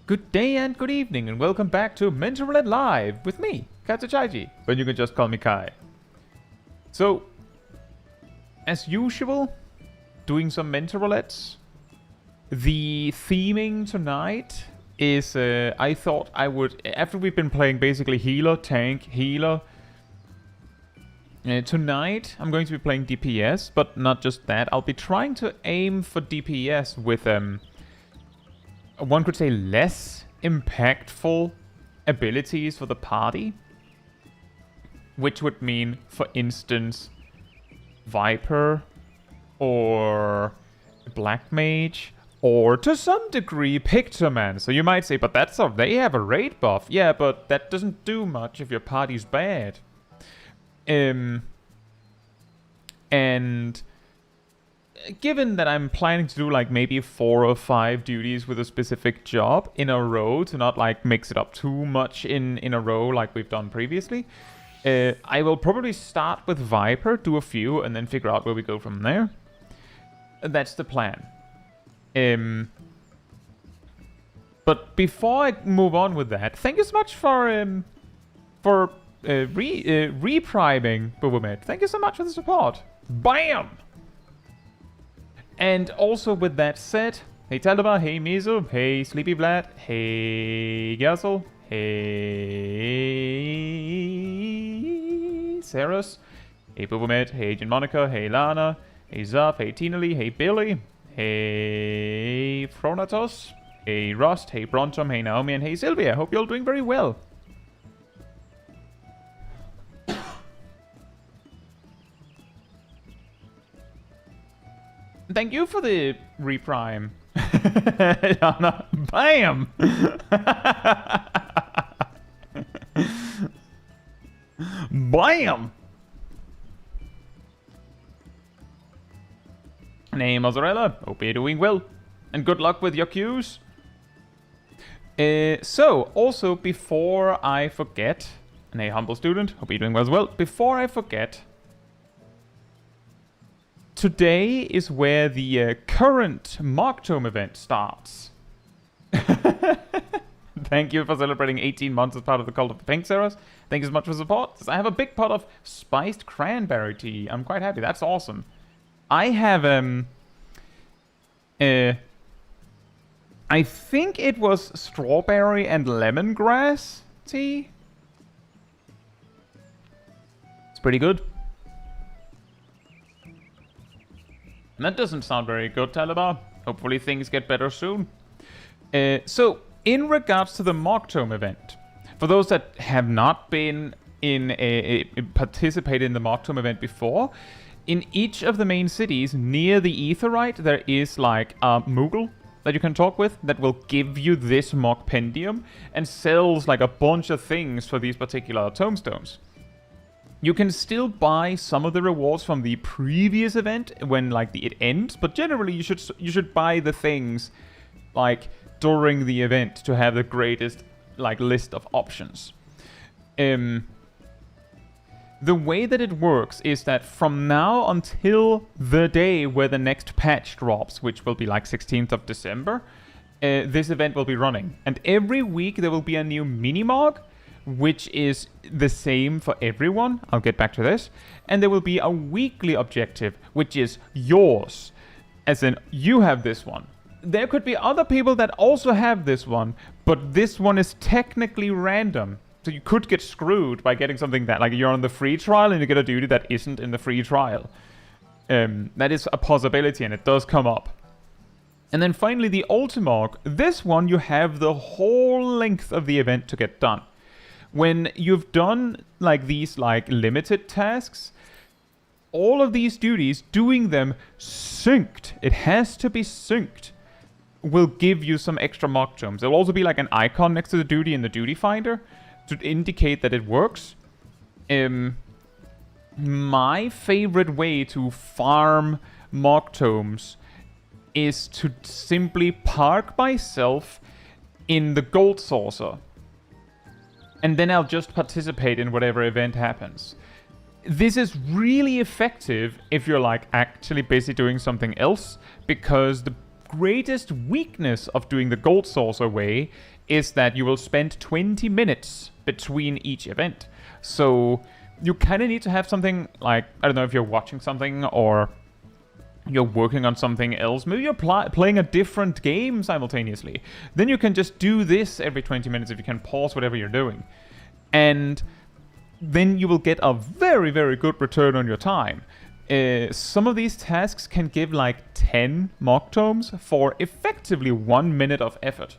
Good day and good evening, and welcome back to Roulette Live with me, Caetsu Chaiji, but you can just call me Kai. So, as usual, doing some roulettes. The theming tonight is, I thought I would, after we've been playing basically healer, tank, healer, tonight I'm going to be playing DPS, but not just that. I'll be trying to aim for DPS with, one could say less impactful abilities for the party. Which would mean, for instance, Viper or Black Mage or to some degree Pictoman. So you might say, but that's all, they have a raid buff. Yeah, but that doesn't do much if your party's bad. And given that I'm planning to do like maybe 4 or 5 duties with a specific job in a row to not like mix it up too much in a row like we've done previously, I will probably start with Viper, do a few, and then figure out where we go from there. That's the plan. But before I move on with that, thank you so much for repriming Bubumet. Thank you so much for the support. Bam! And also with that said, hey Talaba, hey Mizu, hey Sleepy Vlad, hey Gazel, hey Ceres, hey Bubumet, hey Agent Monica, hey Lana, hey Zaf, hey Tinali, hey Billy, hey Fronatos, hey Rust, hey Brontom, hey Naomi, and hey Sylvia. Hope you're all doing very well. Thank you for the reprime. Bam! Bam! Hey Mozzarella, hope you're doing well. And good luck with your queues. So, also before I forget, and hey Humble Student, hope you're doing well as well. Before I forget, today is where the current Mogpendium event starts. Thank you for celebrating 18 months as part of the Cult of the Pink Sarahs. Thank you so much for support. I have a big pot of spiced cranberry tea. I'm quite happy. That's awesome. I have, I think it was strawberry and lemongrass tea. It's pretty good. And that doesn't sound very good, Talabar. Hopefully things get better soon. So, in regards to the Mogpendium event, for those that have not been participated in the Mogpendium event before, in each of the main cities near the Aetheryte, there is like a Moogle that you can talk with that will give you this Mogpendium and sells like a bunch of things for these particular tomestones. You can still buy some of the rewards from the previous event when like it ends, but generally you should buy the things like during the event to have the greatest like list of options. The way that it works is that from now until the day where the next patch drops, which will be like 16th of December, this event will be running. And every week there will be a new mini-mog, which is the same for everyone. I'll get back to this. And there will be a weekly objective, which is yours. As in, you have this one. There could be other people that also have this one, but this one is technically random. So you could get screwed by getting something that, like, you're on the free trial and you get a duty that isn't in the free trial. That is a possibility, and it does come up. And then finally, the Ultimog. This one, you have the whole length of the event to get done. When you've done, like, these, like, limited tasks, all of these duties, doing them synced, it has to be synced, will give you some extra Mogpendiums. There'll also be, like, an icon next to the duty in the duty finder to indicate that it works. My favorite way to farm Mogpendiums is to simply park myself in the gold saucer. And then I'll just participate in whatever event happens. This is really effective if you're like actually busy doing something else, because the greatest weakness of doing the gold saucer way is that you will spend 20 minutes between each event. So you kind of need to have something like, I don't know if you're watching something or you're working on something else. Maybe you're playing a different game simultaneously. Then you can just do this every 20 minutes if you can pause whatever you're doing. And then you will get a very, very good return on your time. Some of these tasks can give like 10 mock tomes for effectively 1 minute of effort,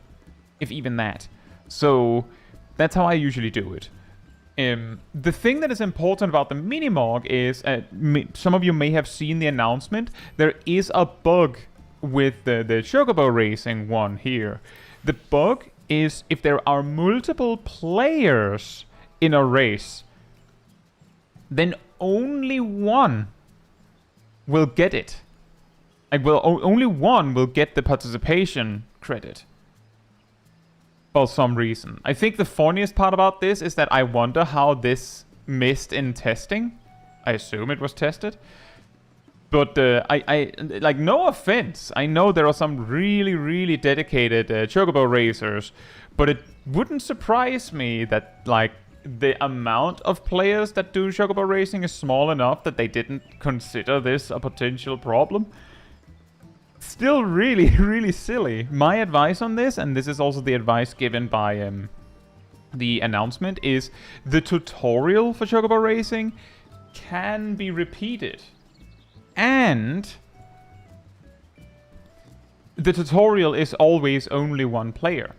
if even that. So that's how I usually do it. The thing that is important about the mini-mog is, some of you may have seen the announcement, there is a bug with the Chocobo Racing one here. The bug is if there are multiple players in a race, then only one will get it. Like, only one will get the participation credit. For some reason. I think the funniest part about this is that I wonder how this missed in testing. I assume it was tested. But I like, no offense. I know there are some really, really dedicated Chocobo racers, but it wouldn't surprise me that like the amount of players that do Chocobo racing is small enough that they didn't consider this a potential problem. Still really, really silly. My advice on this, and this is also the advice given by the announcement, is the tutorial for Chocobo Racing can be repeated. And the tutorial is always only one player.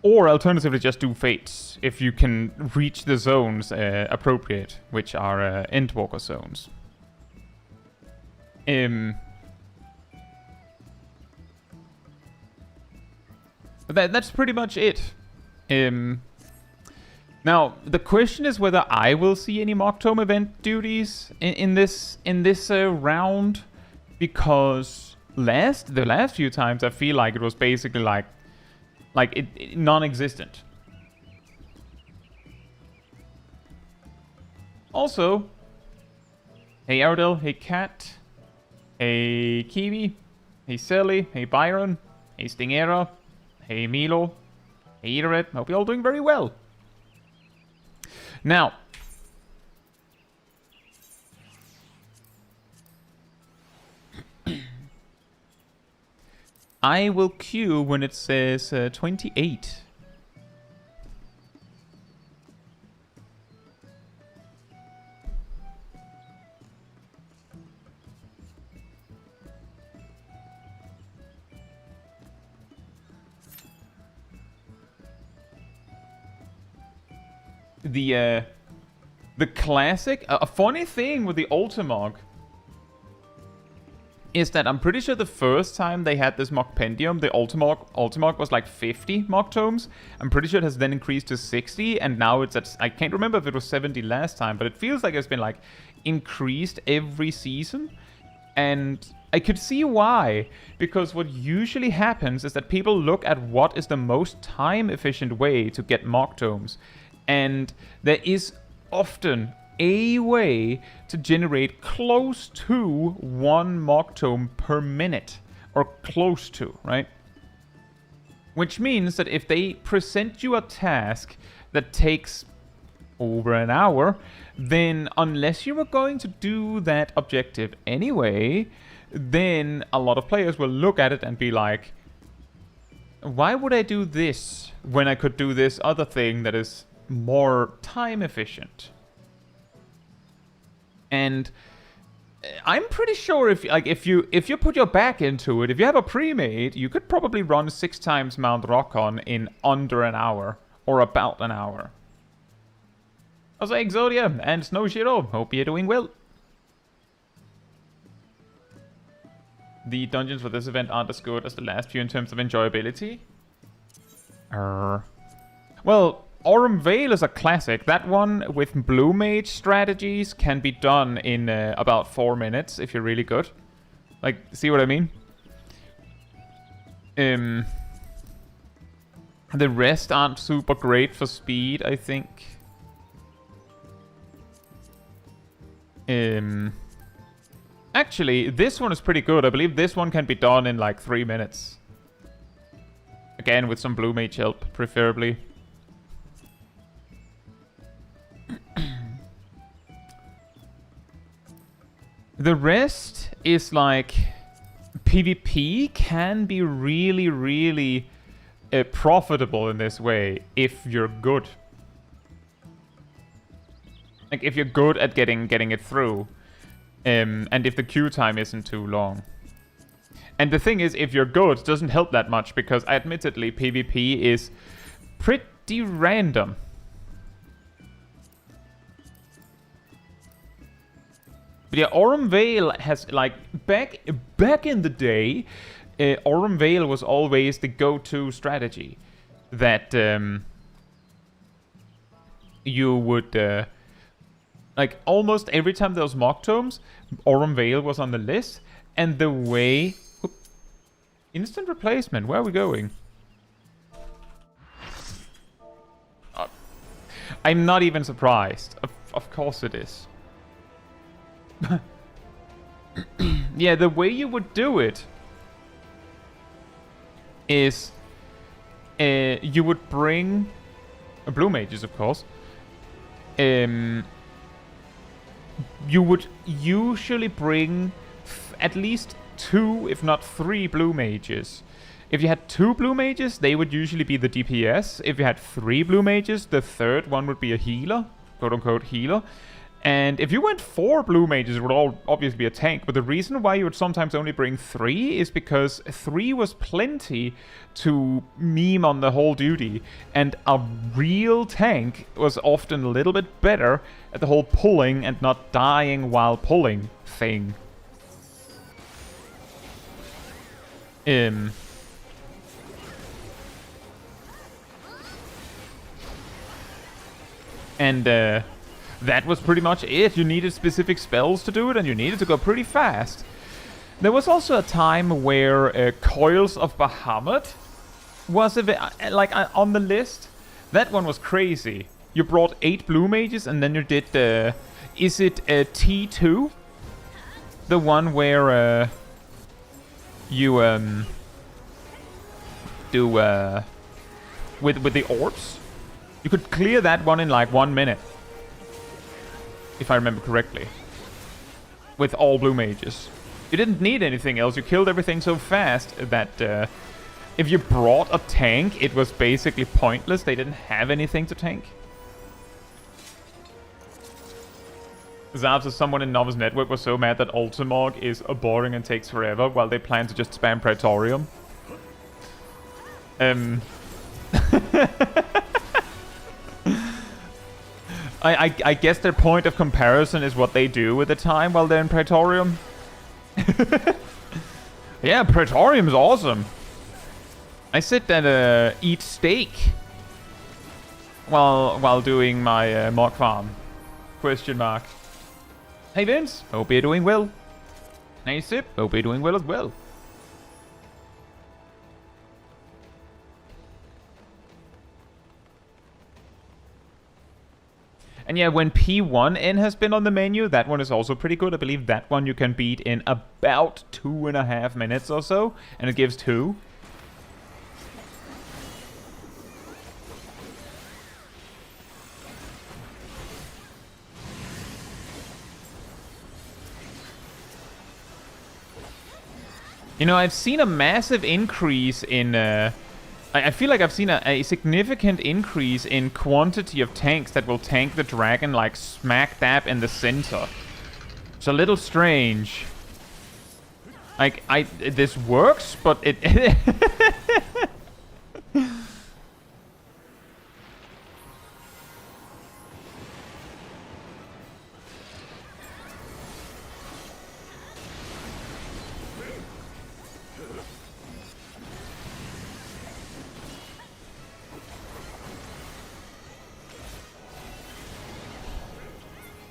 Or alternatively, just do fates if you can reach the zones appropriate, which are Endwalker zones. That's pretty much it. Now the question is whether I will see any mock tome event duties in this round, because the last few times I feel like it was basically like it non-existent. Also, hey Ardell, hey Cat. Hey Kiwi, hey Sally, hey Byron, hey Stingera, hey Milo, hey Eaterette. Hope you're all doing very well. Now, I will queue when it says 28. The classic, a funny thing with the Ultimog is that I'm pretty sure the first time they had this Mogpendium, the Ultimog was like 50 mock tomes. I'm pretty sure it has then increased to 60, and now it's at, I can't remember if it was 70 last time, but it feels like it's been like increased every season. And I could see why, because what usually happens is that people look at what is the most time efficient way to get mock tomes. And there is often a way to generate close to 1 mock tome per minute. Or close to, right? Which means that if they present you a task that takes over an hour, then unless you were going to do that objective anyway, then a lot of players will look at it and be like, why would I do this when I could do this other thing that is more time efficient? And I'm pretty sure if you put your back into it, if you have a pre-made, you could probably run 6 times Mount Rockon in under an hour, or about an hour. I was like, Exodia and Snowshiro, hope you're doing well. The dungeons for this event aren't as good as the last few in terms of enjoyability. Well, Aurum Vale is a classic. That one with blue mage strategies can be done in about 4 minutes if you're really good. Like, see what I mean? The rest aren't super great for speed, I think. Actually, this one is pretty good. I believe this one can be done in like 3 minutes. Again, with some blue mage help, preferably. The rest is like... PvP can be really, really profitable in this way if you're good. Like, if you're good at getting it through. And if the queue time isn't too long. And the thing is, if you're good, it doesn't help that much, because admittedly, PvP is pretty random. But yeah, Aurum Vale has, like, back in the day, Aurum Vale was always the go-to strategy. That you would, like, almost every time there was mock tomes, Aurum Vale was on the list. And the way... Instant replacement, where are we going? I'm not even surprised. Of course it is. Yeah, the way you would do it is you would bring blue mages, of course. You would usually bring at least 2, if not 3 blue mages. If you had 2 blue mages, they would usually be the DPS. If you had 3 blue mages, the third one would be a healer, quote-unquote healer. And if you went 4 blue mages, it would all obviously be a tank. But the reason why you would sometimes only bring 3 is because 3 was plenty to meme on the whole duty. And a real tank was often a little bit better at the whole pulling and not dying while pulling thing. And that was pretty much it. You needed specific spells to do it, and you needed to go pretty fast. There was also a time where Coils of Bahamut was on the list. That one was crazy. You brought 8 blue mages, and then you did is it T2? The one where you do with the orbs. You could clear that one in like 1 minute, if I remember correctly, with all blue mages. You didn't need anything else. You killed everything so fast that if you brought a tank, it was basically pointless. They didn't have anything to tank. Zav says someone in Novice Network was so mad that Ultimog is boring and takes forever, while they plan to just spam Praetorium. I guess their point of comparison is what they do with the time while they're in Praetorium. Yeah, Praetorium is awesome. I sit and eat steak while doing my mock farm. Question mark. Hey Vince, hope you're doing well. Hey Sip, hope you're doing well as well. And yeah, when P1N has been on the menu, that one is also pretty good. I believe that one you can beat in about 2.5 minutes or so, and it gives 2. You know, I've seen a massive increase in... I feel like I've seen a significant increase in quantity of tanks that will tank the dragon, like, smack dab in the center. It's a little strange. Like, this works, but it...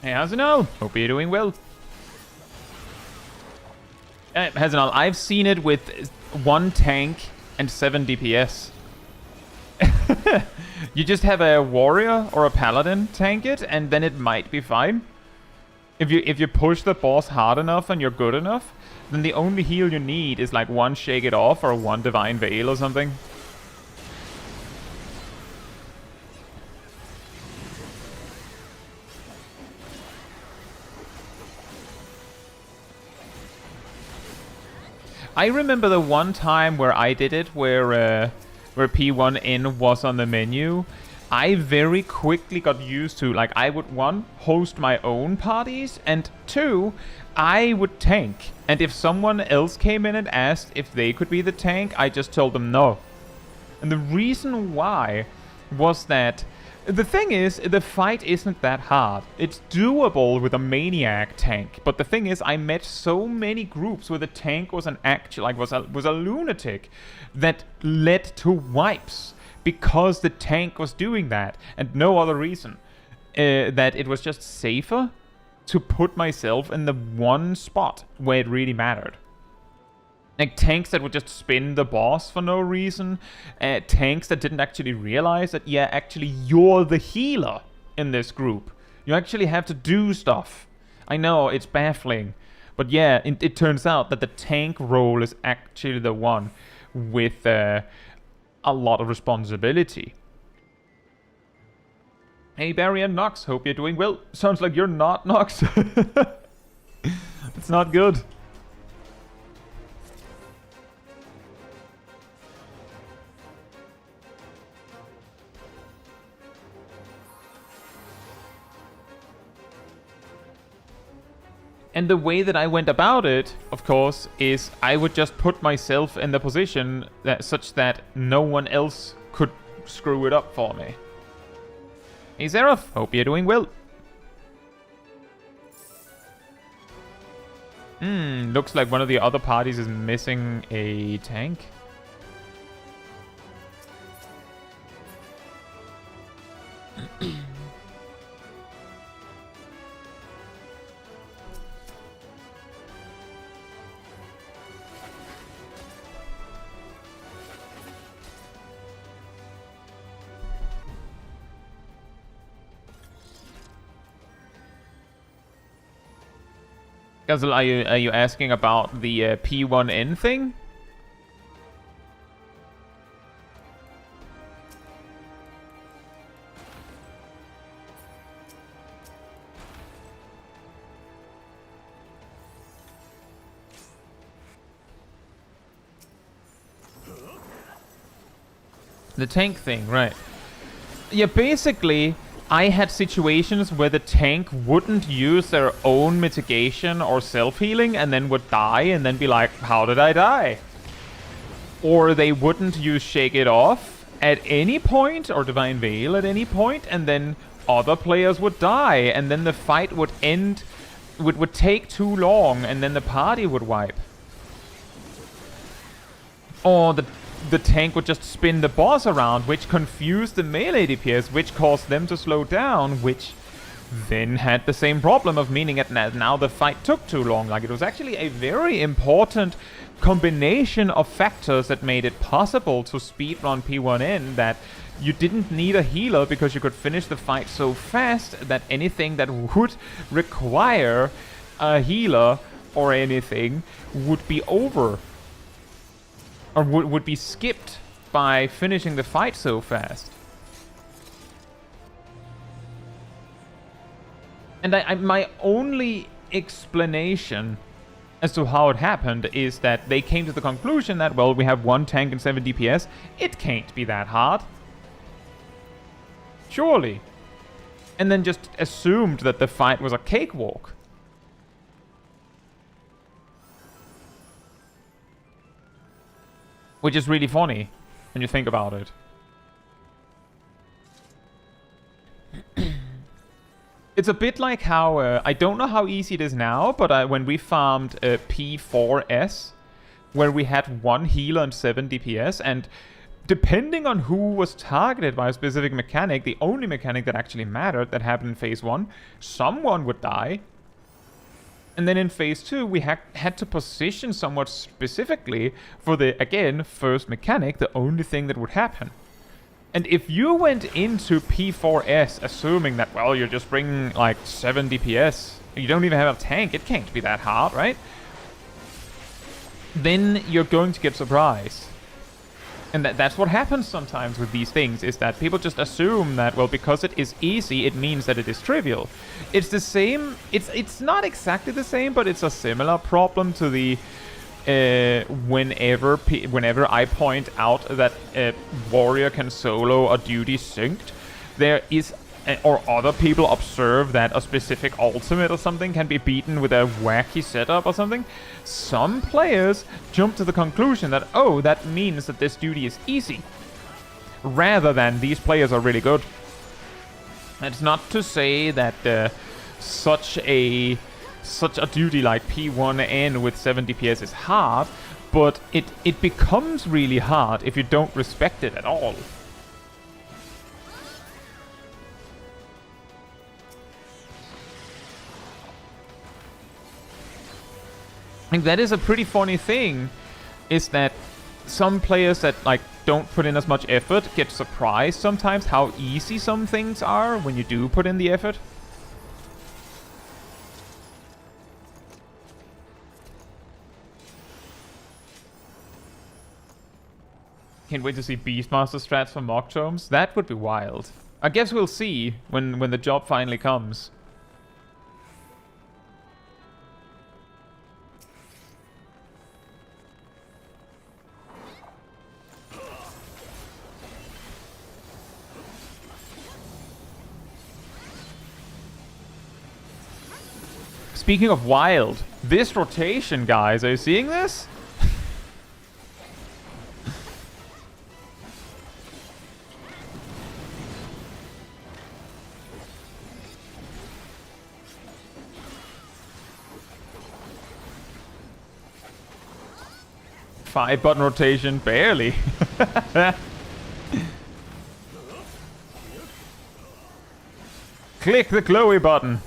Hey, Hazenal, hope you're doing well. Hazenal, I've seen it with 1 tank and 7 DPS. You just have a warrior or a paladin tank it, and then it might be fine. If you push the boss hard enough and you're good enough, then the only heal you need is like 1 Shake It Off or 1 Divine Veil or something. I remember the one time where I did it, where P1N was on the menu. I very quickly got used to, like, I would, 1, host my own parties, and 2, I would tank. And if someone else came in and asked if they could be the tank, I just told them no. And the reason why was that, the thing is, the fight isn't that hard. It's doable with a maniac tank. But the thing is, I met so many groups where the tank was an actual, like, was a lunatic that led to wipes. Because the tank was doing that, and no other reason. That it was just safer to put myself in the one spot where it really mattered. Like tanks that would just spin the boss for no reason. Tanks that didn't actually realize that, yeah, actually you're the healer in this group. You actually have to do stuff. I know, it's baffling. But yeah, it turns out that the tank role is actually the one with... a lot of responsibility. Hey Barry and Nox, hope you're doing well. Sounds like you're not, Nox. It's not good. And the way that I went about it, of course, is I would just put myself in the position that such that no one else could screw it up for me. Hey Seraph, hope you're doing well. Looks like one of the other parties is missing a tank. Guzzle, are you asking about the P1N thing? The tank thing, right. Yeah, basically... I had situations where the tank wouldn't use their own mitigation or self-healing and then would die and then be like, how did I die? Or they wouldn't use Shake It Off at any point or Divine Veil at any point, and then other players would die and then the fight would end, would take too long and then the party would wipe. Or the tank would just spin the boss around, which confused the melee DPS, which caused them to slow down, which then had the same problem of meaning that now the fight took too long. Like, it was actually a very important combination of factors that made it possible to speedrun P1N, that you didn't need a healer because you could finish the fight so fast that anything that would require a healer or anything would be over. Or would be skipped by finishing the fight so fast. And my only explanation as to how it happened is that they came to the conclusion that, well, we have one tank and 7 DPS. It can't be that hard. Surely. And then just assumed that the fight was a cakewalk. Which is really funny when you think about it. It's a bit like how, I don't know how easy it is now, but when we farmed P4S, where we had one healer and 7 DPS, and depending on who was targeted by a specific mechanic, the only mechanic that actually mattered that happened in Phase 1, someone would die. And then in Phase 2, we had to position somewhat specifically for the, again, first mechanic, the only thing that would happen. And if you went into P4S assuming that, well, you're just bringing like 7 DPS, you don't even have a tank, it can't be that hard, right? Then you're going to get surprised. And that's what happens sometimes with these things, is that people just assume that, well, because it is easy, it means that it is trivial. It's the same, it's not exactly the same, but it's a similar problem to the whenever I point out that a warrior can solo a duty synced, there is or other people observe that a specific ultimate or something can be beaten with a wacky setup or something, some players jump to the conclusion that, oh, that means that this duty is easy, rather than these players are really good. It's not to say that such a duty like P1N with 7 DPS is hard, but it becomes really hard if you don't respect it at all. I think that is a pretty funny thing, is that some players that like don't put in as much effort get surprised sometimes how easy some things are when you do put in the effort. Can't wait to see Beastmaster strats for mock tomes. That would be wild. I guess we'll see when the job finally comes. Speaking of wild, this rotation, guys, are you seeing this? Five button rotation, barely. Click the glowy button.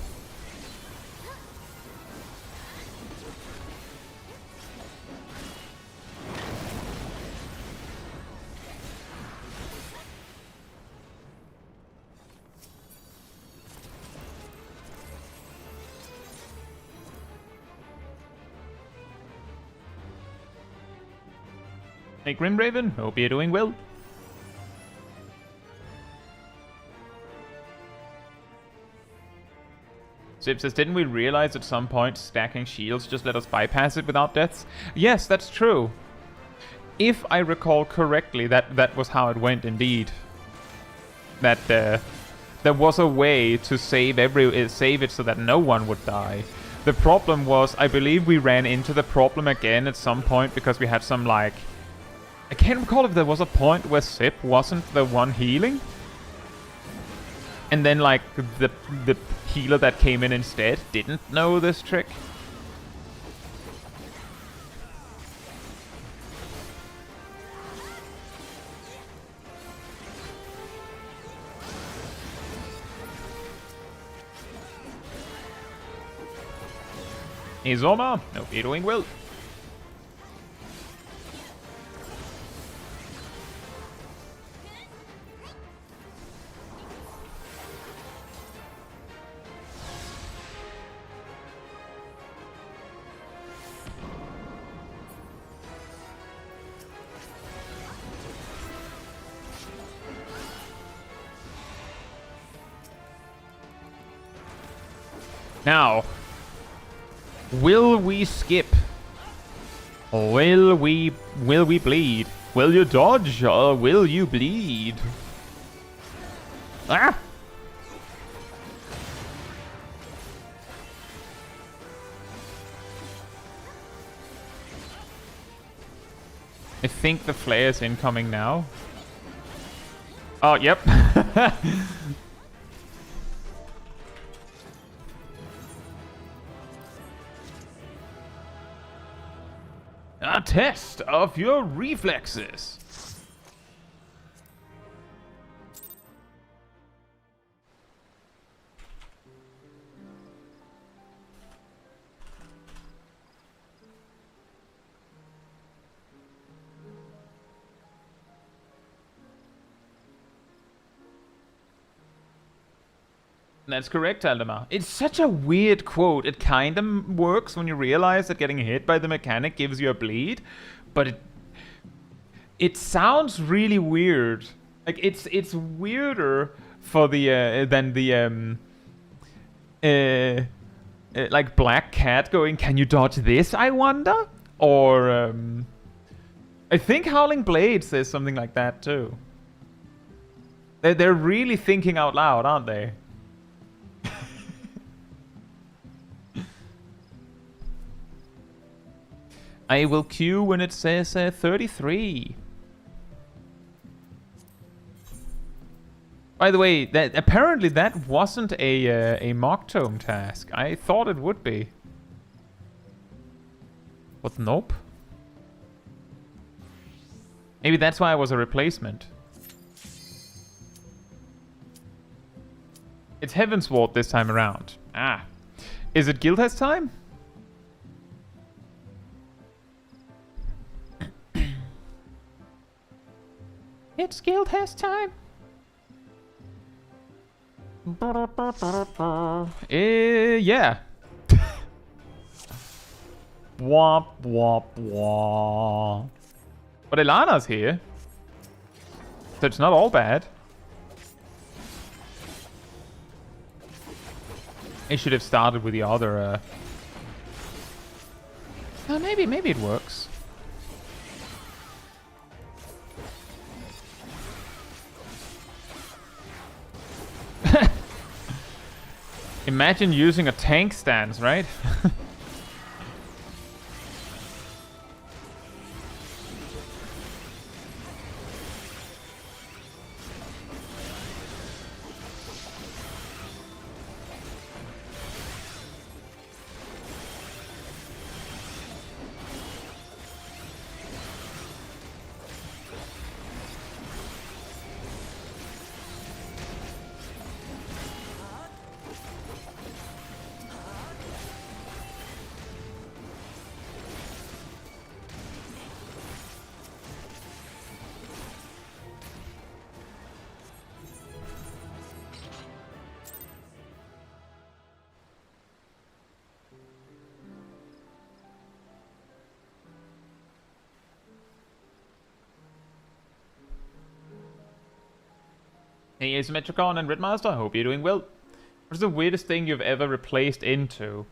Hey Grimraven, hope you're doing well. Zip says, didn't we realize at some point stacking shields just let us bypass it without deaths? Yes, that's true. If I recall correctly, that was how it went indeed. That there was a way to save it so that no one would die. The problem was, I believe we ran into the problem again at some point because we had some like... I can't recall if there was a point where Zip wasn't the one healing. And then, like, the healer that came in instead didn't know this trick. Hey Zoma, hope you're doing well. Now, will we skip? Will we bleed? Will you dodge or will you bleed? Ah! I think the flare is incoming now. Oh, yep. A test of your reflexes. That's correct, Aldemar. It's such a weird quote. It kind of works when you realize that getting hit by the mechanic gives you a bleed, but it sounds really weird. Like it's weirder for the than the like Black Cat going, "Can you dodge this? I wonder." Or, I think Howling Blade says something like that too. They're really thinking out loud, aren't they? I will queue when it says 33. By the way, apparently that wasn't a Mogpendium task. I thought it would be. But nope. Maybe that's why it was a replacement. It's Heavensward this time around. Ah. Is it Guildhast time? It's Guildhast time. Yeah. Womp womp womp. But Ilana's here. So it's not all bad. I should have started with the other maybe it works. Imagine using a tank stance, right? Hey, Asymmetricon and Ridmaster, I hope you're doing well. What's the weirdest thing you've ever replaced into?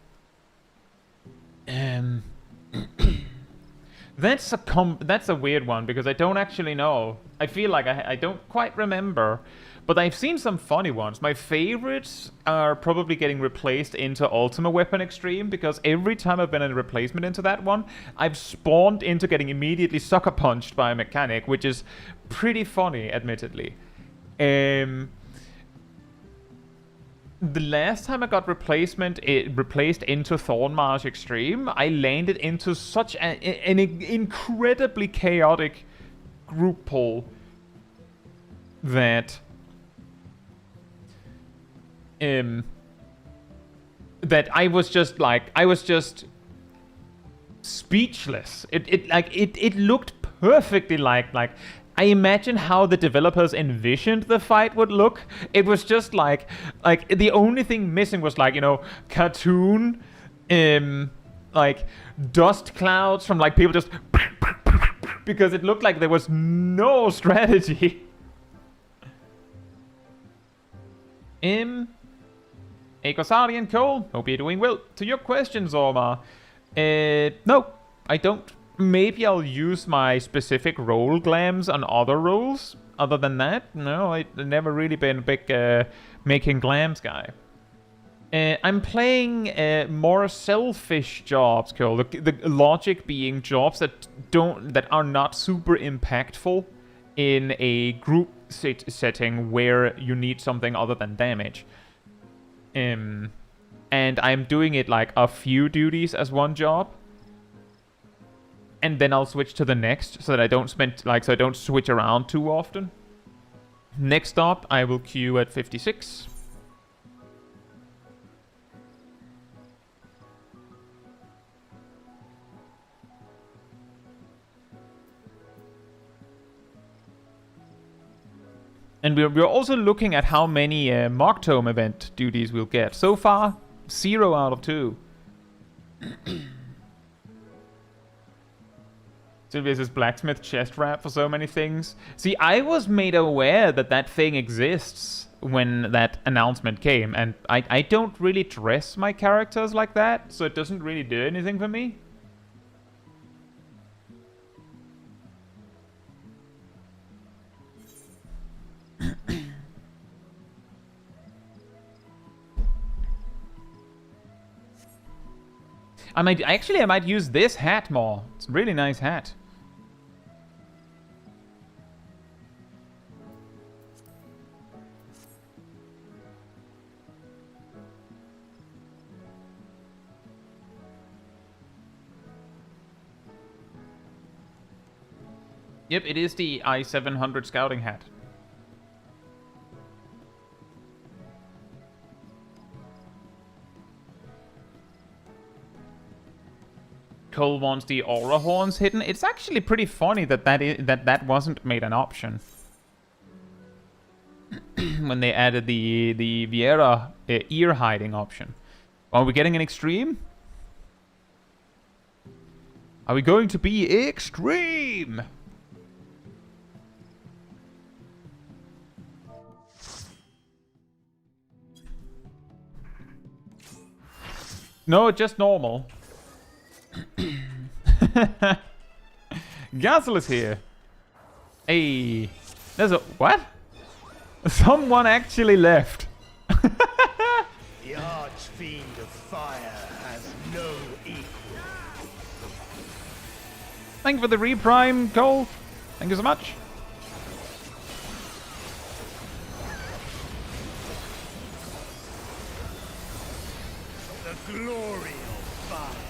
That's a weird one because I don't actually know. I feel like I don't quite remember, but I've seen some funny ones. My favorites are probably getting replaced into Ultima Weapon Extreme because every time I've been in a replacement into that one, I've spawned into getting immediately sucker punched by a mechanic, which is pretty funny, admittedly. The last time I got replaced into Thornmarsh Extreme, I landed into such an incredibly chaotic group pull that I was just speechless. It looked perfectly like I imagine how the developers envisioned the fight would look. It was just like the only thing missing was cartoon, dust clouds from people just because it looked like there was no strategy. Ecosarian Cole, hope you're doing well. To your question, Zorma, no, I don't. Maybe I'll use my specific role glams on other roles. Other than that, no, I've never really been a big making glams guy. I'm playing more selfish jobs, Cole. The logic being jobs that are not super impactful in a group setting where you need something other than damage. And I'm doing it a few duties as one job. And then I'll switch to the next so that I don't so I don't switch around too often. Next up, I will queue at 56. And we're also looking at how many Mogpendium event duties we'll get. So far, 0 out of 2. Sylvia says blacksmith chest wrap for so many things. See, I was made aware that thing exists when that announcement came, and I don't really dress my characters like that, so it doesn't really do anything for me. I might use this hat more. It's a really nice hat. Yep, it is the I-700 scouting hat. Cole wants the aura horns hidden. It's actually pretty funny that wasn't made an option when they added the Viera ear hiding option. Are we getting an extreme? Are we going to be extreme? No, just normal. Gazel is here. Hey, there's a what? Someone actually left. The Archfiend of Fire has no equal. Thank you for the reprime, Cole. Thank you so much. The glory of fire.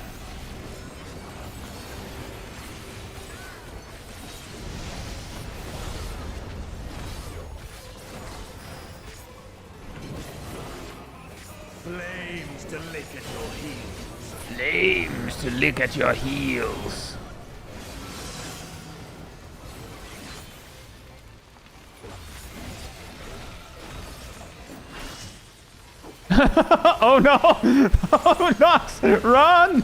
Flames to lick at your heels. Flames to lick at your heels. Oh no! Oh Nox! Run!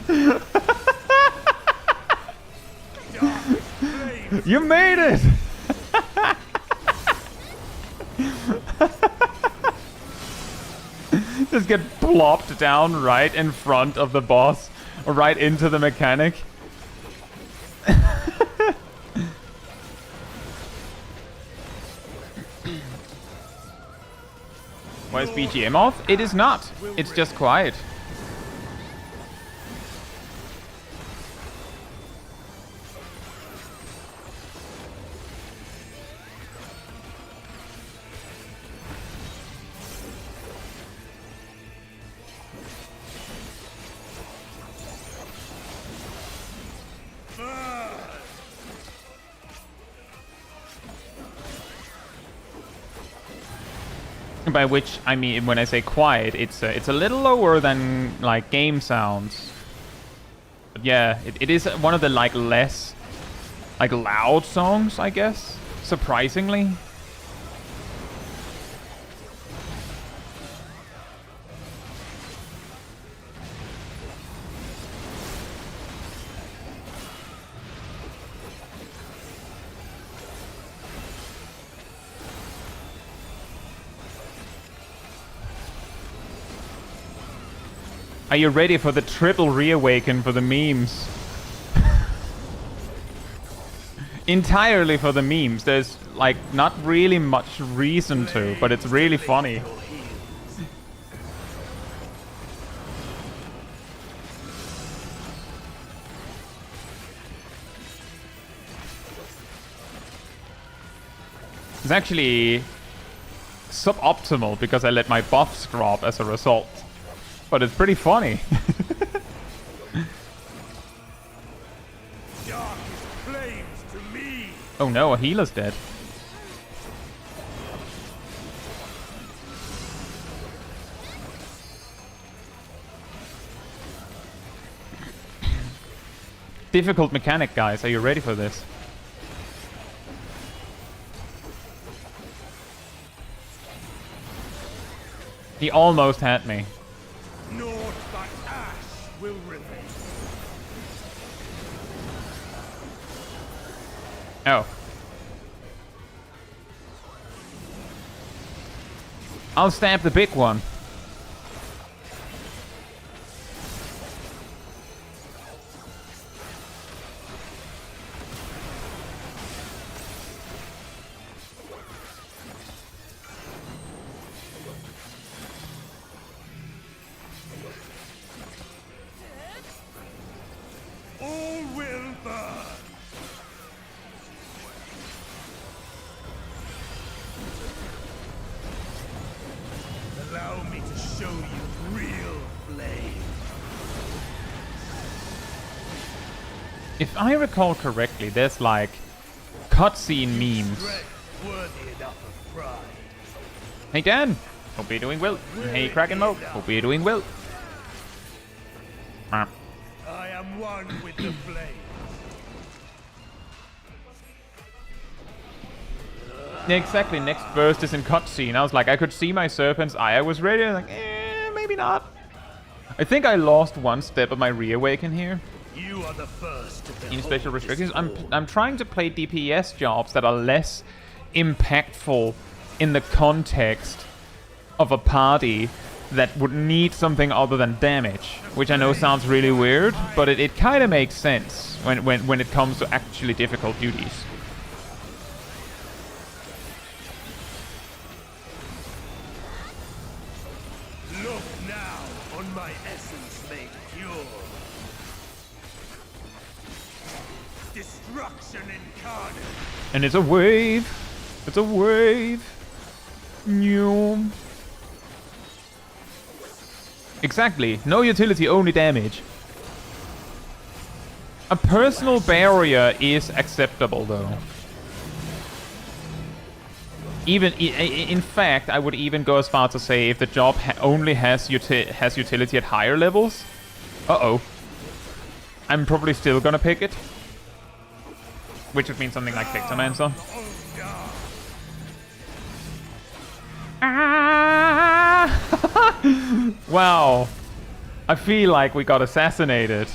You made it! Just get plopped down right in front of the boss, or right into the mechanic. Why is BGM off? It is not. It's just quiet. By which I mean, when I say quiet, it's a little lower than like game sounds. But yeah, it is one of the like less like loud songs, I guess. Surprisingly. Are you ready for the triple reawaken for the memes? Entirely for the memes. There's like not really much reason to, but it's really funny. It's actually suboptimal because I let my buffs drop as a result. But it's pretty funny. Oh no, a healer's dead. Difficult mechanic, guys. Are you ready for this? He almost had me. Naught but ash will remain. Oh. I'll stab the big one. show you real flame. If I recall correctly, there's like cutscene memes. Strength worthy enough of pride. Hey Dan, hope you're doing well. Hey Kraken Mo, hope you're doing well. I am one with the flame. Yeah, exactly. Next burst is in cutscene. I was like, I could see my serpent's eye. I was ready. I was like, maybe not. I think I lost one step of my reawaken here. You are the first to In special restrictions, I'm trying to play DPS jobs that are less impactful in the context of a party that would need something other than damage, which I know sounds really weird, but it kind of makes sense when it comes to actually difficult duties. Look now on my essence made pure. Destruction incarnate. And it's a wave. It's a wave. New. Exactly. No utility, only damage. A personal barrier is acceptable, though. Even in fact, I would even go as far to say if the job only has utility at higher levels. Uh-oh. I'm probably still gonna pick it. Which would mean something like Victomancer. Ah! Wow. I feel like we got assassinated.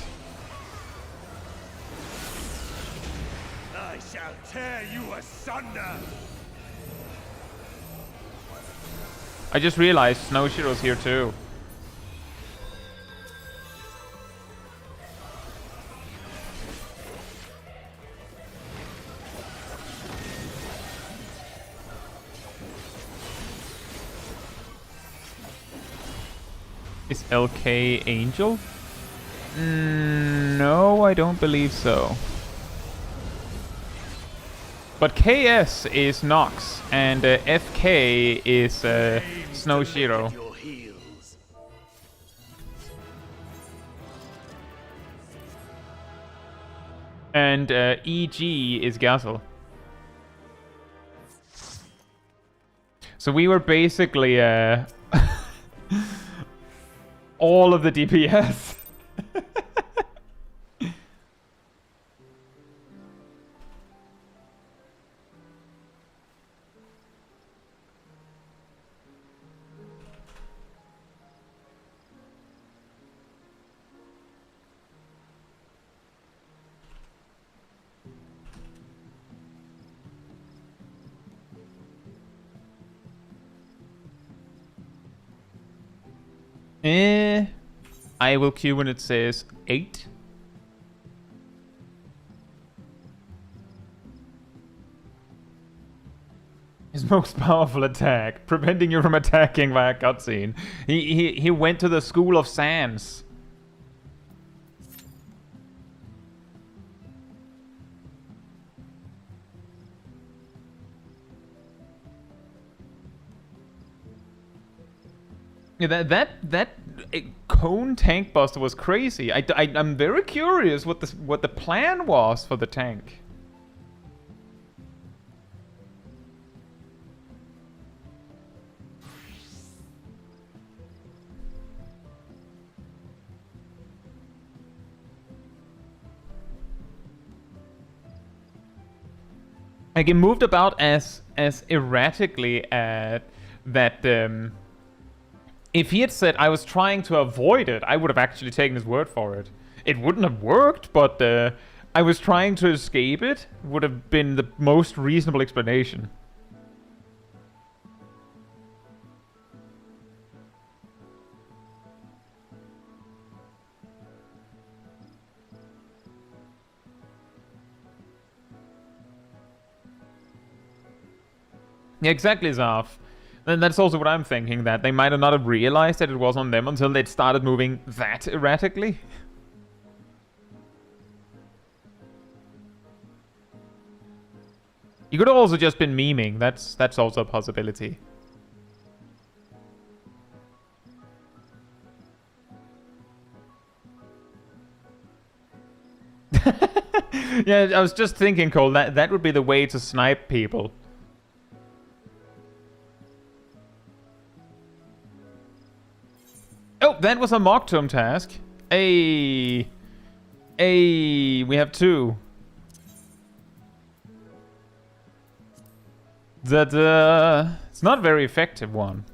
I shall tear you asunder. I just realized Snowshiro's here too. Is LK Angel? No, I don't believe so. But KS is Nox, and FK is Snowshiro. Your heels. And EG is Gazel. So we were basically all of the DPS. I will queue when it says 8. His most powerful attack, preventing you from attacking via cutscene. He went to the School of Sands. Yeah, that cone tank buster was crazy. I'm very curious what the plan was for the tank. Like it moved about as erratically at that. If he had said I was trying to avoid it, I would have actually taken his word for it. It wouldn't have worked, but I was trying to escape it would have been the most reasonable explanation. Yeah, exactly, Zarf. And that's also what I'm thinking, that they might have not have realized that it was on them until they'd started moving that erratically. You could have also just been memeing. That's also a possibility. Yeah, I was just thinking, Cole, that would be the way to snipe people. Oh, that was a Mogpendium task. We have 2. That, it's not a very effective one.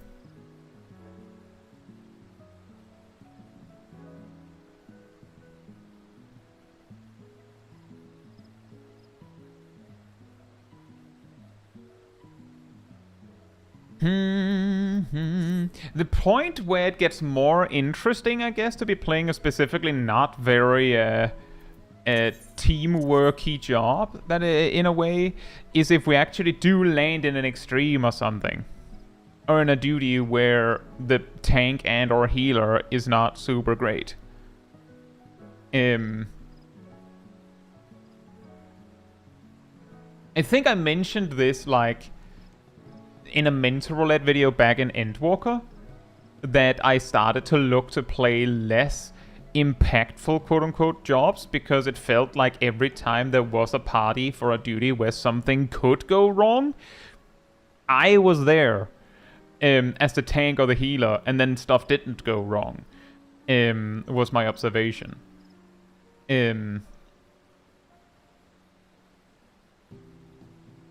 The point where it gets more interesting, I guess, to be playing a specifically not very teamworky job, that in a way, is if we actually do land in an extreme or something. Or in a duty where the tank and or healer is not super great. I think I mentioned this, like, in a mental roulette video back in Endwalker, that I started to look to play less impactful quote-unquote jobs, because it felt like every time there was a party for a duty where something could go wrong, I was there as the tank or the healer, and then stuff didn't go wrong, was my observation.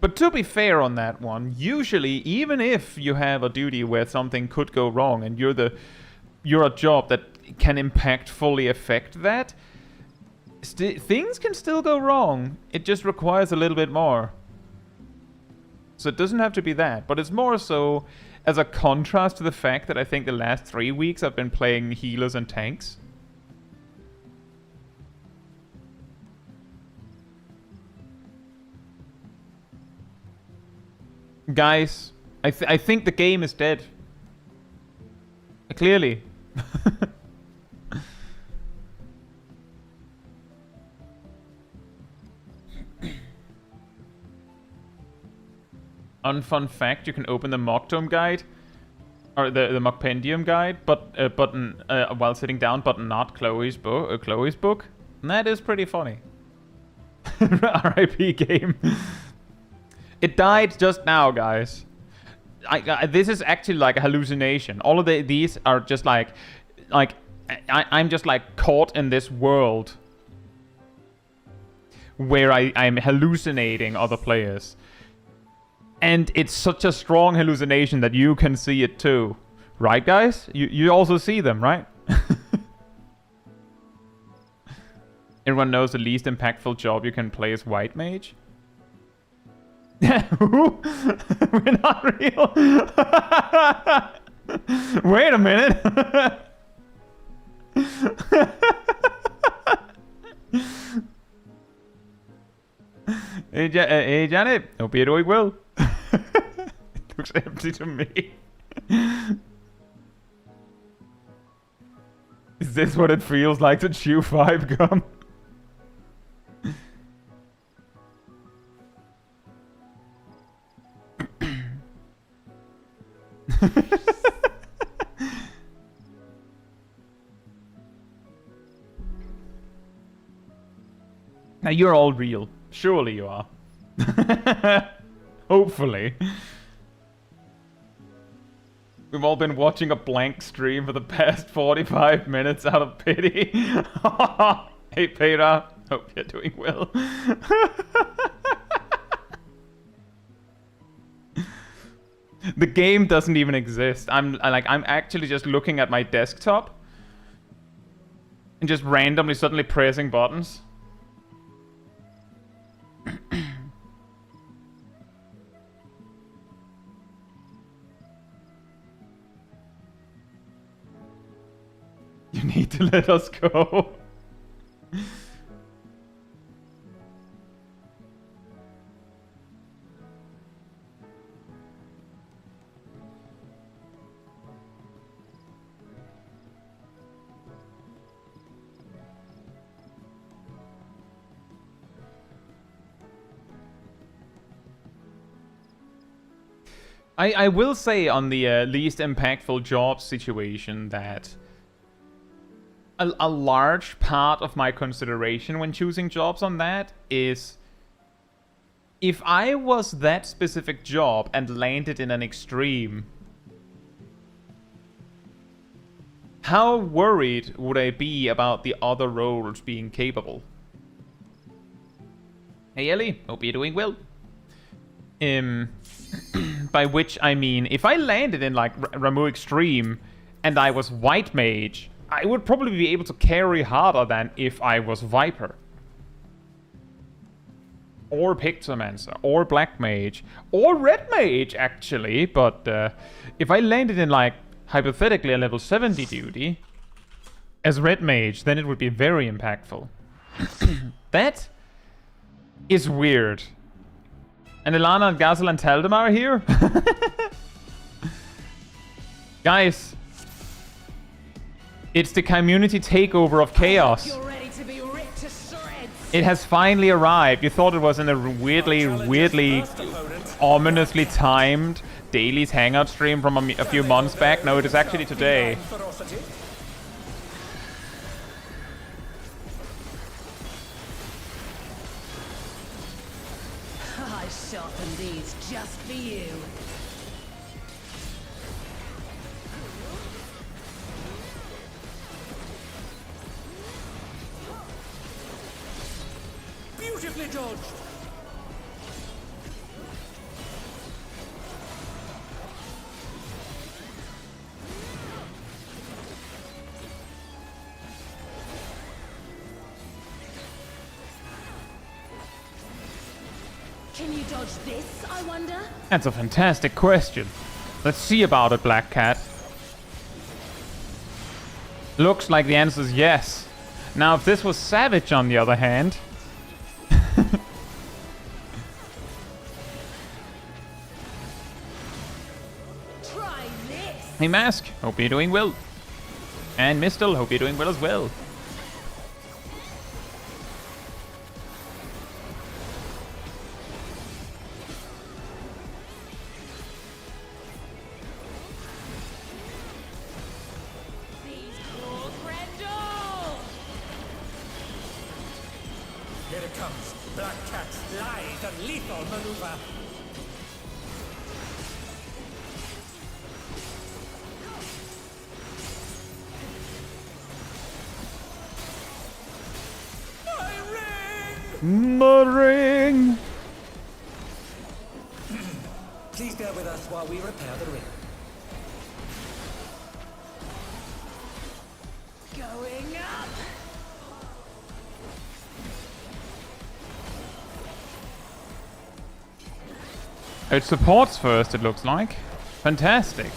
But to be fair on that one, usually, even if you have a duty where something could go wrong and you're a job that can impactfully affect that, things can still go wrong. It just requires a little bit more. So it doesn't have to be that, but it's more so as a contrast to the fact that I think the last 3 weeks I've been playing healers and tanks. Guys, I think the game is dead. Clearly. Unfun fact, you can open the Mogpendium guide, or the Mogpendium guide, but button while sitting down, but not Chloe's book. And that is pretty funny. RIP game. It died just now, guys. This is actually like a hallucination. All of these are just like I'm just like caught in this world where I'm hallucinating other players. And it's such a strong hallucination that you can see it too. Right, guys? You also see them, right? Everyone knows the least impactful job you can play is White Mage. We're not real. Wait a minute. Hey, Janet. Hope you're doing well. It looks empty to me. Is this what it feels like to chew 5 gum? Now you're all real. Surely you are. Hopefully. We've all been watching a blank stream for the past 45 minutes out of pity. Hey Peter, hope you're doing well. The game doesn't even exist. I'm actually just looking at my desktop and just randomly suddenly pressing buttons. You need to let us go. I will say on the least impactful job situation that a large part of my consideration when choosing jobs on that is if I was that specific job and landed in an extreme, how worried would I be about the other roles being capable? Hey Ellie, hope you're doing well. By which I mean, if I landed in like Ramu Extreme and I was White Mage, I would probably be able to carry harder than if I was Viper. Or Pictomancer, or Black Mage, or Red Mage actually, but if I landed in like, hypothetically a level 70 duty, as Red Mage, then it would be very impactful. That is weird. And Ilana and Gazel and Taldem are here? Guys, it's the community takeover of chaos. You're ready to be ripped to shreds. It has finally arrived. You thought it was in a weirdly, ominously timed Dailies Hangout stream from a few months back. No, it is actually today. I sharpened these just for you. Beautifully dodged. Can you dodge this, I wonder? That's a fantastic question. Let's see about it, Black Cat. Looks like the answer is yes. Now, if this was Savage, on the other hand... Try this. Hey, Mask, hope you're doing well. And Mistel, hope you're doing well as well. These claws, Grendel. Here it comes. Black Cat's lithe and lethal maneuver. My ring! Please bear with us while we repair the ring. Going up. It supports first, it looks like. Fantastic.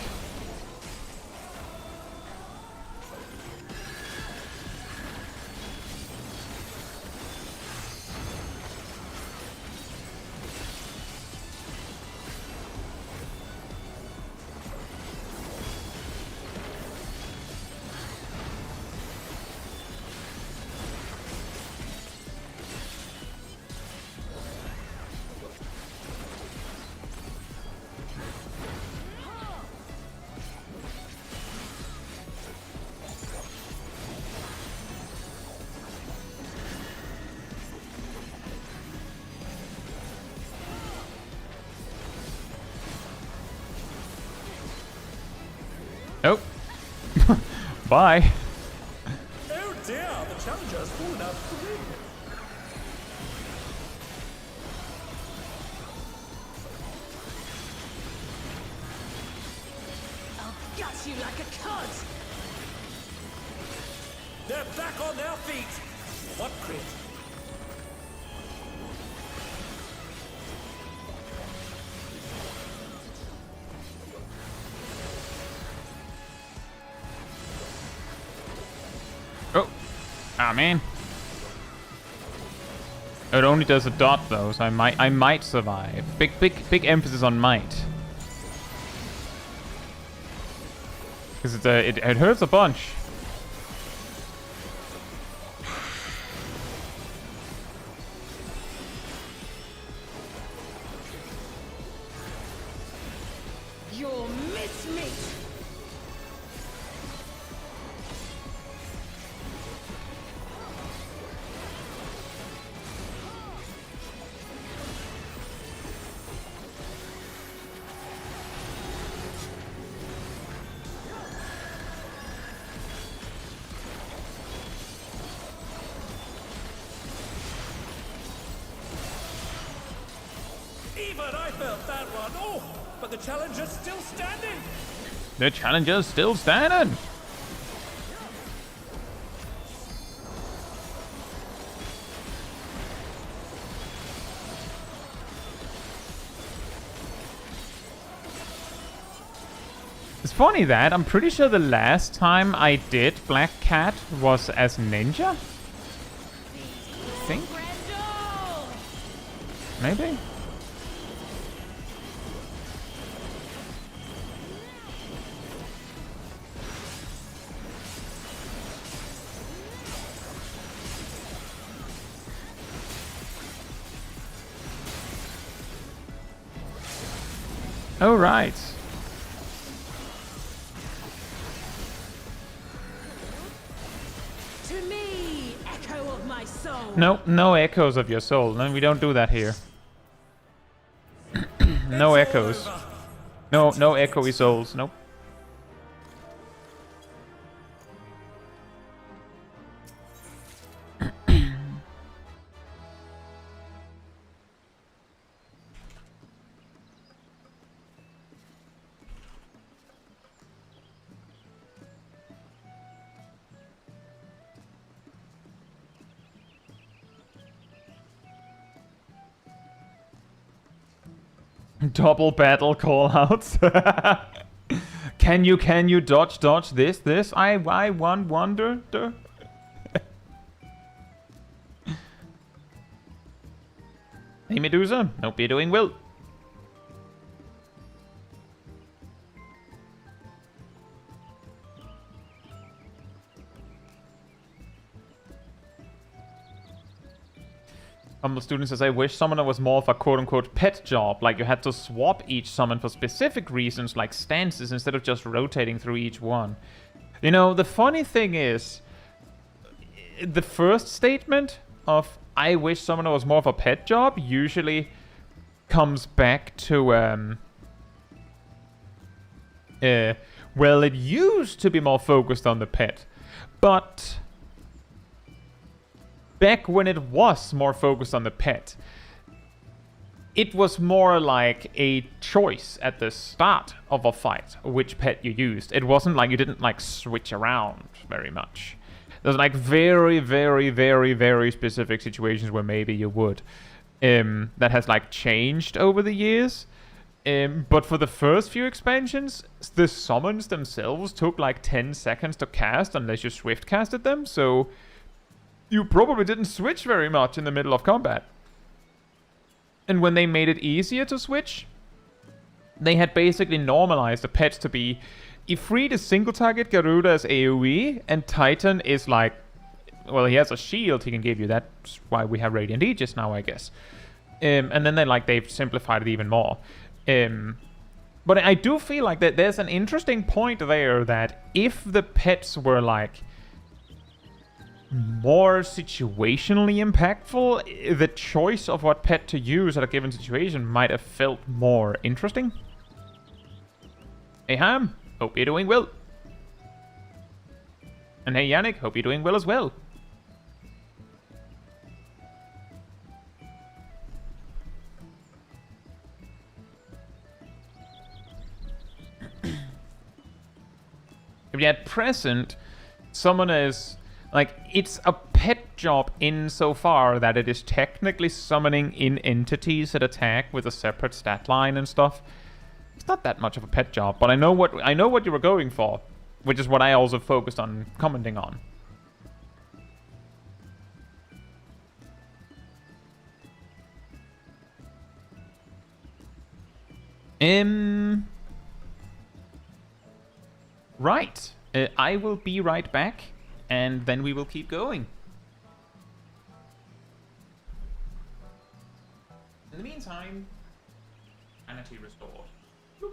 Oh. Bye. Oh dear, the challenger's fallen out of the ring. I'll gut you like a cod. They're back on their feet. What crit? Oh. Ah, man. It only does a dot though, so I might survive. Big emphasis on might. Because it hurts a bunch. You'll miss me. felt that one. Oh, but the challenger's still standing. The challenger's still standing. It's funny that I'm pretty sure the last time I did Black Cat was as Ninja. I think. Maybe. Oh, right. To me, echo of my soul. No, no echoes of your soul. No, we don't do that here. No echoes. No echoey souls. Nope. Double battle callouts. Can you dodge this? I wonder. Hey Medusa, hope you're doing well. Humble student says, I wish Summoner was more of a quote-unquote pet job, like you had to swap each summon for specific reasons like stances instead of just rotating through each one. You know, the funny thing is, the first statement of I wish Summoner was more of a pet job usually comes back to, well, it used to be more focused on the pet, but back when it was more focused on the pet, it was more like a choice at the start of a fight which pet you used. It wasn't like you didn't like switch around very much. There's like very, very, very, very specific situations where maybe you would. That has like changed over the years. But for the first few expansions, the summons themselves took like 10 seconds to cast unless you swift casted them, so you probably didn't switch very much in the middle of combat. And when they made it easier to switch, they had basically normalized the pets to be Ifrit is single target, Garuda is AoE, and Titan is like, well, he has a shield he can give you. That's why we have Radiant Aegis now, I guess. And then they've simplified it even more. But I do feel like that there's an interesting point there that if the pets were like more situationally impactful, the choice of what pet to use at a given situation might have felt more interesting. Hey Ham, hope you're doing well. And hey Yannick, hope you're doing well as well. If you're at present, Summoner is like, it's a pet job insofar that it is technically summoning in entities that attack with a separate stat line and stuff. It's not that much of a pet job, but I know what you were going for, which is what I also focused on commenting on. Right. I will be right back, and then we will keep going. In the meantime, sanity restored. Boop.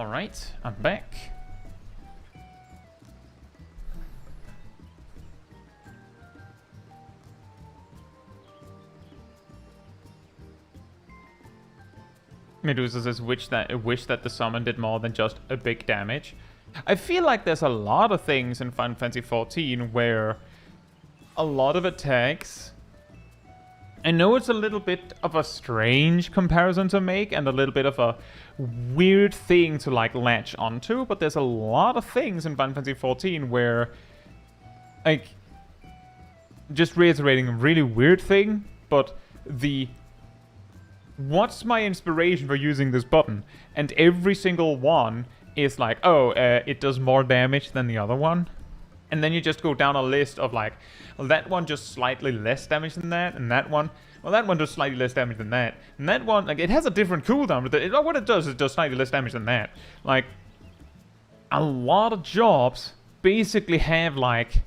Alright, I'm back. Medusa says, wish that the summon did more than just a big damage. I feel like there's a lot of things in Final Fantasy XIV where a lot of attacks... I know it's a little bit of a strange comparison to make and a little bit of a weird thing to like latch onto, but there's a lot of things in Final Fantasy XIV where, like, just reiterating a really weird thing, but the... What's my inspiration for using this button? And every single one is like, oh, it does more damage than the other one. And then you just go down a list of like, well, that one just slightly less damage than that, and that one, well, that one does slightly less damage than that. And that one, like, it has a different cooldown, but what it does is it does slightly less damage than that. Like, a lot of jobs basically have like,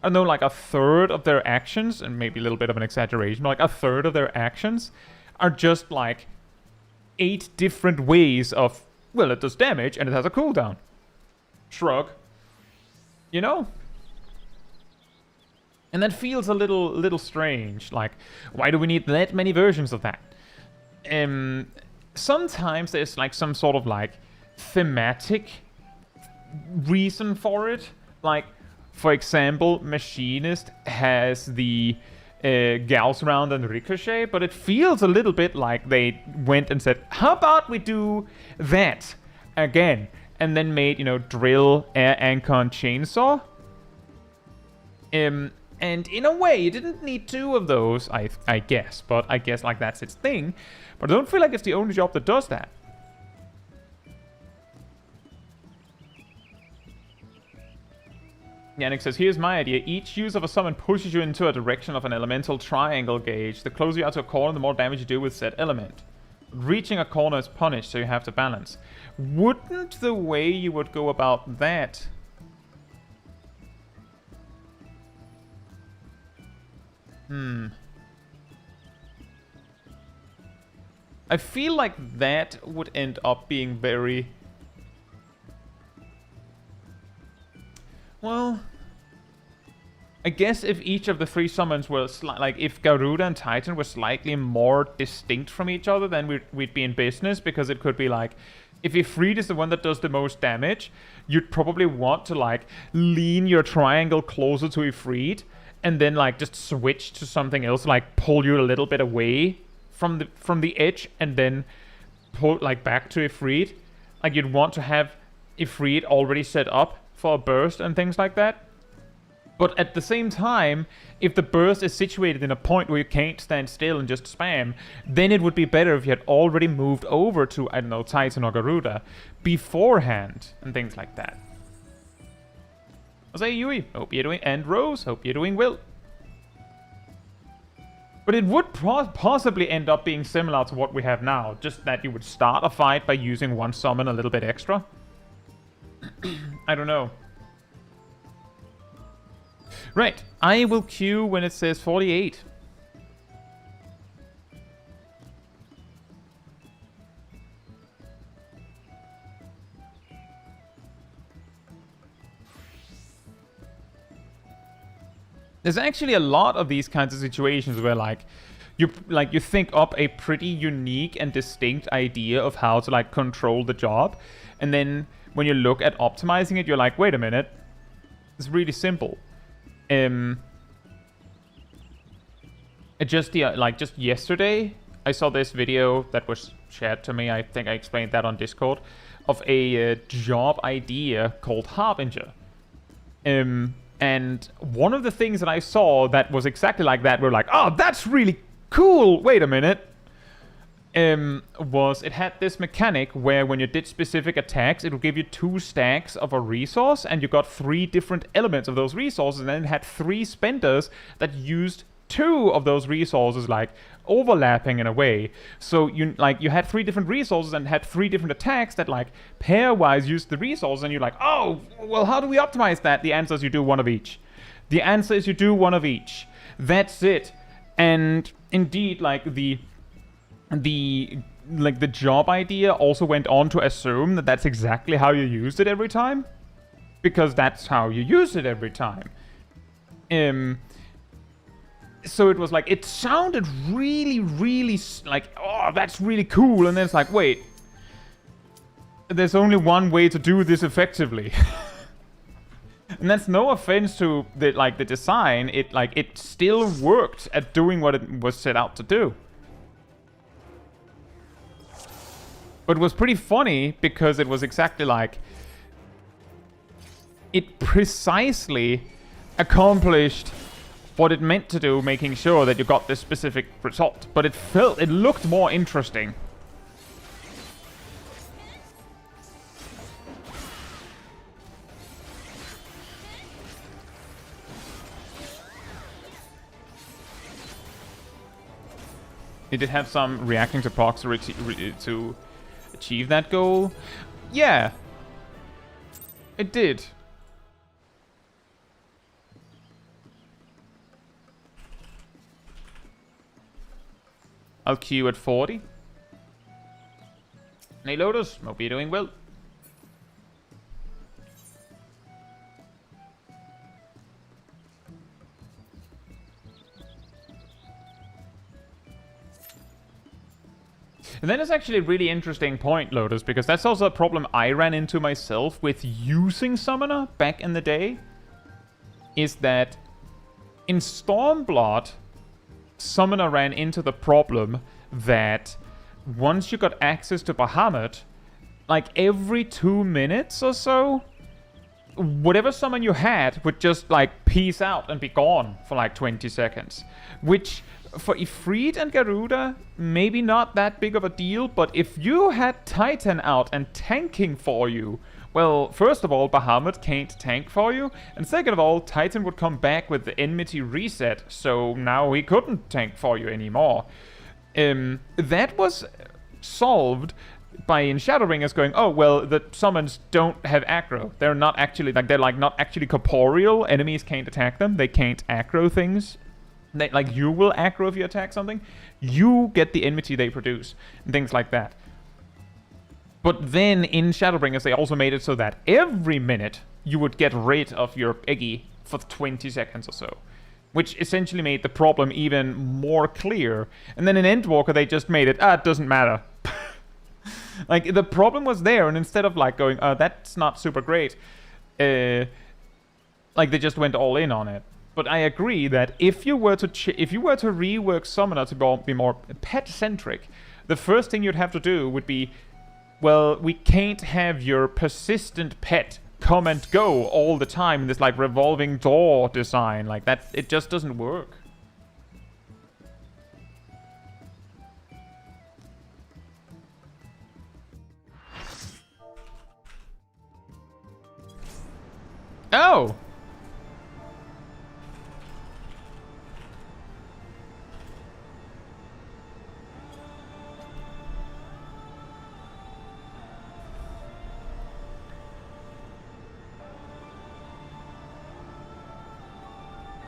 I don't know, like a third of their actions, and maybe a little bit of an exaggeration, but like a third of their actions are just like 8 different ways of, well, it does damage and it has a cooldown. Shrug. You know? And that feels a little strange. Like, why do we need that many versions of that? Sometimes there's like some sort of like thematic reason for it. Like, for example, Machinist has the Gauss round and Ricochet, but it feels a little bit like they went and said, how about we do that again? And then made, you know, Drill, Air Anchor, and Chainsaw. And in a way, you didn't need 2 of those, I guess. But I guess, like, that's its thing. But I don't feel like it's the only job that does that. Yannick says, here's my idea. Each use of a summon pushes you into a direction of an elemental triangle gauge. The closer you are to a corner, the more damage you do with said element. Reaching a corner is punished, so you have to balance. Wouldn't the way you would go about that... I feel like that would end up being very... Well... I guess if each of the 3 summons were like if Garuda and Titan were slightly more distinct from each other, then we'd be in business, because it could be like, if Ifrit is the one that does the most damage, you'd probably want to like lean your triangle closer to Ifrit and then like just switch to something else, like pull you a little bit away from the edge and then pull like back to Ifrit. Like, you'd want to have Ifrit already set up for a burst and things like that. But at the same time, if the burst is situated in a point where you can't stand still and just spam, then it would be better if you had already moved over to, I don't know, Titan or Garuda beforehand and things like that. Jose Yui, hope you're doing, and Rose, hope you're doing well. But it would possibly end up being similar to what we have now, just that you would start a fight by using one summon a little bit extra. I don't know. Right, I will queue when it says 48. There's actually a lot of these kinds of situations where you think up a pretty unique and distinct idea of how to like control the job, and then when you look at optimizing it, you're like, wait a minute, it's really simple. Just yesterday, I saw this video that was shared to me. I think I explained that on Discord, of a job idea called Harbinger. And one of the things that I saw that was exactly like that, were like, oh, that's really cool. Wait a minute. Was it had this mechanic where when you did specific attacks, it would give you 2 stacks of a resource, and you got 3 different elements of those resources, and then it had 3 spenders that used 2 of those resources, like overlapping in a way. So you had 3 different resources and had 3 different attacks that like pairwise used the resources, and you're like, oh, well, how do we optimize that? The answer is you do one of each. The answer is you do one of each. That's it. And indeed, like the like the job idea also went on to assume that that's exactly how you used it every time, because that's how you use it every time. So it was like, it sounded really, really like, oh, that's really cool, and then it's like, wait, there's only one way to do this effectively. And that's no offense to the design. It still worked at doing what it was set out to do. But it was pretty funny because it was exactly like, it precisely accomplished what it meant to do, making sure that you got this specific result. But it looked more interesting. Did it have some reacting to procs to achieve that goal? Yeah, it did. I'll queue at 40. Hey Lotus, hope you're doing well. And then it's actually a really interesting point, Lotus, because that's also a problem I ran into myself with using Summoner back in the day. Is that in Stormblood, Summoner ran into the problem that once you got access to Bahamut, like every 2 minutes or so, whatever summon you had would just like peace out and be gone for like 20 seconds. Which, for Ifrit and Garuda, maybe not that big of a deal, but if you had Titan out and tanking for you, well, first of all, Bahamut can't tank for you, and second of all, Titan would come back with the enmity reset, so now he couldn't tank for you anymore. That was solved by in Shadowbringers going, oh, well, the summons don't have aggro. They're not actually, they're not actually corporeal. Enemies can't attack them. They can't aggro things. Like, you will aggro if you attack something. You get the enmity they produce, and things like that. But then in Shadowbringers, they also made it so that every minute you would get rid of your Eggy for 20 seconds or so. Which essentially made the problem even more clear. And then in Endwalker, they just made it, it doesn't matter. Like, the problem was there, and instead of like going, that's not super great, like, they just went all in on it. But I agree that if you were to rework Summoner to be more pet-centric, the first thing you'd have to do would be, well, we can't have your persistent pet come and go all the time in this like revolving door design. Like that, it just doesn't work. Oh!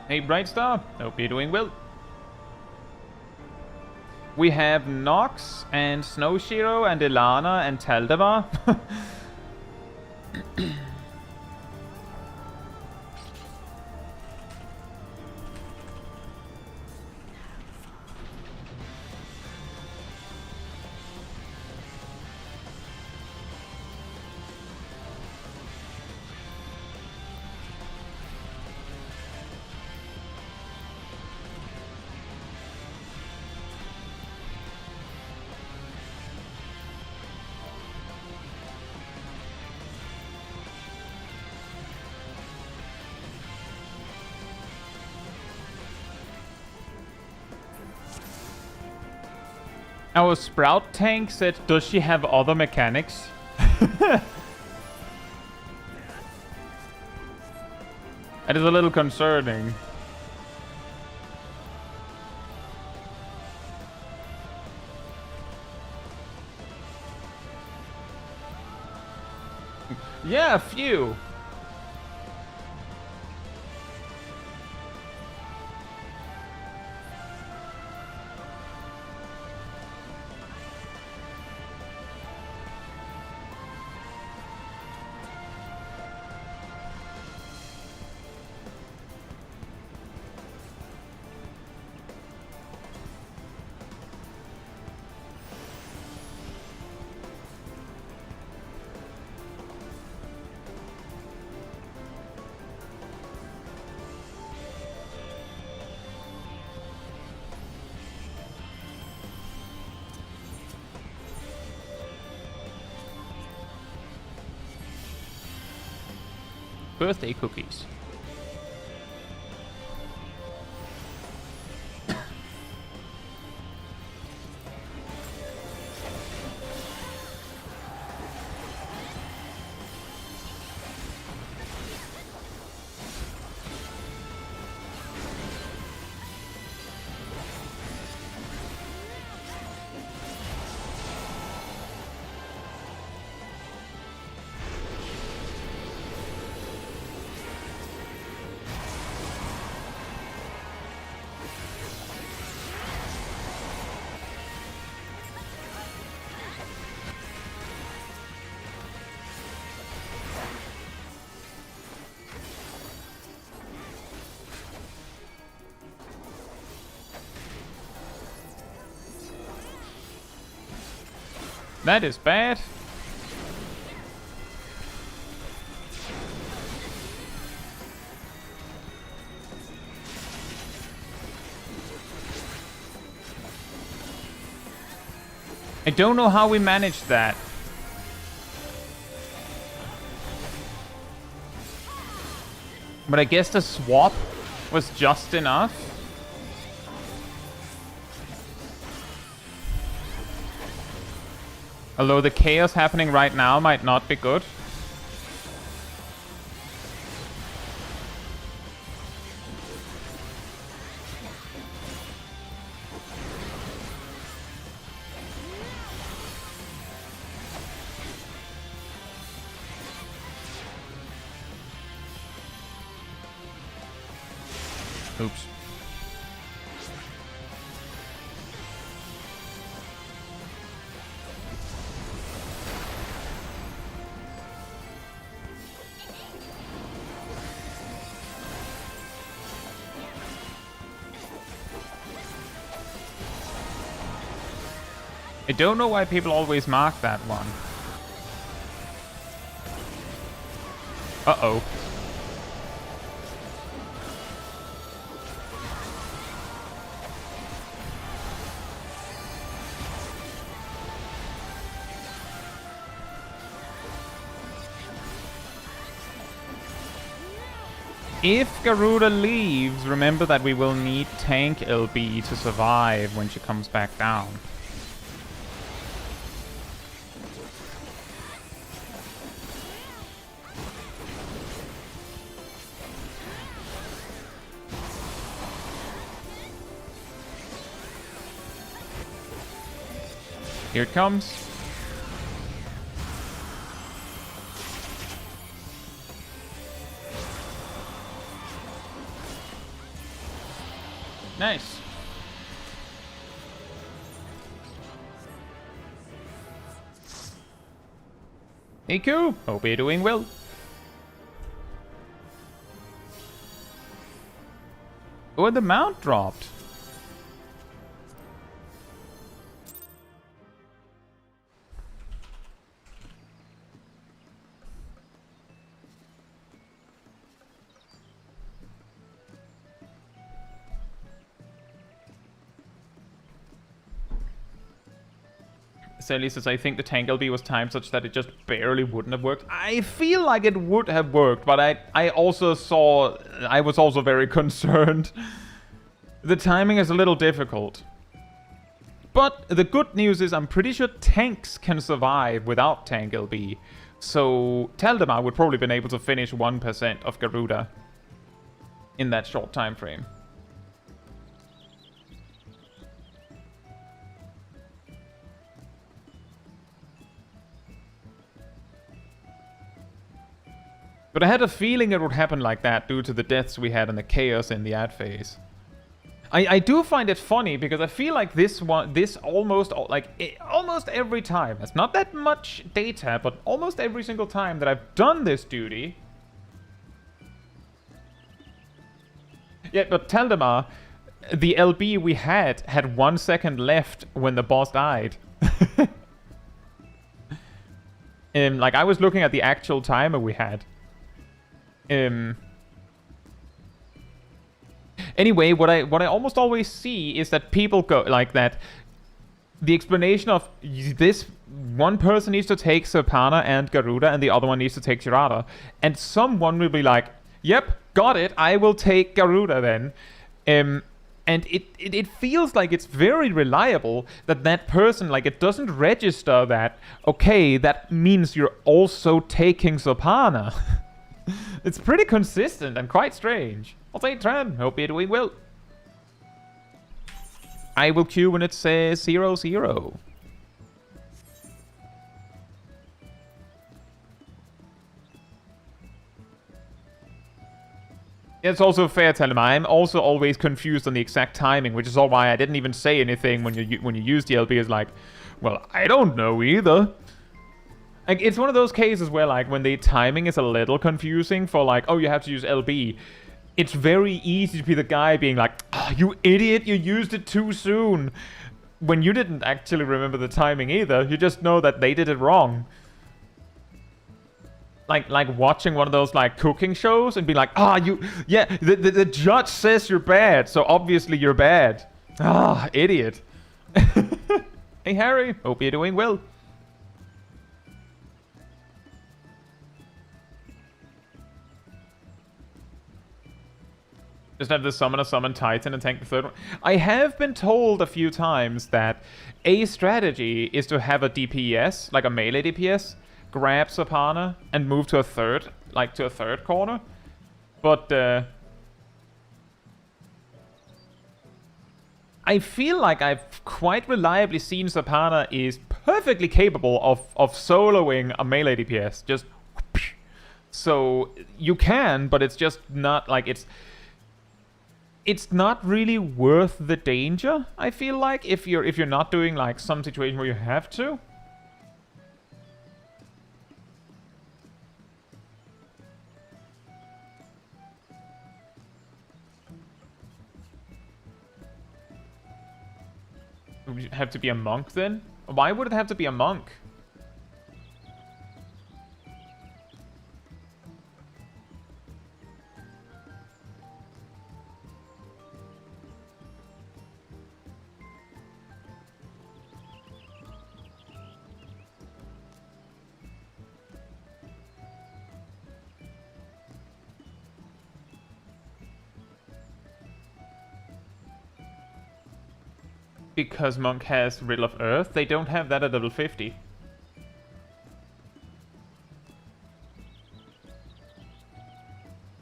Hey Brightstar, hope you're doing well. We have Nox and Snowshiro and Ilana and Taldavar. Our Sprout tank said, does she have other mechanics? That is a little concerning. Yeah, a few. birthday cookies. That is bad. I don't know how we managed that. But I guess the swap was just enough. Although the chaos happening right now might not be good. Oops. I don't know why people always mark that one. Uh-oh. If Garuda leaves, remember that we will need tank LB to survive when she comes back down. Here it comes. Nice. Iku, hope you're doing well. Oh, and the mount dropped. Sally says, I think the tank LB was timed such that it just barely wouldn't have worked. I feel like it would have worked, but I was also very concerned. The timing is a little difficult. But the good news is I'm pretty sure tanks can survive without tank LB. So Taldemar would probably been able to finish 1% of Garuda in that short time frame. But I had a feeling it would happen like that due to the deaths we had and the chaos in the ad phase. I do find it funny because I feel like almost every time, it's not that much data, but almost every single time that I've done this duty. Yeah, but Taldemar, the LB we had 1 second left when the boss died. Like I was looking at the actual timer we had. Anyway, what I almost always see is that people go like that. the explanation of this one person needs to take Serpana and Garuda and the other one needs to take Chirata. And someone will be like, yep, got it, I will take Garuda then. And it feels like it's very reliable that person, like, it doesn't register that, okay, that means you're also taking Serpana. It's pretty consistent and quite strange. I'll say Tran, hope you're doing well. I will queue when it says 0-0. It's also fair, Telema. I'm also always confused on the exact timing, which is all why I didn't even say anything when you use the LB. Is like, well, I don't know either. Like, it's one of those cases where, like, when the timing is a little confusing for, like, oh, you have to use LB, it's very easy to be the guy being like, oh, you idiot, you used it too soon. When you didn't actually remember the timing either, you just know that they did it wrong. Like watching one of those, like, cooking shows and be like, the judge says you're bad, so obviously you're bad. Ah, idiot. Hey, Harry, hope you're doing well. Just have the summoner summon Titan and tank the third one. I have been told a few times that a strategy is to have a DPS, like a melee DPS, grab Serpana and move to a third corner. But I feel like I've quite reliably seen Serpana is perfectly capable of soloing a melee DPS. Just so you can, but it's just not like it's not really worth the danger, I feel like, if you're not doing, like, some situation where you have to. Would you have to be a monk then? Why would it have to be a monk? Because Monk has Riddle of Earth, they don't have that at level 50.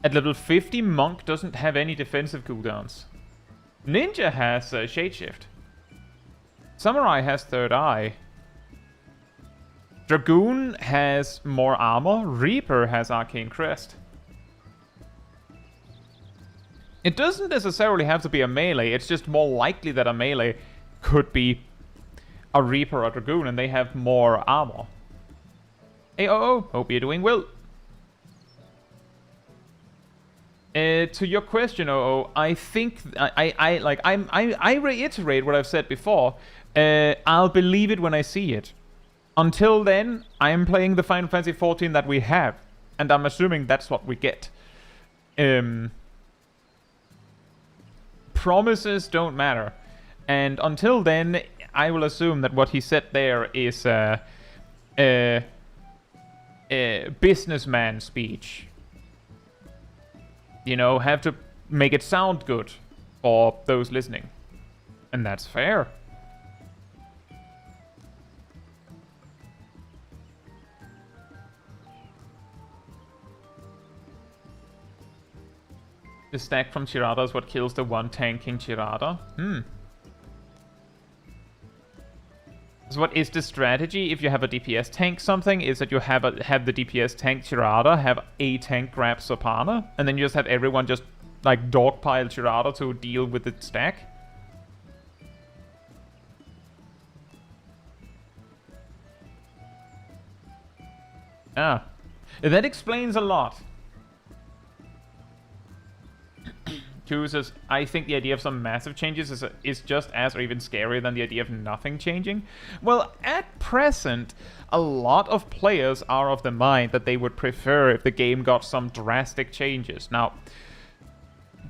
At level 50, Monk doesn't have any defensive cooldowns. Ninja has Shade Shift. Samurai has Third Eye. Dragoon has more armor. Reaper has Arcane Crest. It doesn't necessarily have to be a melee, it's just more likely that a melee could be a Reaper or Dragoon, and they have more armor. Hey, hope you're doing well. To your question, I think I reiterate what I've said before. I'll believe it when I see it. Until then, I am playing the Final Fantasy XIV that we have, and I'm assuming that's what we get. Promises don't matter. And until then, I will assume that what he said there is a businessman speech. You know, have to make it sound good for those listening. And that's fair. The stack from Chirata is what kills the one tanking Chirata. So what is the strategy if you have a DPS tank something? Is that you have the DPS tank Chirata, have a tank grab Serpana, and then you just have everyone just like dogpile Chirata to deal with the stack? Ah, that explains a lot. Q says, I think the idea of some massive changes is just as or even scarier than the idea of nothing changing. Well, at present, a lot of players are of the mind that they would prefer if the game got some drastic changes. Now,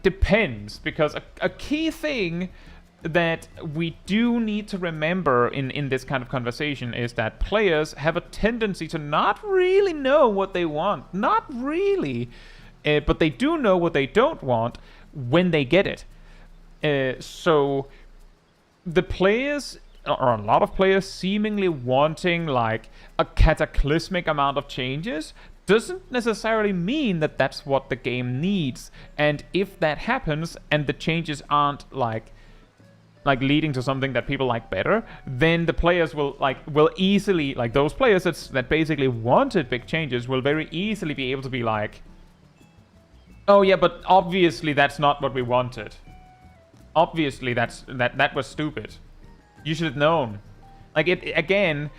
depends, because a key thing that we do need to remember in this kind of conversation is that players have a tendency to not really know what they want. Not really. But they do know what they don't want when they get it. So the players, or a lot of players, seemingly wanting like a cataclysmic amount of changes doesn't necessarily mean that that's what the game needs. And if that happens and the changes aren't like leading to something that people like better, then the players will easily, like those players that basically wanted big changes will very easily be able to be like, oh yeah, but obviously that's not what we wanted. Obviously that was stupid. You should have known. Like, it again,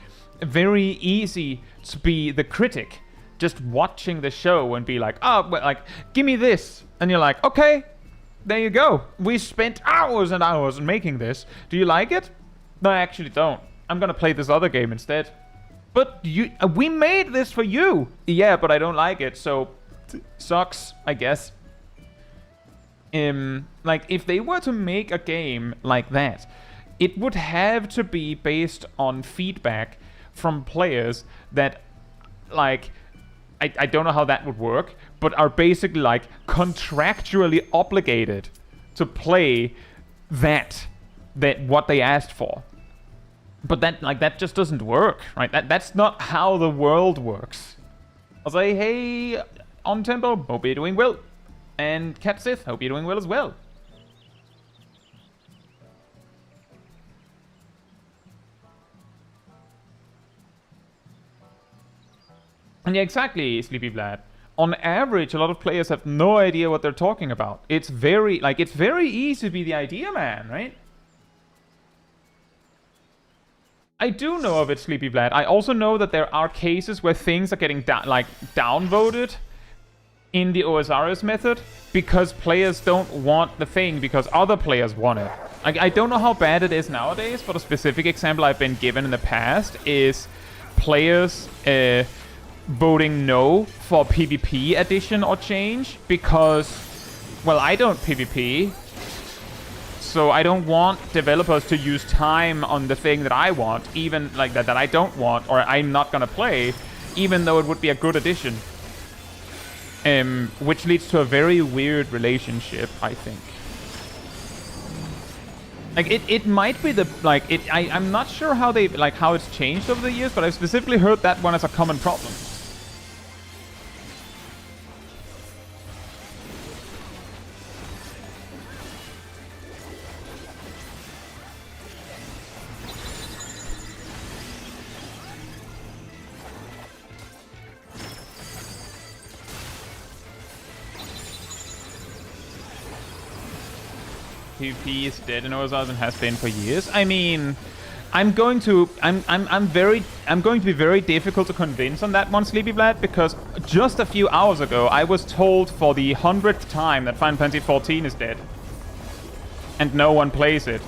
very easy to be the critic, just watching the show and be like, oh, well, like, give me this. And you're like, okay, there you go. We spent hours and hours making this. Do you like it? No, I actually don't. I'm gonna play this other game instead. But we made this for you. Yeah, but I don't like it, so sucks, I guess. Like, if they were to make a game like that, it would have to be based on feedback from players that, like, I don't know how that would work, but are basically, like, contractually obligated to play that what they asked for. But that just doesn't work, right? That's not how the world works. I'll say, hey, On Tempo, hope you're doing well. And Caetsu, hope you're doing well as well. And yeah, exactly, Sleepy Vlad. On average, a lot of players have no idea what they're talking about. It's very easy to be the idea man, right? I do know of it, Sleepy Vlad. I also know that there are cases where things are getting downvoted in the OSRS method because players don't want the thing because other players want it. I don't know how bad it is nowadays, but a specific example I've been given in the past is players voting no for PvP addition or change because, well, I don't PvP, so I don't want developers to use time on the thing that I want, even like that I don't want or I'm not gonna play, even though it would be a good addition. Which leads to a very weird relationship, I think. Like, it might be the, like, I'm not sure how they, like, how it's changed over the years, but I've specifically heard that one as a common problem. PvP is dead in OSRs and has been for years. I mean, I'm going to be very difficult to convince on that one, Sleepy Vlad, because just a few hours ago I was told for the 100th time that Final Fantasy XIV is dead, and no one plays it.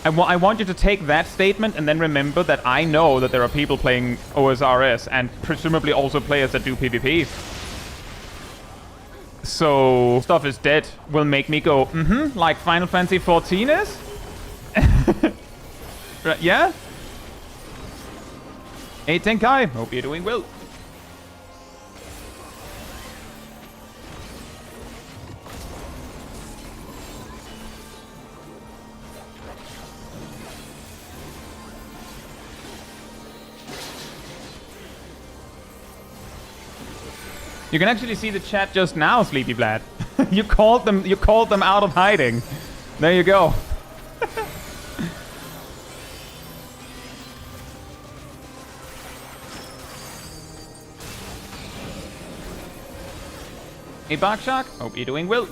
I want you to take that statement and then remember that I know that there are people playing OSRS and presumably also players that do PvP. So, stuff is dead will make me go, like Final Fantasy XIV is? Right, yeah? Hey Tenkai, hope you're doing well. You can actually see the chat just now, Sleepy Vlad. You called them out of hiding. There you go. Hey Barkshark, hope you're doing well.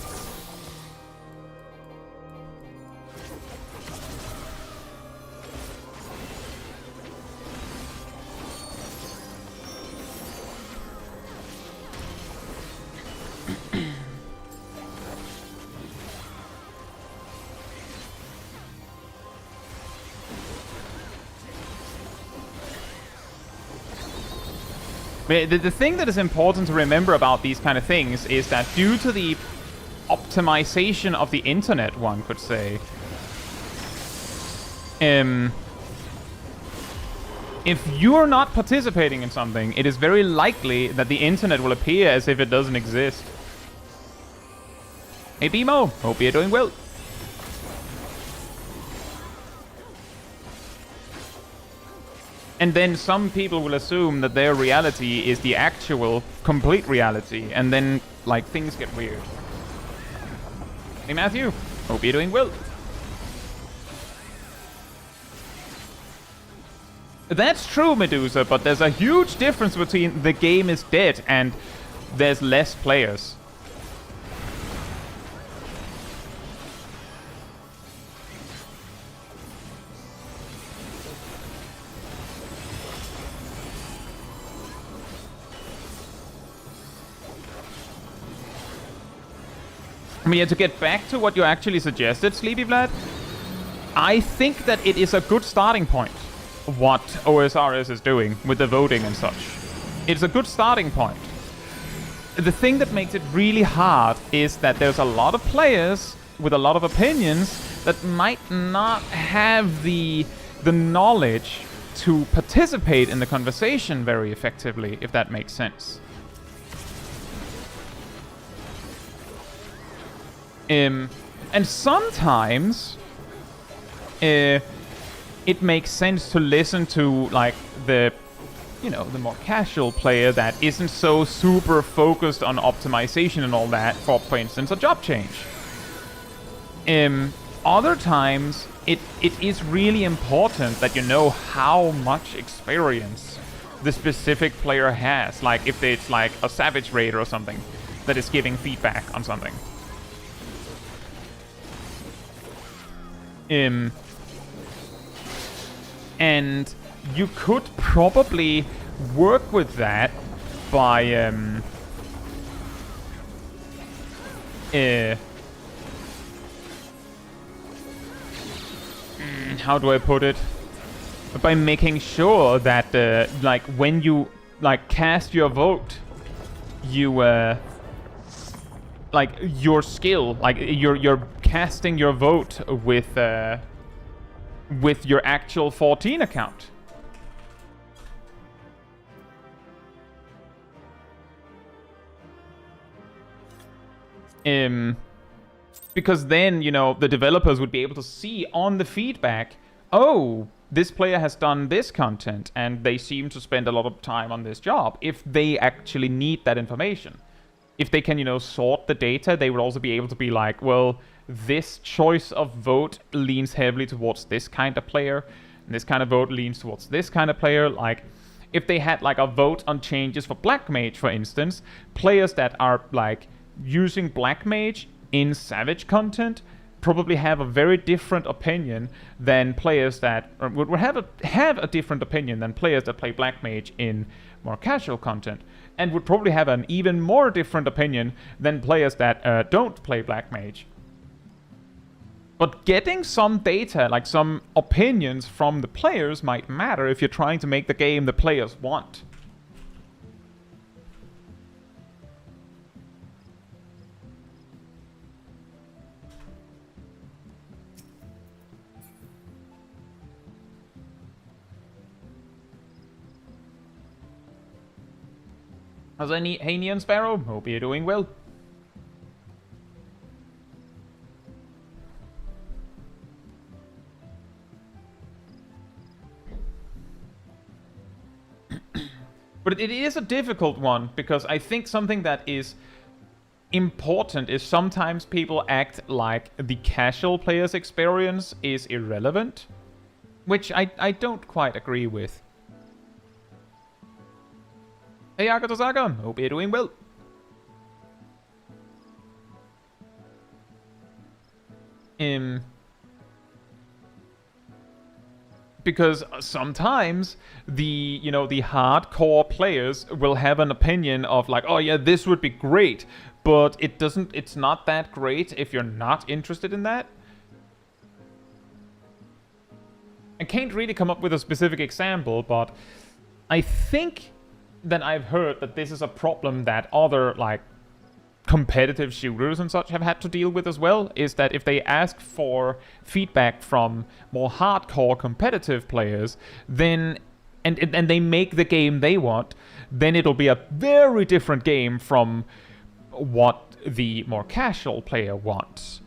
The thing that is important to remember about these kind of things is that due to the optimization of the internet, one could say. If you're not participating in something, it is very likely that the internet will appear as if it doesn't exist. Hey Bimo, hope you're doing well. And then some people will assume that their reality is the actual, complete reality, and then, like, things get weird. Hey Matthew, hope you're doing well. That's true, Medusa, but there's a huge difference between the game is dead and there's less players. I mean, to get back to what you actually suggested, Sleepy Vlad, I think that it is a good starting point, what OSRS is doing with the voting and such. It's a good starting point. The thing that makes it really hard is that there's a lot of players with a lot of opinions that might not have the knowledge to participate in the conversation very effectively, if that makes sense. And sometimes it makes sense to listen to, like, the more casual player that isn't so super focused on optimization and all that, for instance, a job change. Other times, it is really important that you know how much experience the specific player has. Like, if it's like a Savage Raider or something that is giving feedback on something. And you could probably work with that by how do I put it? By making sure that like when you like cast your vote, you like your skill, like you're casting your vote with your actual 14 account. Because then, you know, the developers would be able to see on the feedback, oh, this player has done this content and they seem to spend a lot of time on this job, if they actually need that information. If they can, you know, sort the data, they would also be able to be like, well, this choice of vote leans heavily towards this kind of player, and this kind of vote leans towards this kind of player. Like, if they had like a vote on changes for Black Mage, for instance, players that are like using Black Mage in Savage content probably have a very different opinion than players that would have a different opinion than players that play Black Mage in more casual content, and would probably have an even more different opinion than players that don't play Black Mage. But getting some data, like some opinions from the players, might matter if you're trying to make the game the players want. Hey Neon Sparrow, hope you're doing well. But it is a difficult one, because I think something that is important is sometimes people act like the casual player's experience is irrelevant, which I don't quite agree with. Hey Agatosaga, hope you're doing well. Because sometimes the hardcore players will have an opinion of like, oh yeah, this would be great, but it's not that great if you're not interested in that. I can't really come up with a specific example, but I think that I've heard that this is a problem that other like competitive shooters and such have had to deal with as well, is that if they ask for feedback from more hardcore competitive players, then and they make the game they want, then it'll be a very different game from what the more casual player wants.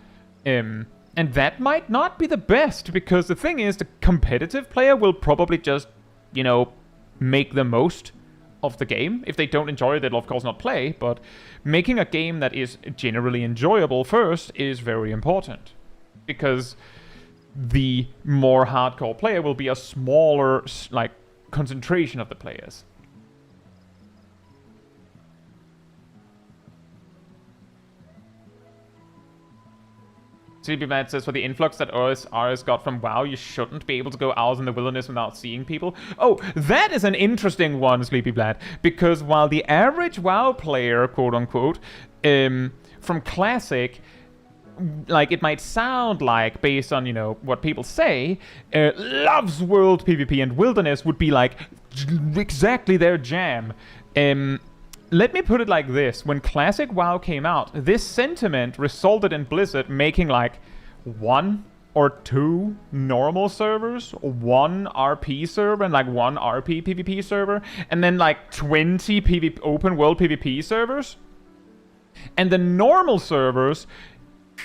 And that might not be the best, because the thing is, the competitive player will probably just, you know, make the most of the game. If they don't enjoy it, they'll of course not play, but making a game that is generally enjoyable first is very important, because the more hardcore player will be a smaller, like, concentration of the players. Sleepy says, for the influx that RS got from WoW, you shouldn't be able to go out in the wilderness without seeing people. Oh, that is an interesting one, Sleepy Blad, because while the average WoW player, quote-unquote, from Classic, like, it might sound like, based on, you know, what people say, loves world PvP, and wilderness would be, like, exactly their jam. Let me put it like this. When Classic WoW came out, this sentiment resulted in Blizzard making like 1 or 2 normal servers, 1 RP server, and like 1 RP PvP server, and then like 20 open world PvP servers. And the normal servers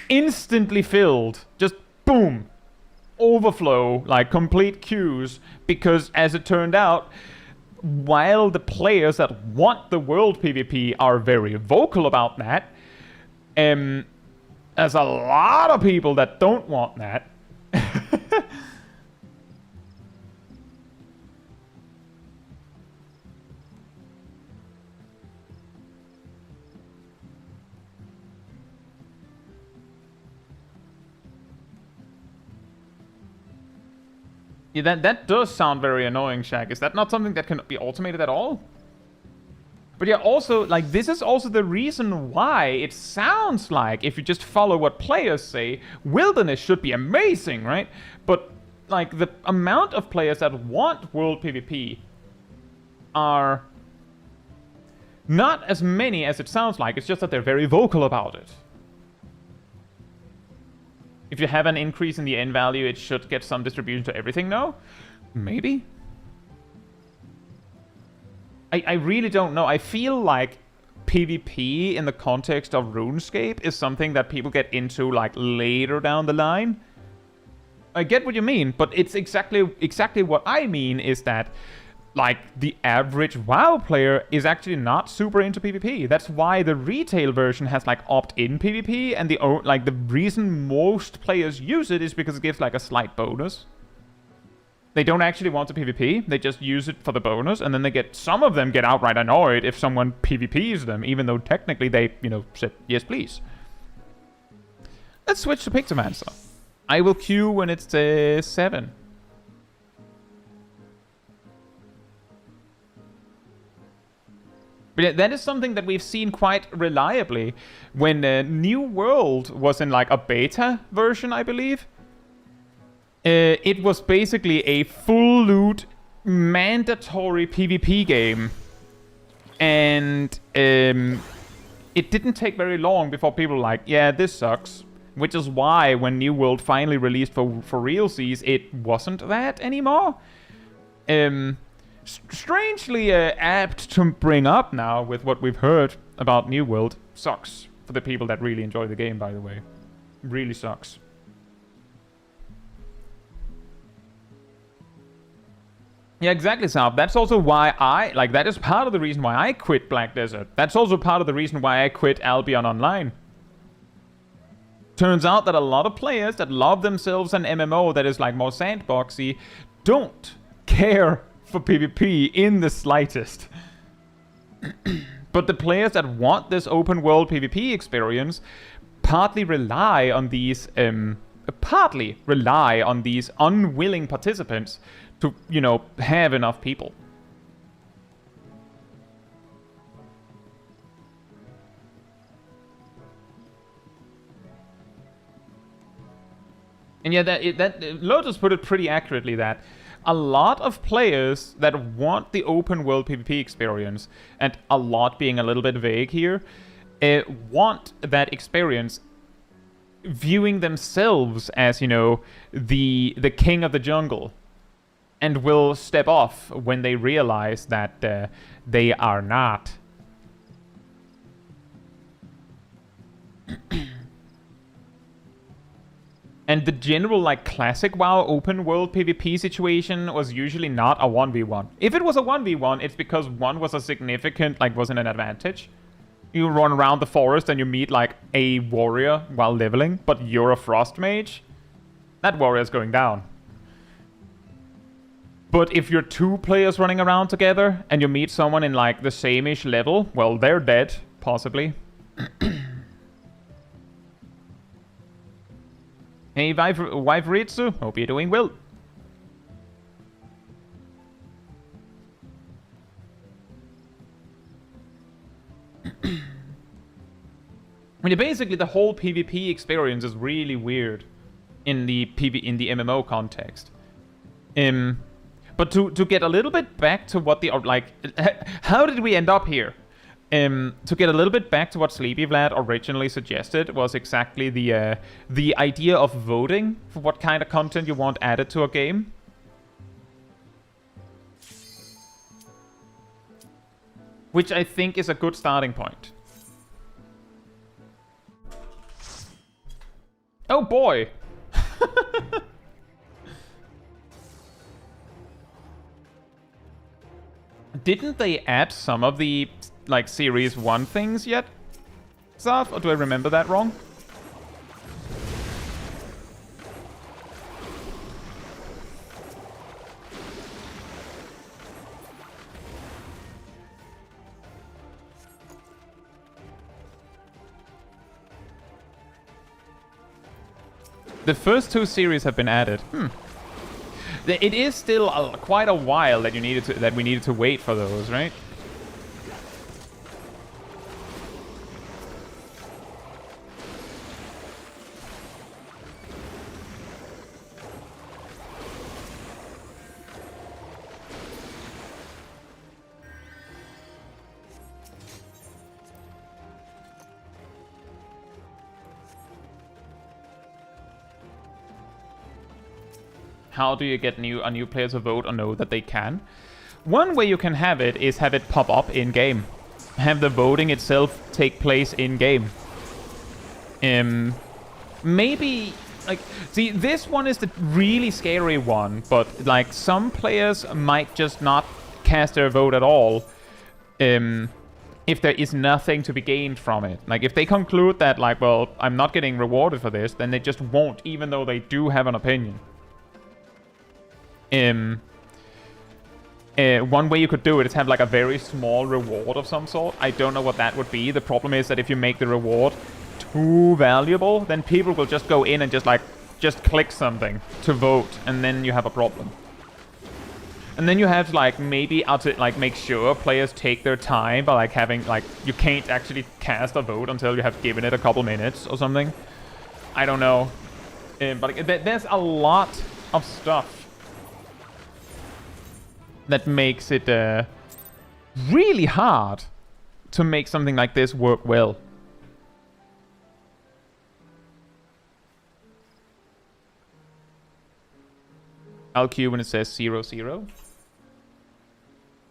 instantly filled. Just boom. Overflow, like complete queues, because as it turned out, while the players that want the world PvP are very vocal about that, there's a lot of people that don't want that. Yeah, that does sound very annoying, Shaq. Is that not something that can be automated at all? But yeah, also, like, this is also the reason why it sounds like, if you just follow what players say, Wilderness should be amazing, right? But, like, the amount of players that want world PvP are not as many as it sounds like. It's just that they're very vocal about it. If you have an increase in the N value, it should get some distribution to everything now? Maybe? I really don't know. I feel like PvP in the context of RuneScape is something that people get into like later down the line. I get what you mean, but it's exactly what I mean is that like the average WoW player is actually not super into PvP. That's why the retail version has like opt-in PvP, and the reason most players use it is because it gives like a slight bonus. They don't actually want the PvP, they just use it for the bonus, and then some of them get outright annoyed if someone PvPs them, even though technically they, you know, said yes please. Let's switch to Pictomancer. I will queue when it's 7. But that is something that we've seen quite reliably when New World was in like a beta version, I believe. It was basically a full loot mandatory PvP game. And it didn't take very long before people were like, yeah, this sucks. Which is why when New World finally released for realsies, it wasn't that anymore. Strangely apt to bring up now with what we've heard about New World. Sucks for the people that really enjoy the game, by the way. Really sucks. Yeah, exactly, Saab. That's also why that is part of the reason why I quit Black Desert. That's also part of the reason why I quit Albion Online. Turns out that a lot of players that love themselves an MMO that is like more sandboxy don't care for PvP in the slightest. But the players that want this open world PvP experience partly rely on these unwilling participants to, you know, have enough people. And yeah, Lotus put it pretty accurately that a lot of players that want the open world PvP experience, and a lot being a little bit vague here, want that experience, viewing themselves as, you know, the king of the jungle, and will step off when they realize that they are not. And the general, like, classic WoW open world PvP situation was usually not a 1v1. If it was a 1v1, it's because one was a significant, like, wasn't an advantage. You run around the forest and you meet, like, a warrior while leveling, but you're a frost mage. That warrior's going down. But if you're 2 players running around together and you meet someone in, like, the same-ish level, well, they're dead, possibly. Hey, wife Ritsu, hope you're doing well. I mean, basically, the whole PvP experience is really weird in the MMO context. But to get a little bit back to what the, like, how did we end up here? To get a little bit back to what Sleepy Vlad originally suggested was exactly the idea of voting for what kind of content you want added to a game. Which I think is a good starting point. Oh boy! Didn't they add some of the, like, Series 1 things yet, Zaf? Or do I remember that wrong? The first 2 series have been added. It is still quite a while that we needed to wait for those, right? How do you get a new player to vote or know that they can? One way you can have it is have it pop up in-game. Have the voting itself take place in-game. Maybe, like, see, this one is the really scary one, but, like, some players might just not cast their vote at all if there is nothing to be gained from it. Like, if they conclude that, like, well, I'm not getting rewarded for this, then they just won't, even though they do have an opinion. One way you could do it is have, like, a very small reward of some sort. I don't know what that would be. The problem is that if you make the reward too valuable, then people will just go in and just click something to vote, and then you have a problem. And then you have to, like, maybe make sure players take their time by, like, having, like, you can't actually cast a vote until you have given it a couple minutes or something. I don't know. But there's a lot of stuff that makes it really hard to make something like this work well. I'll queue when it says 0-0.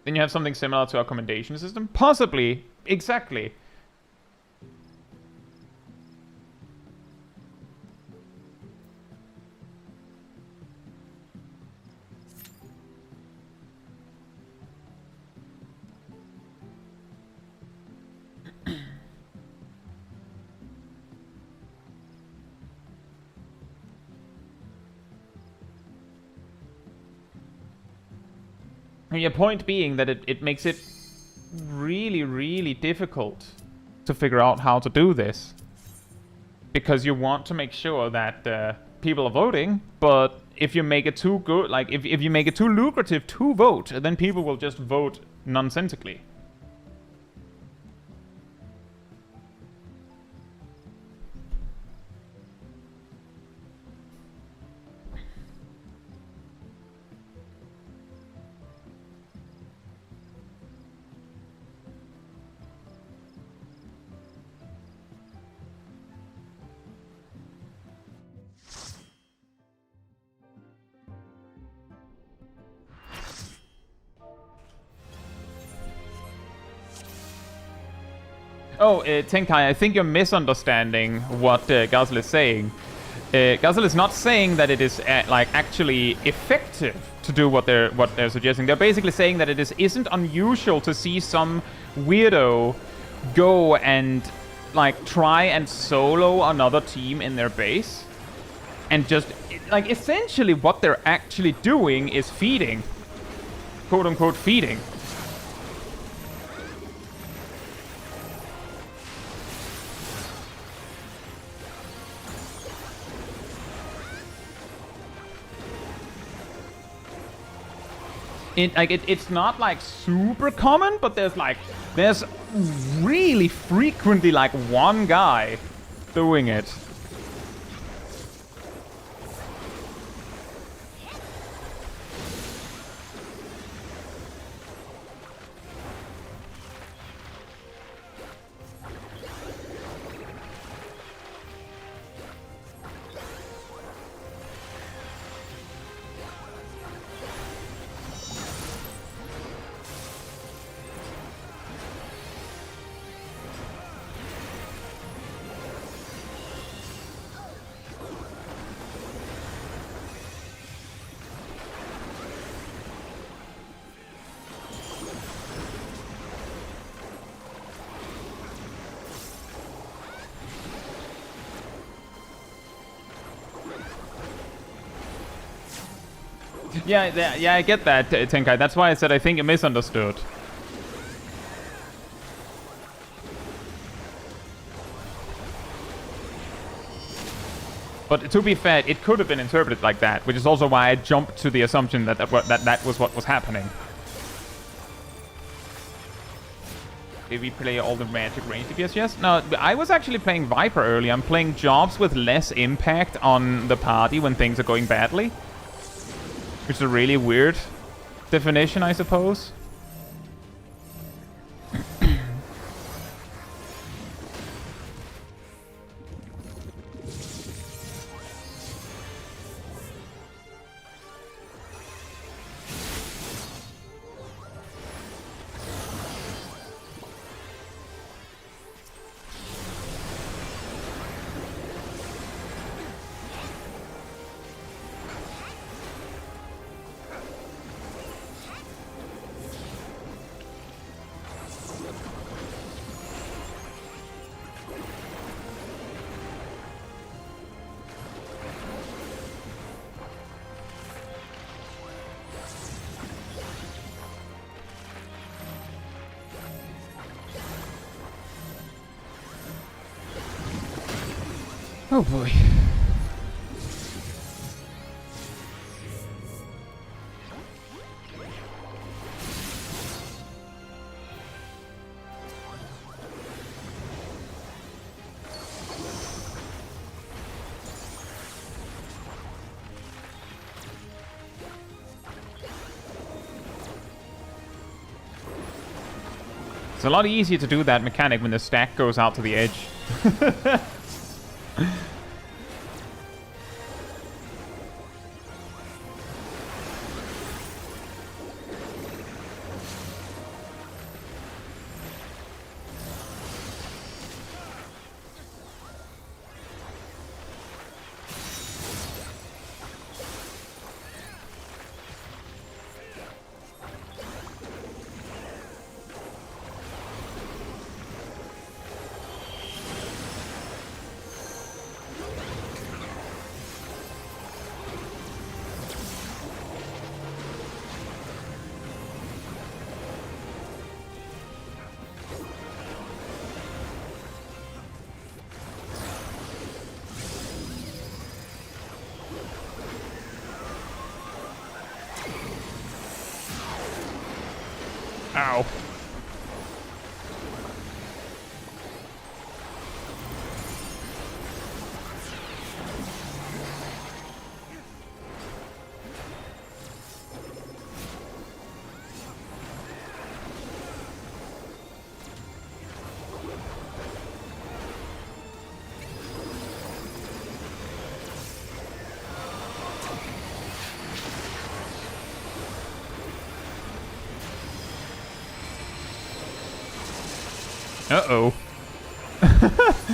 Then you have something similar to our commendation system? Possibly. Exactly. Your point being that it makes it really, really difficult to figure out how to do this. Because you want to make sure that people are voting, but if you make it too good, like, if you make it too lucrative to vote, then people will just vote nonsensically. Oh, Tenkai, I think you're misunderstanding what Guzzle is saying. Guzzle is not saying that it is like actually effective to do what they're suggesting. They're basically saying that it isn't unusual to see some weirdo go and like try and solo another team in their base, and just like essentially what they're actually doing is feeding, quote unquote feeding. It's not like super common, but there's really frequently like one guy doing it. Yeah, I get that, Tenkai. That's why I said I think you misunderstood. But to be fair, it could have been interpreted like that, which is also why I jumped to the assumption that that was what was happening. Did we play all the magic range DPS? Yes? No, I was actually playing Viper early. I'm playing jobs with less impact on the party when things are going badly. Which is a really weird definition, I suppose. Oh boy. It's a lot easier to do that mechanic when the stack goes out to the edge. Ow. Uh-oh. I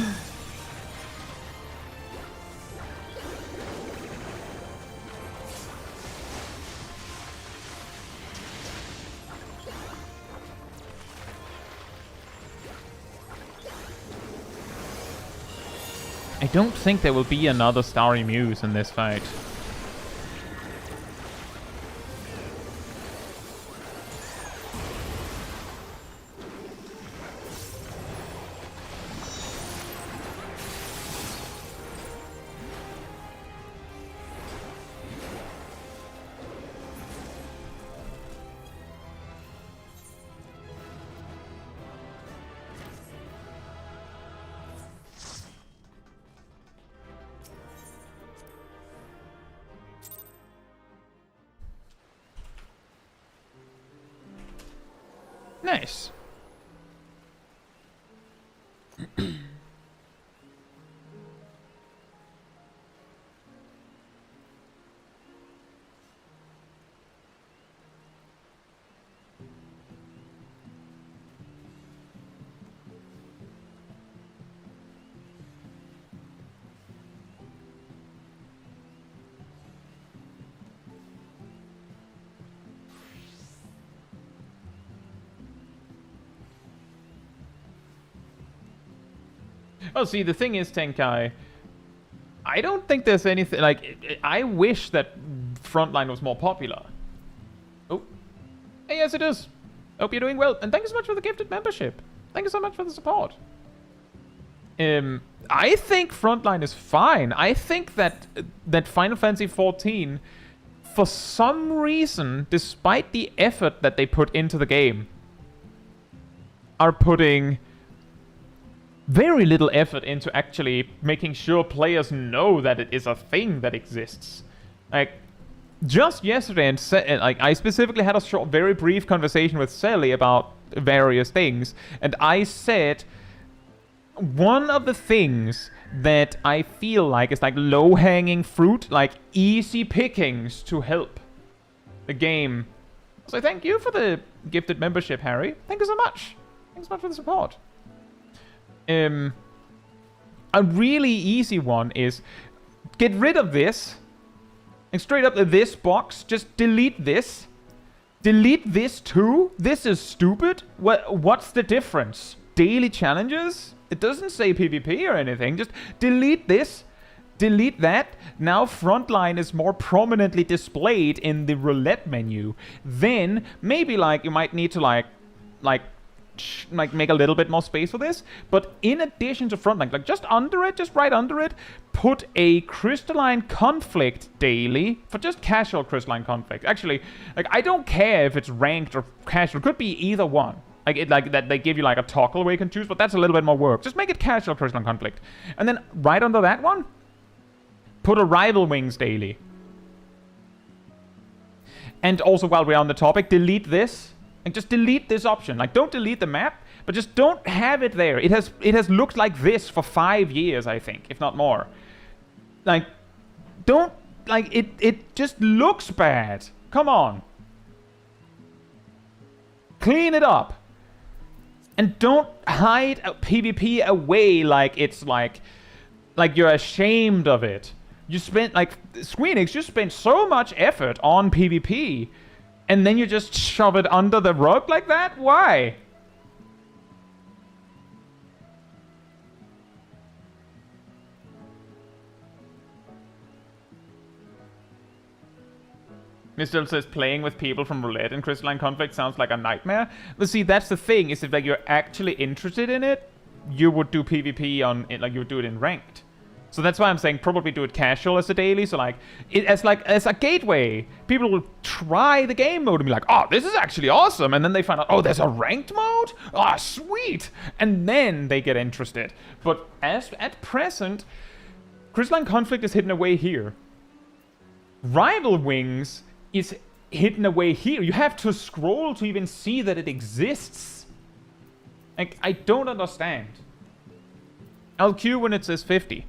don't think there will be another Starry Muse in this fight. Nice. Oh, see, the thing is, Tenkai, I don't think there's anything, like, I wish that Frontline was more popular. Oh. Hey, yes, it is. Hope you're doing well. And thank you so much for the gifted membership. Thank you so much for the support. I think Frontline is fine. I think that Final Fantasy XIV, for some reason, despite the effort that they put into the game, are putting very little effort into actually making sure players know that it is a thing that exists. Like, just yesterday, and like, I specifically had a short, very brief conversation with Sally about various things, and I said one of the things that I feel like is like low-hanging fruit, like easy pickings to help the game. So thank you for the gifted membership, Harry. Thank you so much. Thanks so much for the support. A really easy one is get rid of this and straight up this box, just delete this. Delete this too? This is stupid? What's the difference? Daily challenges? It doesn't say PvP or anything. Just delete this. Delete that. Now Frontline is more prominently displayed in the roulette menu. Then maybe like you might need to like make a little bit more space for this, but in addition to Frontline, like just under it, just right under it, put a Crystalline Conflict daily for just casual Crystalline Conflict. Actually, like I don't care if it's ranked or casual. It could be either one. Like that they give you like a toggle where you can choose, but that's a little bit more work. Just make it casual Crystalline Conflict, and then right under that one, put a Rival Wings daily. And also, while we're on the topic, delete this. Like, just delete this option. Like, don't delete the map, but just don't have it there. It has looked like this for 5 years, I think, if not more. Like, don't... Like, it just looks bad. Come on. Clean it up. And don't hide PvP away like it's like you're ashamed of it. You spent, like, Squeenix, you spent so much effort on PvP, and then you just shove it under the rug like that? Why? Mr. says playing with people from Roulette and Crystalline Conflict sounds like a nightmare. But see, that's the thing, is if like you're actually interested in it, you would do PvP on it, like you would do it in ranked. So that's why I'm saying probably do it casual as a daily. So like as a gateway, people will try the game mode and be like, oh, this is actually awesome. And then they find out, oh, there's a ranked mode? Oh, sweet. And then they get interested. But at present, Crystalline Conflict is hidden away here. Rival Wings is hidden away here. You have to scroll to even see that it exists. Like, I don't understand. I'll queue when it says 50.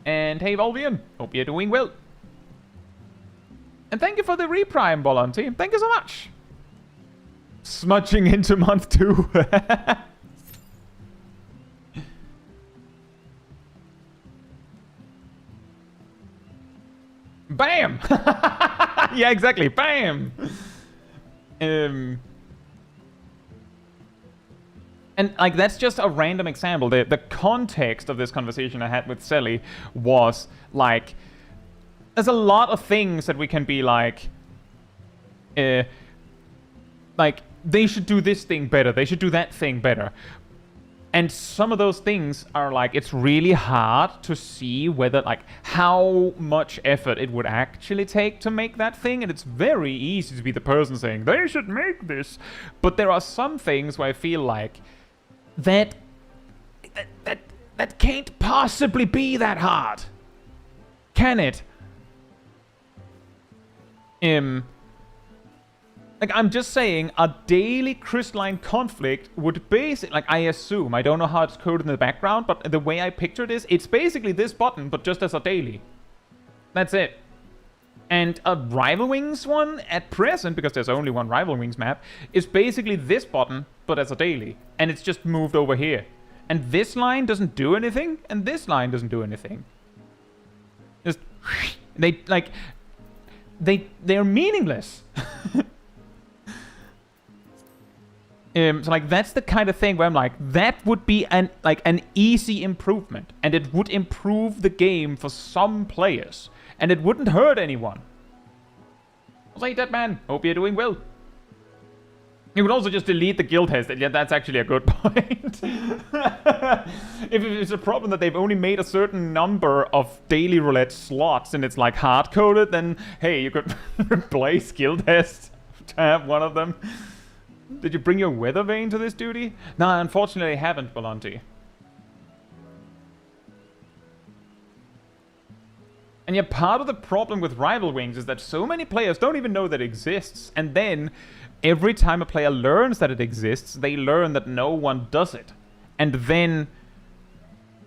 And hey, Volvian, hope you're doing well. And thank you for the reprime, Volunteer. Thank you so much. Smudging into month 2. Bam! Yeah, exactly. Bam! And like that's just a random example. The context of this conversation I had with Sally was like, there's a lot of things that we can be like they should do this thing better, they should do that thing better. And some of those things are like, it's really hard to see whether, like, how much effort it would actually take to make that thing. And it's very easy to be the person saying, they should make this. But there are some things where I feel like, that can't possibly be that hard. Can it? Like, I'm just saying, a daily crystalline conflict would basically, like, I assume, I don't know how it's coded in the background, but the way I picture this, it's basically this button, but just as a daily. That's it. And a Rival Wings one, at present, because there's only one Rival Wings map, is basically this button, but as a daily. And it's just moved over here. And this line doesn't do anything, and this line doesn't do anything. Just, they're meaningless. So like that's the kind of thing where I'm like, that would be an easy improvement, and it would improve the game for some players, and it wouldn't hurt anyone. I'll say that, man. Hope you're doing well. You could also just delete the guild test. Yeah, that's actually a good point. If it's a problem that they've only made a certain number of daily roulette slots and it's like hard coded, then hey, you could replace guild test to have one of them. Did you bring your weather vane to this duty? No, unfortunately I haven't, Belanti. And yeah, part of the problem with Rival Wings is that so many players don't even know that it exists. And then, every time a player learns that it exists, they learn that no one does it. And then,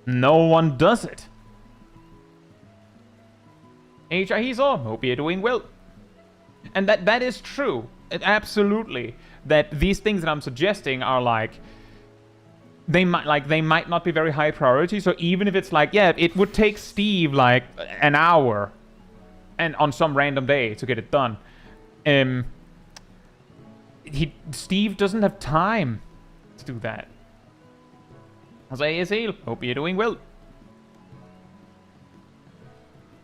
no one does it. Chaiji, hope you're doing well. And that is true. Absolutely. That these things that I'm suggesting are like, they might not be very high priority. So even if it's like, yeah, it would take Steve like an hour and on some random day to get it done. Steve doesn't have time to do that. Jose Azil, hope you're doing well.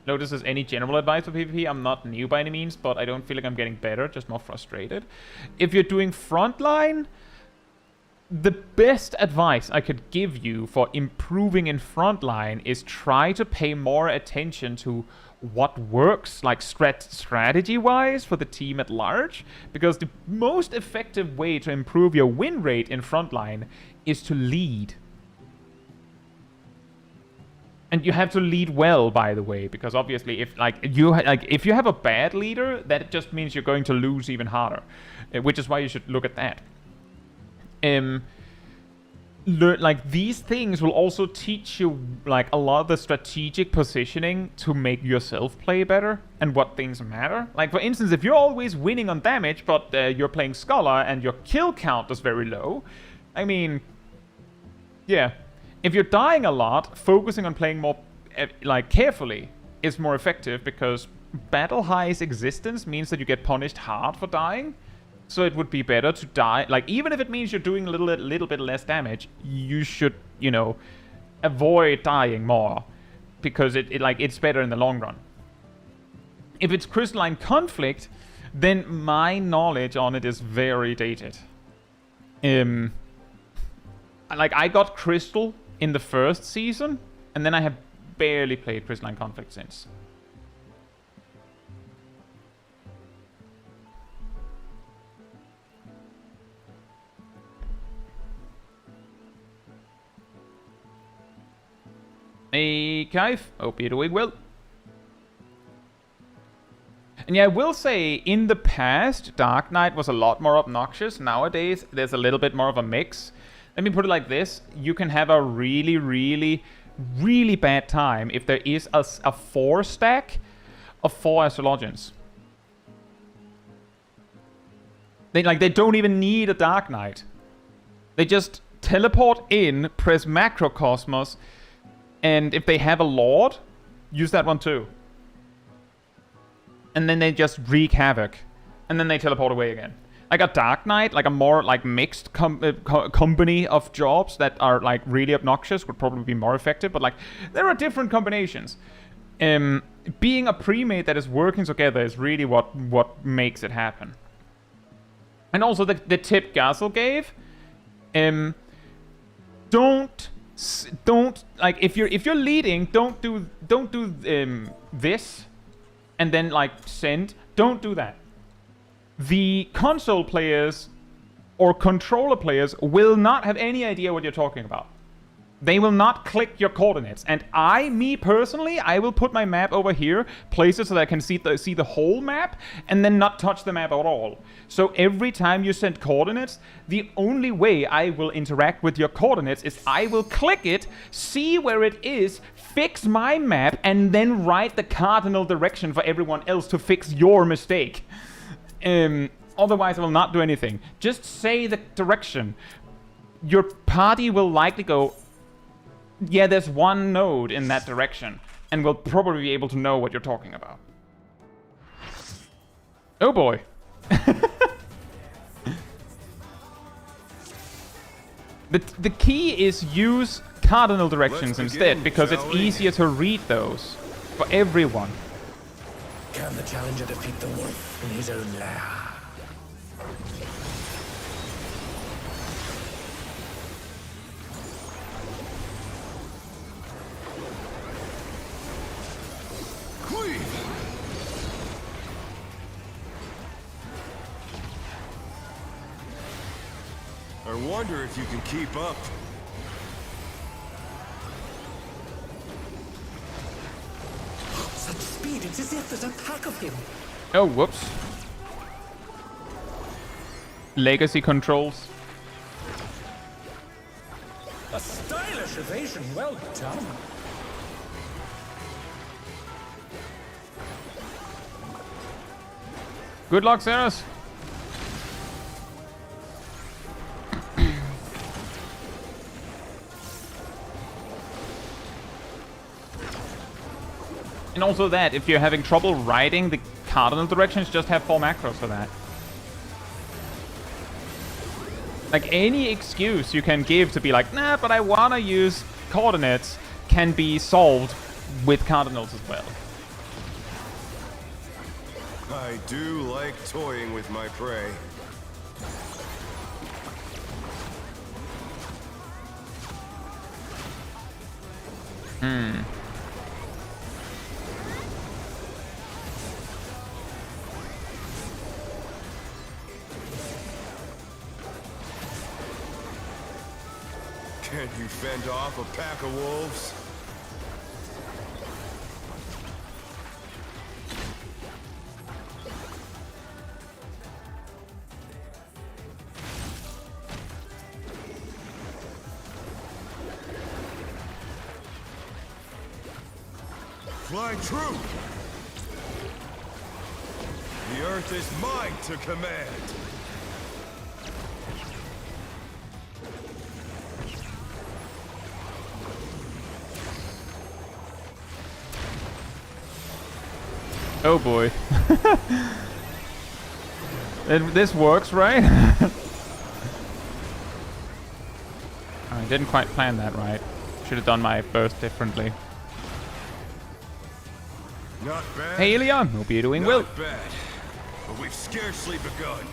Lotus says, any general advice for PvP? I'm not new by any means, but I don't feel like I'm getting better, just more frustrated. If you're doing frontline, the best advice I could give you for improving in frontline is try to pay more attention to what works, like strategy-wise for the team at large, because the most effective way to improve your win rate in frontline is to lead. And you have to lead well, by the way, because obviously, if if you have a bad leader, that just means you're going to lose even harder, which is why you should look at that. These things will also teach you like a lot of the strategic positioning to make yourself play better and what things matter. Like for instance, if you're always winning on damage, but you're playing Scholar and your kill count is very low, I mean, yeah. If you're dying a lot, focusing on playing more, carefully is more effective because Battle High's existence means that you get punished hard for dying. So it would be better to die, even if it means you're doing a little bit less damage, you should, avoid dying more because it's better in the long run. If it's Crystalline Conflict, then my knowledge on it is very dated. I got Crystal in the first season, and then I have barely played Crystalline Conflict since. Hey, Kaif, hope you're doing well. And yeah, I will say, in the past, Dark Knight was a lot more obnoxious. Nowadays, there's a little bit more of a mix. Let me put it like this. You can have a really, really, really bad time if there is a 4 stack of 4 Astrologians. They don't even need a Dark Knight. They just teleport in, press Macrocosmos, and if they have a Lord, use that one too. And then they just wreak havoc. And then they teleport away again. Like a Dark Knight, like a more like mixed company of jobs that are like really obnoxious would probably be more effective. But like there are different combinations. Being a pre-made that is working together is really what makes it happen. And also the tip Gazel gave. Don't like if you're leading, don't do this and then like send. Don't do that. The console players or controller players will not have any idea what you're talking about. They will not click your coordinates. And me personally, I will put my map over here, place it so that I can see the whole map, and then not touch the map at all. So every time you send coordinates, the only way I will interact with your coordinates is I will click it, see where it is, fix my map, and then write the cardinal direction for everyone else to fix your mistake. Otherwise, I will not do anything. Just say the direction. Your party will likely go, yeah, there's one node in that direction, and we'll probably be able to know what you're talking about. Oh boy. The key is use cardinal directions instead, because it's easier to read those for everyone. Can the challenger defeat the wolf in his own lair? I wonder if you can keep up. Such speed, it's as if there's a pack of him. Oh, whoops. Legacy controls. A stylish evasion, well done. Good luck, Ceres. And also that, if you're having trouble writing the cardinal directions, just have 4 macros for that. Like, any excuse you can give to be like, nah, but I wanna use coordinates, can be solved with cardinals as well. I do like toying with my prey. Can you fend off a pack of wolves? Fly true! The earth is mine to command! Oh boy. This works, right? I didn't quite plan that right. Should have done my burst differently. Not bad. Hey, Leon, hope you're doing well. Not bad, but we've scarcely begun.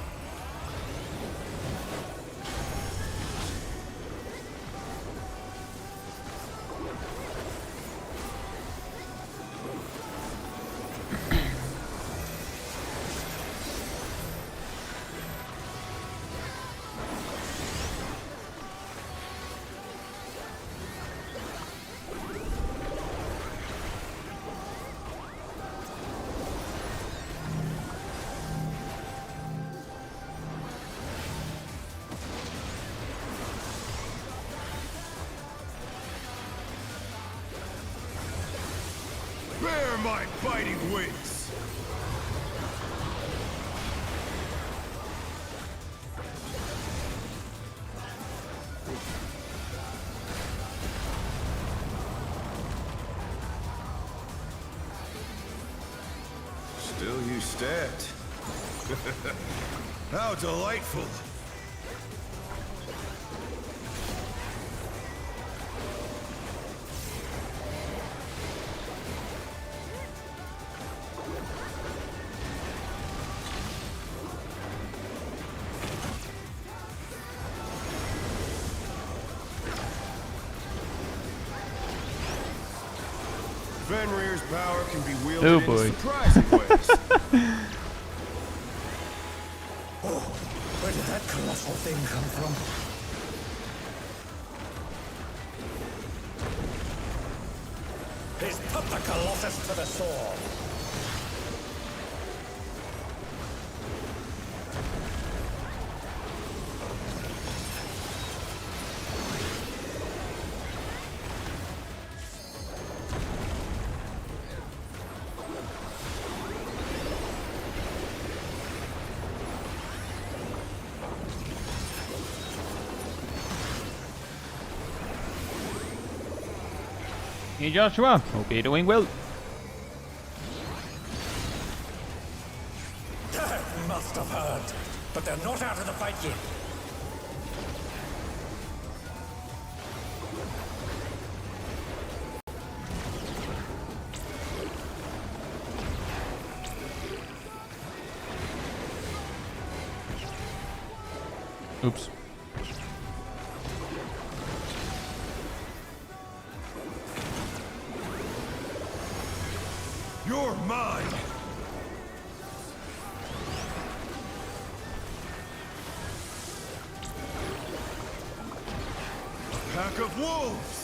Bear my biting wings! Still you stacked. How delightful. Fenrir's power can be wielded Oh boy. in surprising ways. Oh, where did that colossal thing come from? He's put the Colossus to the sword. Hey Joshua, hope you're doing well. Must have heard, but they're not out of the fight yet. Oops. You're mine! A pack of wolves!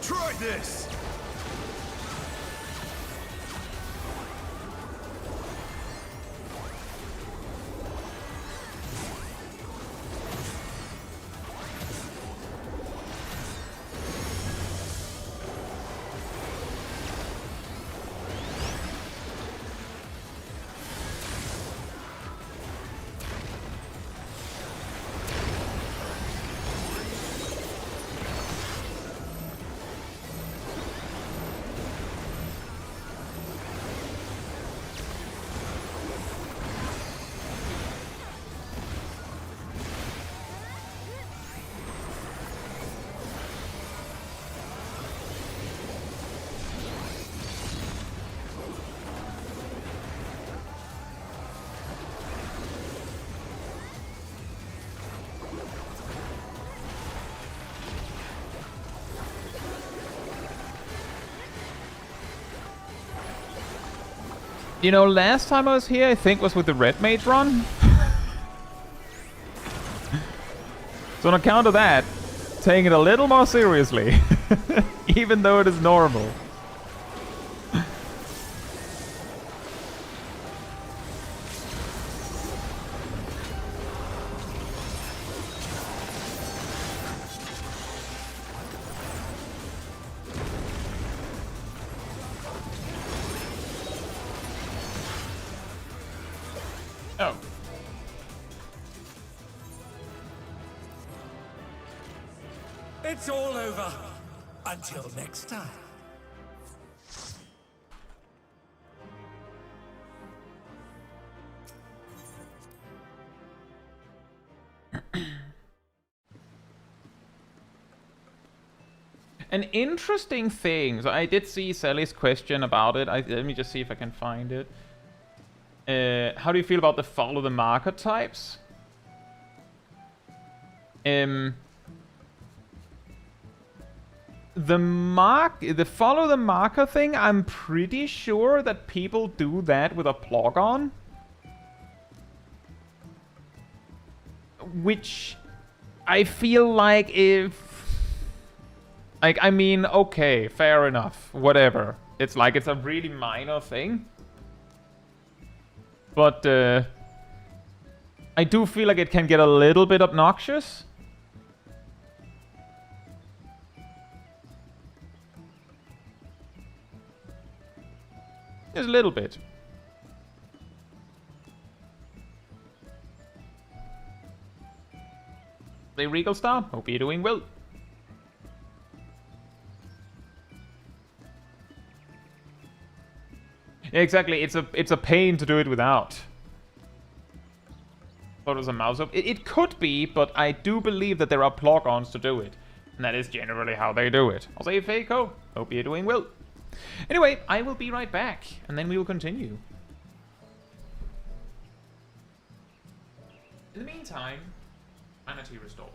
Try this! You know, last time I was here, I think was with the Red Mage run. So on account of that, taking it a little more seriously, even though it is normal. Oh. It's all over. Until next time. An interesting thing. So I did see Sally's question about it. Let me just see if I can find it. How do you feel about the follow the marker types? The follow the marker thing, I'm pretty sure that people do that with a Plogon. which I feel like if... Like, I mean, okay, fair enough, whatever. It's like, it's a really minor thing. But, I do feel like it can get a little bit obnoxious. Just a little bit. Hey, Regal Star, hope you're doing well. Yeah, exactly, it's a pain to do it without. Thought it was a mouse up. It could be, but I do believe that there are plug-ons to do it. And that is generally how they do it. I'll say Faco, hope you're doing well. Anyway, I will be right back, and then we will continue. In the meantime, sanity restored.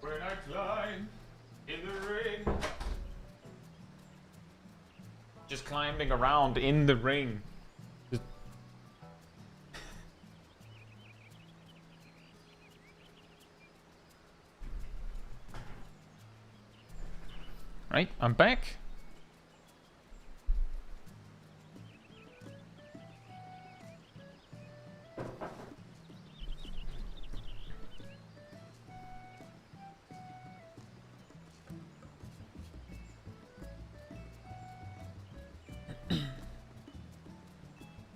When I climb in the ring. Just climbing around in the ring. Just... Right, I'm back.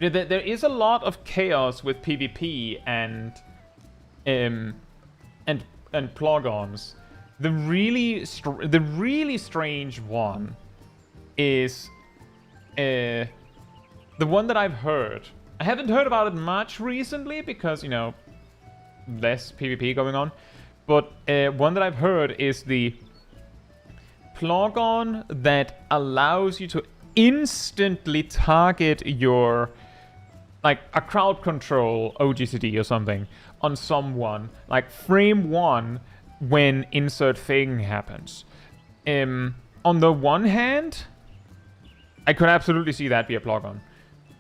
There is a lot of chaos with PvP and plugons. The really strange one is the one that I've heard. I haven't heard about it much recently because, you know, less PvP going on. But one that I've heard is the plugon that allows you to instantly target your, like, a crowd control OGCD or something on someone, like frame 1 when insert thing happens. On the one hand, I could absolutely see that be a plugon.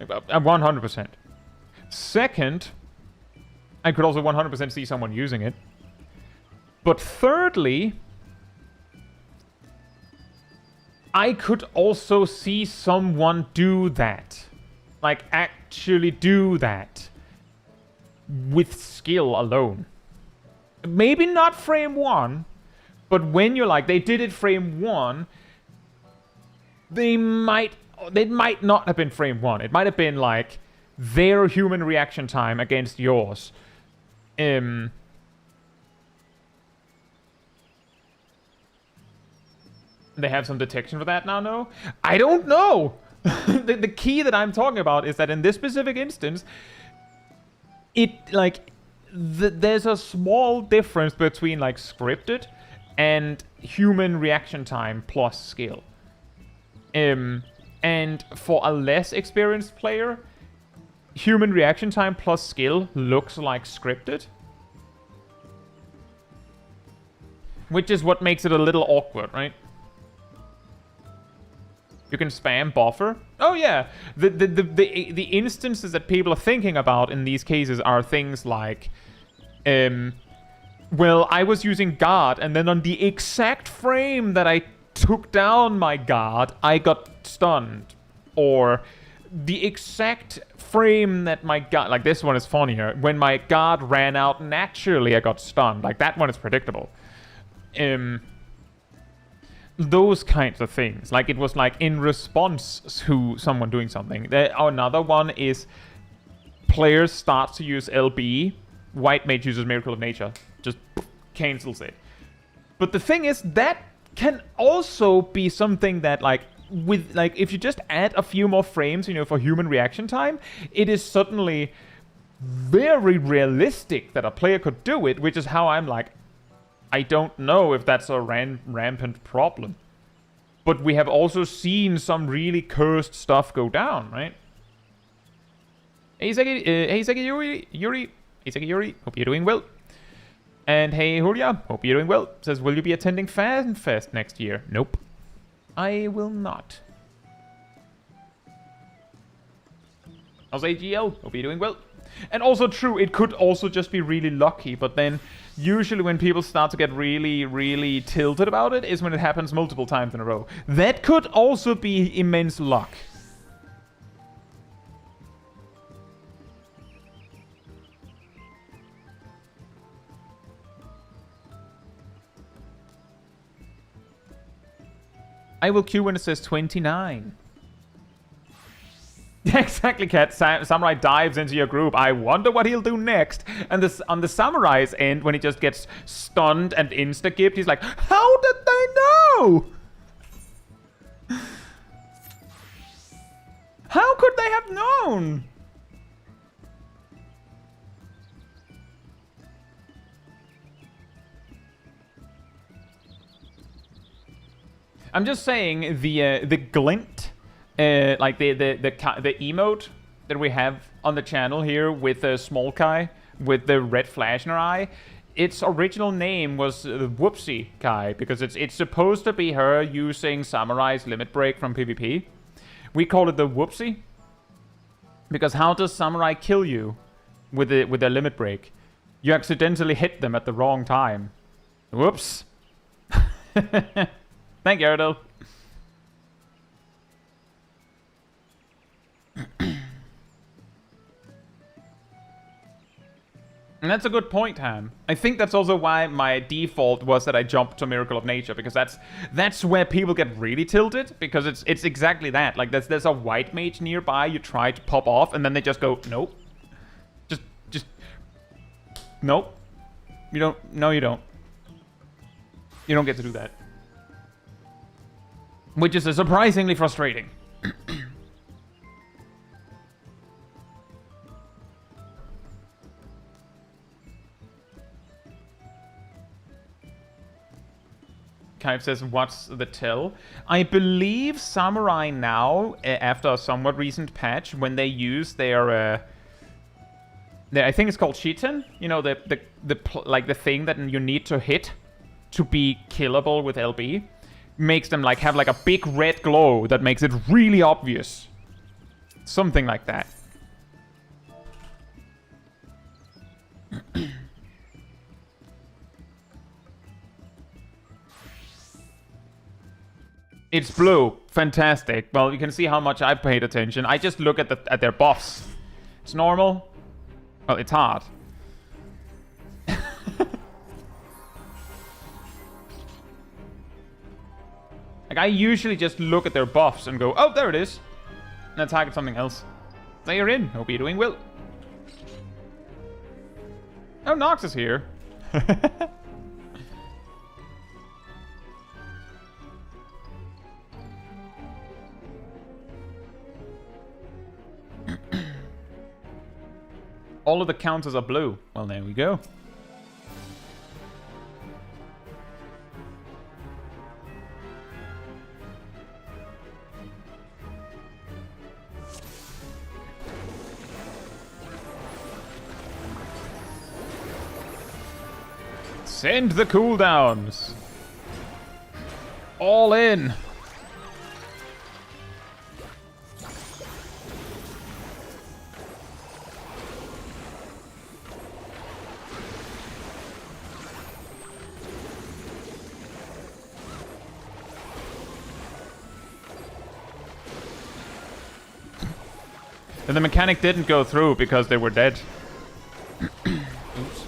100%. Second, I could also 100% see someone using it. But thirdly, I could also see someone do that. Like, actually do that. With skill alone. Maybe not frame 1, but when you're like, they did it frame 1, they might not have been frame 1. It might have been like their human reaction time against yours. They have some detection for that now, no? I don't know! the key that I'm talking about is that in this specific instance, it, like, there's a small difference between, like, scripted and human reaction time plus skill. And for a less experienced player, human reaction time plus skill looks like scripted. Which is what makes it a little awkward, right? You can spam buffer. Oh yeah, the instances that people are thinking about in these cases are things like, well, I was using guard, and then on the exact frame that I took down my guard, I got stunned. Or the exact frame that my guard, like this one is funnier, when my guard ran out naturally, I got stunned. Like that one is predictable. Those kinds of things. Like it was like in response to someone doing something. Another one is players start to use LB. White mage uses Miracle of Nature. Just cancels it. But the thing is, that can also be something that like, with like, if you just add a few more frames, you know, for human reaction time, it is suddenly very realistic that a player could do it, which is how I'm like, I don't know if that's a rampant problem. But we have also seen some really cursed stuff go down, right? Hey, Seki Yuri. Hey, Seki Yuri. Hope you're doing well. And hey, Huria. Hope you're doing well. Says, will you be attending FanFest next year? Nope. I will not. How's AGL? Hope you're doing well. And also true, it could also just be really lucky, but then usually when people start to get really, really tilted about it is when it happens multiple times in a row. That could also be immense luck. I will queue when it says 29. Exactly, Cat. Samurai dives into your group. I wonder what he'll do next. And this, on the Samurai's end, when he just gets stunned and insta-gipped, he's like, how did they know? How could they have known? I'm just saying the glint. Like the emote that we have on the channel here with the small Kai with the red flash in her eye, its original name was Whoopsie Kai because it's supposed to be her using Samurai's limit break from PvP. We call it the Whoopsie because how does Samurai kill you with their limit break? You accidentally hit them at the wrong time. Whoops. Thank you, Erdl. And that's a good point, Ham. I think that's also why my default was that I jumped to Miracle of Nature, because that's where people get really tilted, because it's exactly that. Like there's a white mage nearby, you try to pop off, and then they just go, nope. Just nope. You don't. No, you don't. You don't get to do that. Which is surprisingly frustrating. Kyve says, what's the tell? I believe Samurai now, after a somewhat recent patch, when they use their I think it's called Shiten, you know, like the thing that you need to hit to be killable with LB, makes them like have like a big red glow that makes it really obvious. Something like that. It's blue. Fantastic. Well, you can see how much I've paid attention. I just look at their buffs. It's normal. Well, it's hard. Like, I usually just look at their buffs and go, oh, there it is. And target something else. So you're in. Hope you're doing well. Oh, Nox is here. All of the counters are blue. Well, there we go. Send the cooldowns. All in. And the mechanic didn't go through because they were dead. Oops.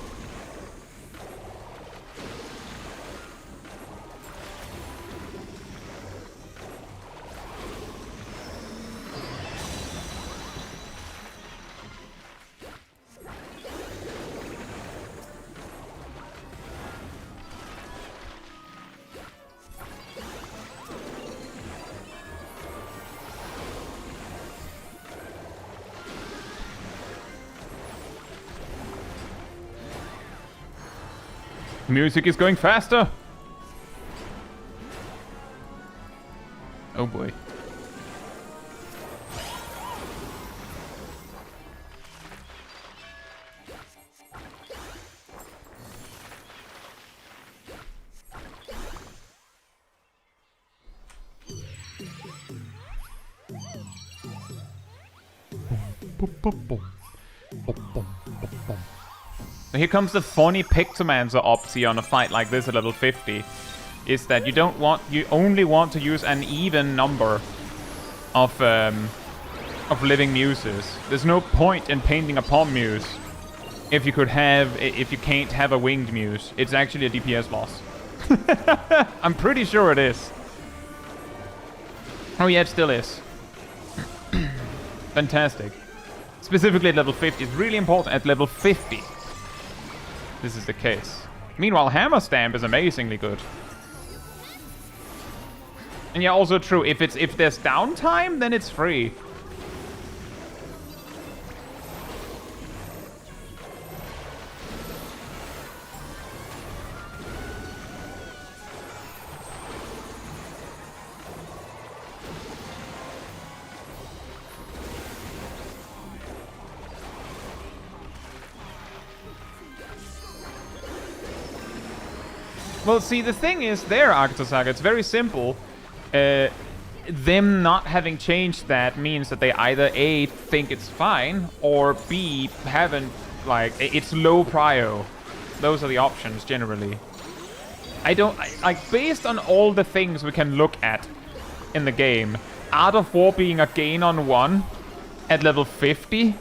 Music is going faster. Oh boy. So here comes the funny Pictomancer opti on a fight like this at level 50. Is that you only want to use an even number of living muses. There's no point in painting a palm muse if you can't have a winged muse. It's actually a DPS loss. I'm pretty sure it is. Oh yeah, it still is. Fantastic. Specifically at level 50. It's really important at level 50. This is the case. Meanwhile, Hammer Stamp is amazingly good. And yeah, also true, if there's downtime, then it's free. Well, see, the thing is there, Arctosaga, it's very simple. Them not having changed that means that they either A, think it's fine, or B, haven't, like, it's low prio. Those are the options, generally. Based on all the things we can look at in the game, Art of War being a gain on 1 at level 50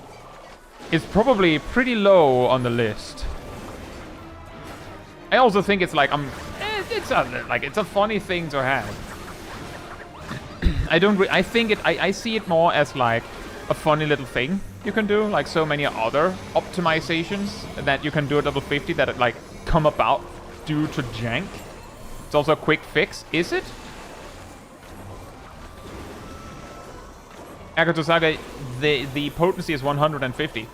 is probably pretty low on the list. I also think it's like it's a funny thing to have. I see it more as like a funny little thing you can do, like so many other optimizations that you can do at level 50 that like come about due to jank. It's also a quick fix, is it? Akatosaga, the potency is 150.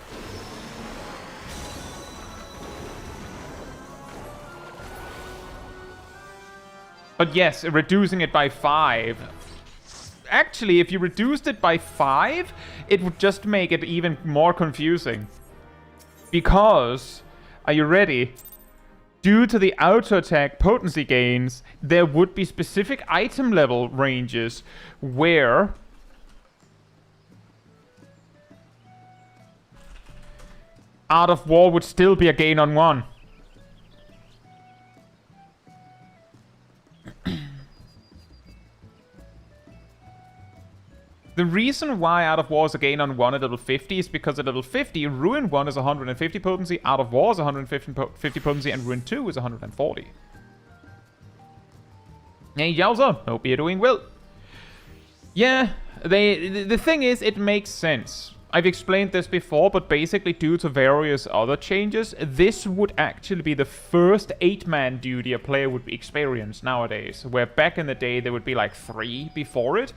But yes, reducing it by 5. Actually, if you reduced it by 5, it would just make it even more confusing. Because, are you ready? Due to the auto attack potency gains, there would be specific item level ranges where Art of War would still be a gain on 1. The reason why Art of War is a gain on 1 at level 50 is because at level 50, Ruin 1 is 150 potency, Art of War is 150 potency, and Ruin 2 is 140. Hey, Yowza, hope you're doing well. Yeah, the thing is, it makes sense. I've explained this before, but basically due to various other changes, this would actually be the first 8-man duty a player would experience nowadays, where back in the day there would be like 3 before it.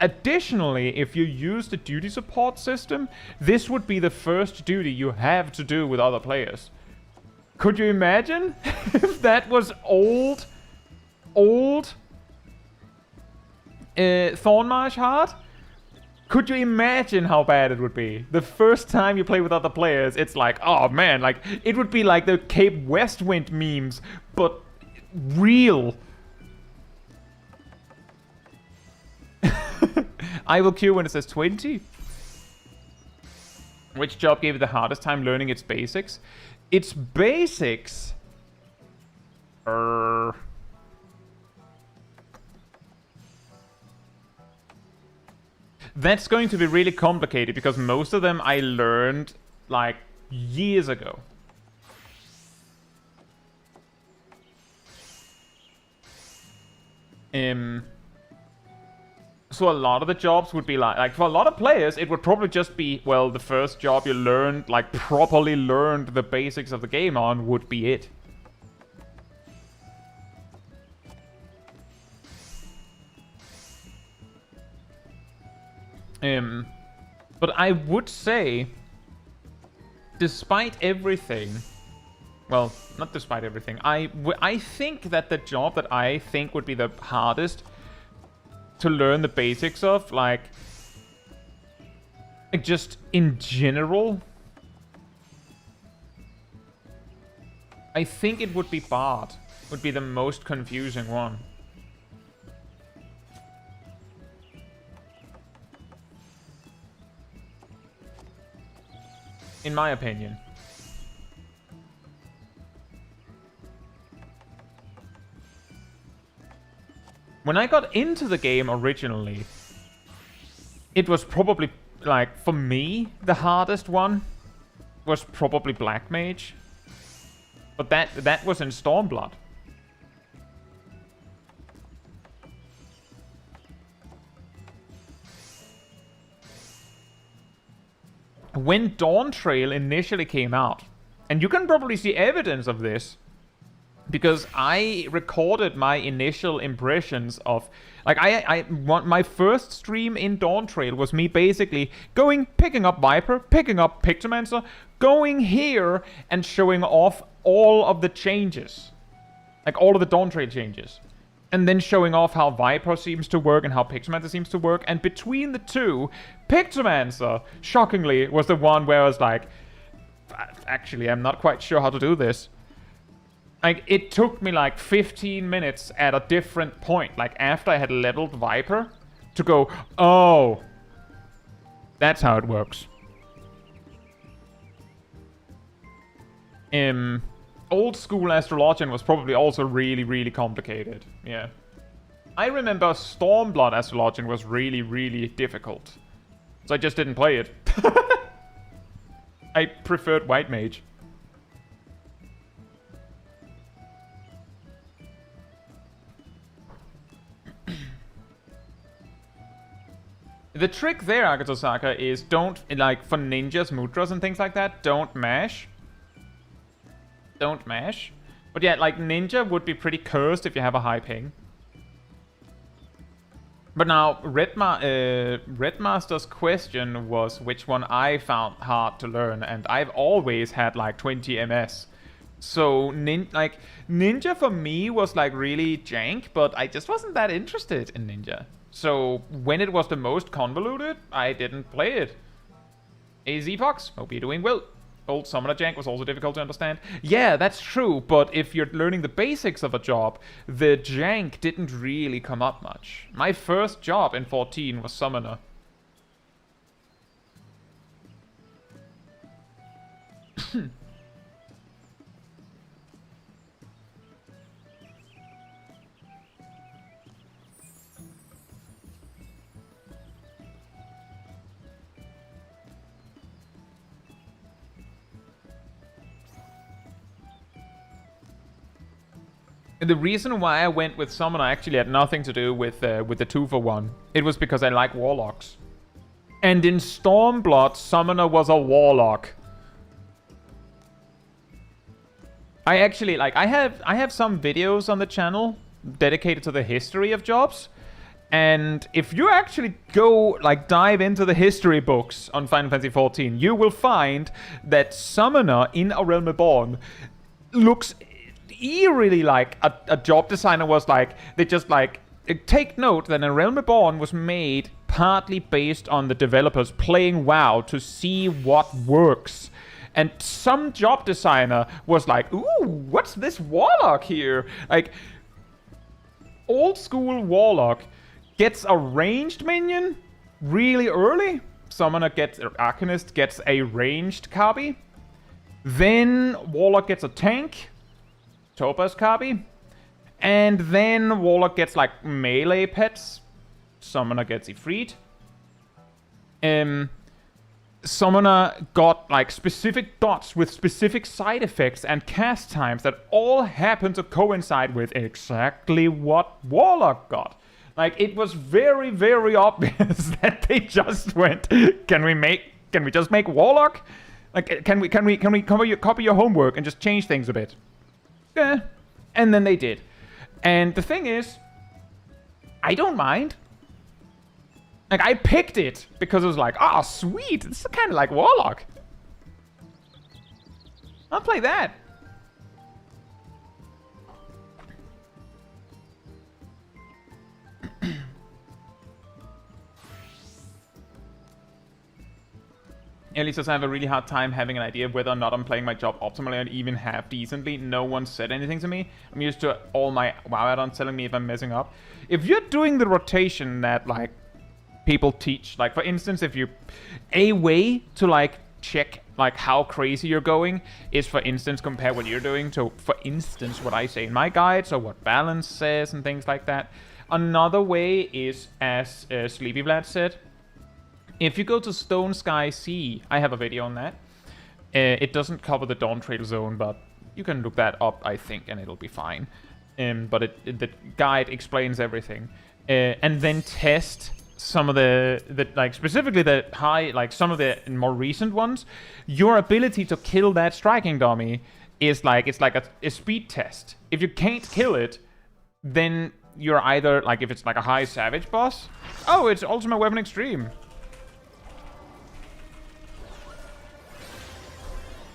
Additionally, if you use the duty support system, this would be the first duty you have to do with other players. Could you imagine if that was old Thornmarsh hard? Could you imagine how bad it would be? The first time you play with other players, it's like, oh man, like, it would be like the Cape Westwind memes, but real. I will queue when it says 20. Which job gave you the hardest time learning its basics? Its basics? That's going to be really complicated because most of them I learned like years ago. So a lot of the jobs would be like for a lot of players, it would probably just be, well, the first job you learned, like properly learned the basics of the game on would be it. But I would say, despite everything, well, not despite everything, I think that the job that I think would be the hardest to learn the basics of, like just in general, I think it would be Bard, would be the most confusing one. In my opinion. When I got into the game originally, it was probably, like, for me, the hardest one was probably Black Mage. But that was in Stormblood. When Dawntrail initially came out, and you can probably see evidence of this, because I recorded my initial impressions of, like, my first stream in Dawntrail was me basically picking up Viper, picking up Pictomancer, going here and showing off all of the changes, like all of the Dawntrail changes, and then showing off how Viper seems to work and how Pictomancer seems to work. And between the two, Pictomancer, shockingly, was the one where I was like, actually, I'm not quite sure how to do this. Like, it took me like 15 minutes at a different point, like after I had leveled Viper, to go, oh, that's how it works. Old school Astrologian was probably also really, really complicated. Yeah. I remember Stormblood Astrologian was really, really difficult. So I just didn't play it. I preferred White Mage. The trick there, Agatosaka, is don't, like, for ninjas, mudras, and things like that, don't mash. Don't mash. But yeah, like, ninja would be pretty cursed if you have a high ping. But now, Redmaster's question was which one I found hard to learn, and I've always had, like, 20 MS. So, Ninja for me was, like, really jank, but I just wasn't that interested in Ninja. So, when it was the most convoluted, I didn't play it. AZPox, hope you're doing well. Old Summoner Jank was also difficult to understand. Yeah, that's true, but if you're learning the basics of a job, the jank didn't really come up much. My first job in 14 was Summoner. The reason why I went with Summoner actually had nothing to do with the 2-for-1. It was because I like Warlocks. And in Stormblood, Summoner was a Warlock. I actually, like, I have some videos on the channel dedicated to the history of jobs. And if you actually go, like, dive into the history books on Final Fantasy XIV, you will find that Summoner in A Realm Reborn looks eerily like a job designer was like, they just like take note that A Realm Reborn was made partly based on the developers playing WoW to see what works. And some job designer was like, ooh, what's this Warlock here? Like, old school Warlock gets a ranged minion really early. Summoner gets, or Arcanist gets a ranged Kabi. Then Warlock gets a tank, Topaz Kabi. And then Warlock gets like melee pets. Summoner gets Ifrit. Summoner got like specific dots with specific side effects and cast times that all happen to coincide with exactly what Warlock got. Like, it was very, very obvious that they just went, can we just make Warlock? Like, can we copy your homework and just change things a bit? Yeah. And then they did. And the thing is, I don't mind. Like, I picked it because it was like, oh, sweet. This is kind of like Warlock. I'll play that. Ellie says, I have a really hard time having an idea of whether or not I'm playing my job optimally and even half decently. No one said anything to me. I'm used to all my WoW add-ons telling me if I'm messing up. If you're doing the rotation that, like, people teach, like, for instance, if you... A way to, like, check, like, how crazy you're going is, for instance, compare what you're doing to, for instance, what I say in my guides or what Balance says and things like that. Another way is, as Sleepy Vlad said, if you go to Stone Sky Sea, I have a video on that. It doesn't cover the Dawntrail zone, but you can look that up, I think, and it'll be fine. But the guide explains everything. And then test some of the like, specifically the high, like some of the more recent ones. Your ability to kill that striking dummy is like, it's like a speed test. If you can't kill it, then you're either, like, if it's like a high Savage boss, oh, it's Ultimate Weapon Extreme.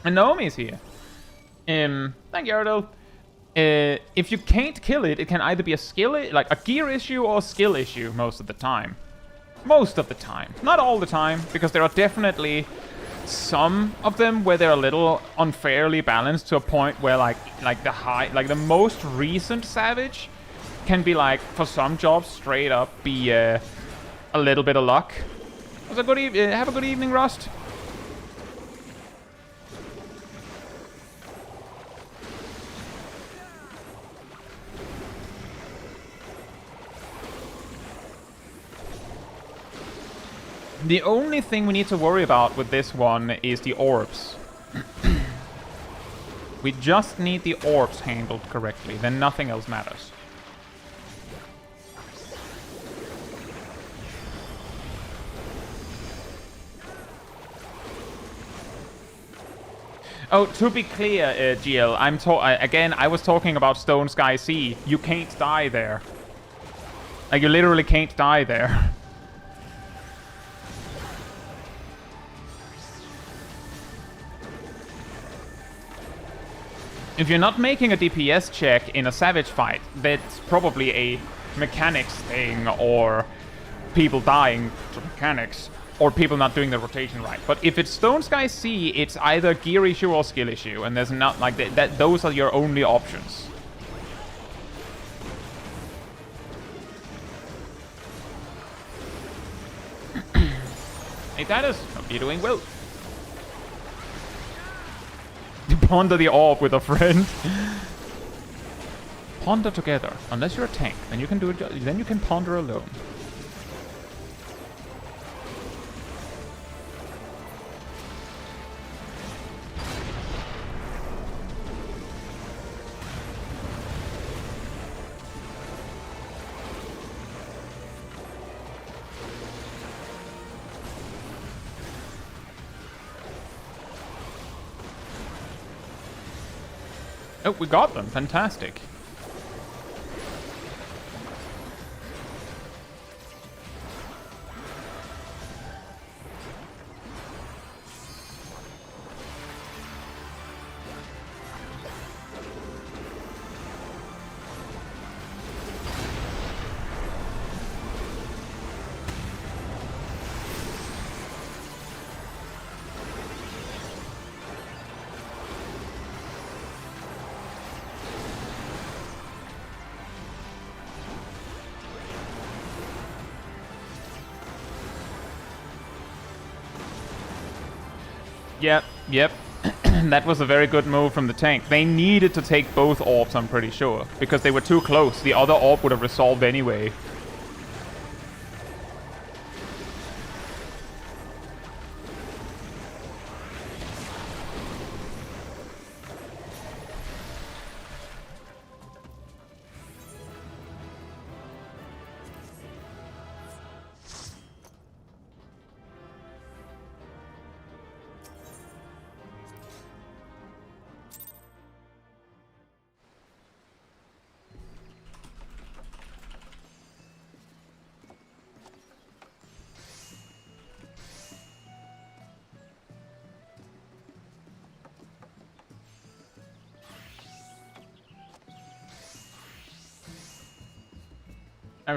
And Naomi's here. Thank you, Ardell. If you can't kill it, it can either be a skill, like a gear issue or a skill issue most of the time. Most of the time. Not all the time, because there are definitely some of them where they're a little unfairly balanced to a point where like the most recent Savage can be like, for some jobs, straight up be a little bit of luck. Have a good evening, Rust. The only thing we need to worry about with this one is the orbs. We just need the orbs handled correctly, then nothing else matters. Oh, to be clear, GL, again, I was talking about Stone Sky Sea. You can't die there. Like, you literally can't die there. If you're not making a DPS check in a Savage fight, that's probably a mechanics thing, or people dying to mechanics, or people not doing the rotation right. But if it's Stone Sky Sea, it's either gear issue or skill issue, and there's not like that. Those are your only options. Hey, Titus, hope you're doing well. Ponder the orb with a friend. Ponder together. Unless you're a tank, then you can do it. Then you can ponder alone. Oh, we got them. Fantastic. Yep. That was a very good move from the tank. They needed to take both orbs, I'm pretty sure, because they were too close. The other orb would have resolved anyway.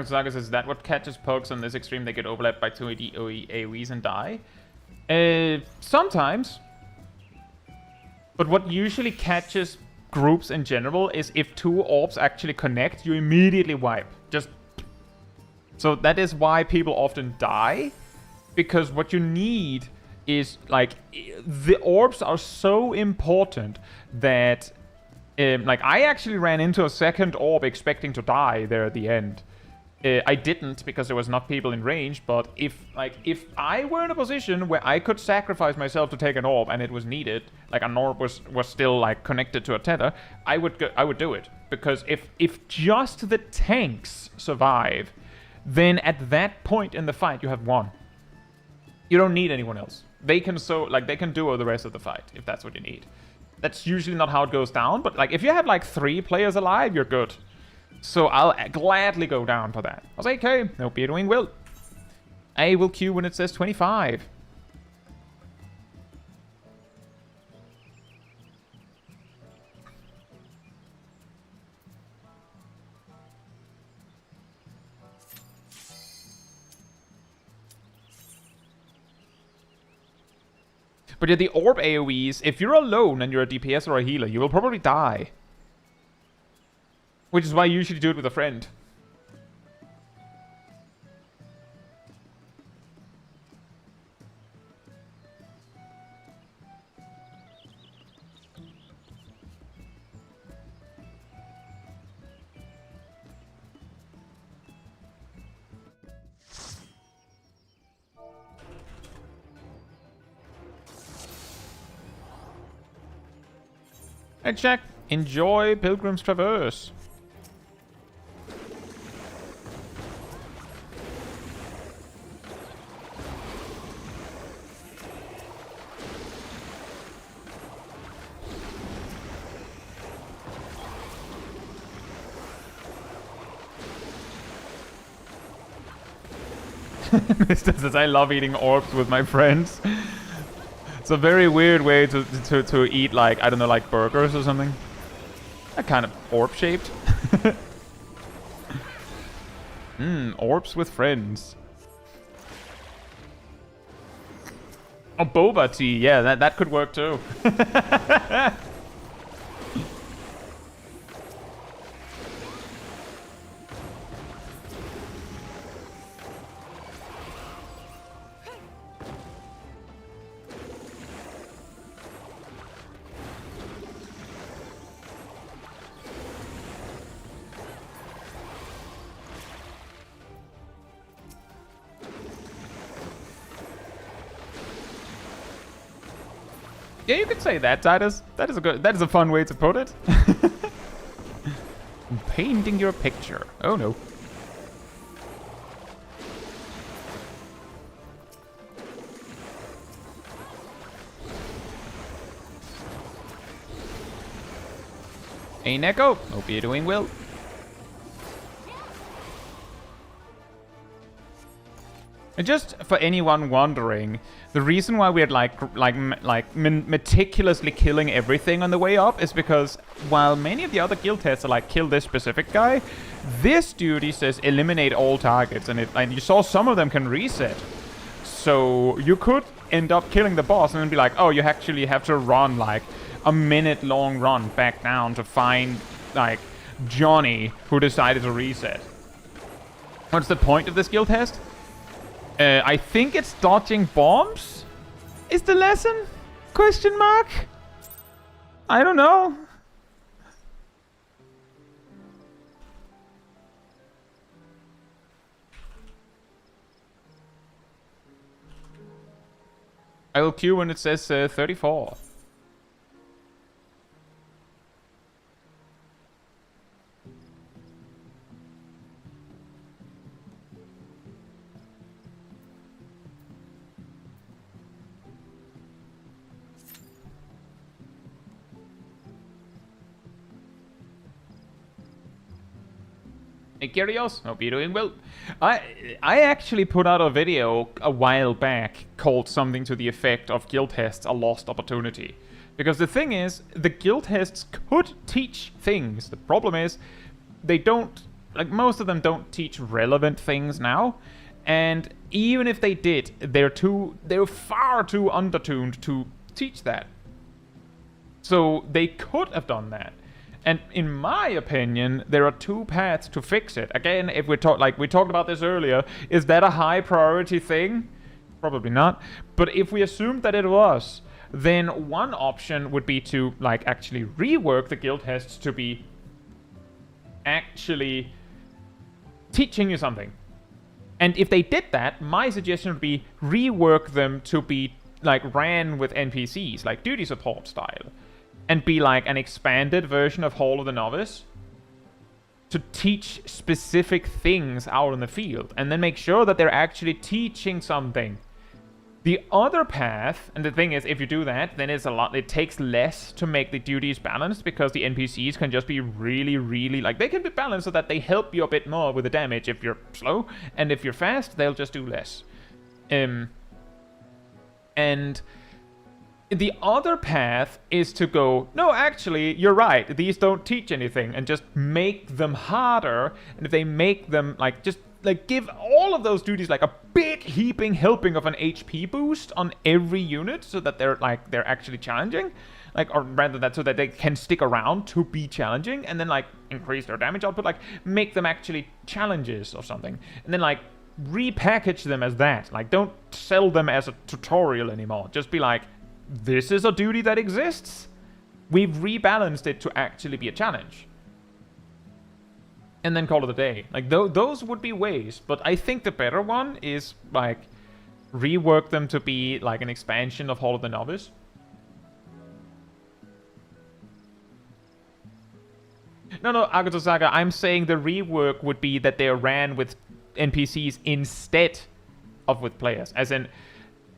Saga says, is that what catches pokes on this extreme? They get overlapped by two AoEs and die? Sometimes. But what usually catches groups in general is if two orbs actually connect, you immediately wipe. So that is why people often die. Because what you need is, like, the orbs are so important that, like, I actually ran into a second orb expecting to die there at the end. I didn't because there was not people in range, but if I were in a position where I could sacrifice myself to take an orb and it was needed, like an orb was still like connected to a tether, I would do it. Because if just the tanks survive, then at that point in the fight you have won. You don't need anyone else. They can do the rest of the fight if that's what you need. That's usually not how it goes down, but like if you have like 3 players alive, you're good. So I'll gladly go down for that. I was like, okay, hope you're doing well. I will queue when it says 25. But yeah, the orb AoEs, if you're alone and you're a DPS or a healer, you will probably die. Which is why you usually do it with a friend. Hey, Jack. Enjoy Pilgrim's Traverse. Mr. says, I love eating orbs with my friends. It's a very weird way to eat, like, I don't know, like burgers or something. That kind of orb-shaped. Orbs with friends. Oh, boba tea. Yeah, that could work too. Yeah, you could say that, Titus. That is a fun way to put it. Painting your picture. Oh no. Hey Neko, hope you're doing well. And just for anyone wondering, the reason why we're meticulously killing everything on the way up is because while many of the other guild tests are like kill this specific guy, this duty says eliminate all targets, and you saw some of them can reset. So you could end up killing the boss and then be like, oh, you actually have to run like a minute-long run back down to find like Johnny who decided to reset. What's the point of this guild test? I think it's dodging bombs is the lesson? Question mark? I don't know. I will queue when it says 34. Hey Kyrios, hope you're doing well. I actually put out a video a while back called something to the effect of guild tests a lost opportunity. Because the thing is, the guild tests could teach things. The problem is, they don't, like most of them don't teach relevant things now. And even if they did, they're far too undertuned to teach that. So they could have done that. And in my opinion, there are two paths to fix it. Again, if we talk, like we talked about this earlier, is that a high priority thing? Probably not. But if we assumed that it was, then one option would be to like actually rework the guild tests to be actually teaching you something. And if they did that, my suggestion would be rework them to be like ran with NPCs, like duty support style. And be like an expanded version of Hall of the Novice to teach specific things out in the field. And then make sure that they're actually teaching something. The other path, and the thing is, if you do that, then it takes less to make the duties balanced, because the NPCs can just be really, really, like, they can be balanced so that they help you a bit more with the damage if you're slow, and if you're fast, they'll just do less. And the other path is to go, no, actually, you're right, these don't teach anything, and just make them harder. And if they make them, like, just, like, give all of those duties, like, a big heaping helping of an HP boost on every unit, so that they're, like, they're actually challenging. Like, or rather that, so that they can stick around to be challenging, and then, like, increase their damage output, like, make them actually challenges or something. And then, like, repackage them as that. Like, don't sell them as a tutorial anymore. Just be like, this is a duty that exists. We've rebalanced it to actually be a challenge. And then call it a day. Like, those would be ways. But I think the better one is, like, rework them to be, like, an expansion of Hall of the Novice. No, Agato Saga, I'm saying the rework would be that they ran with NPCs instead of with players. As in,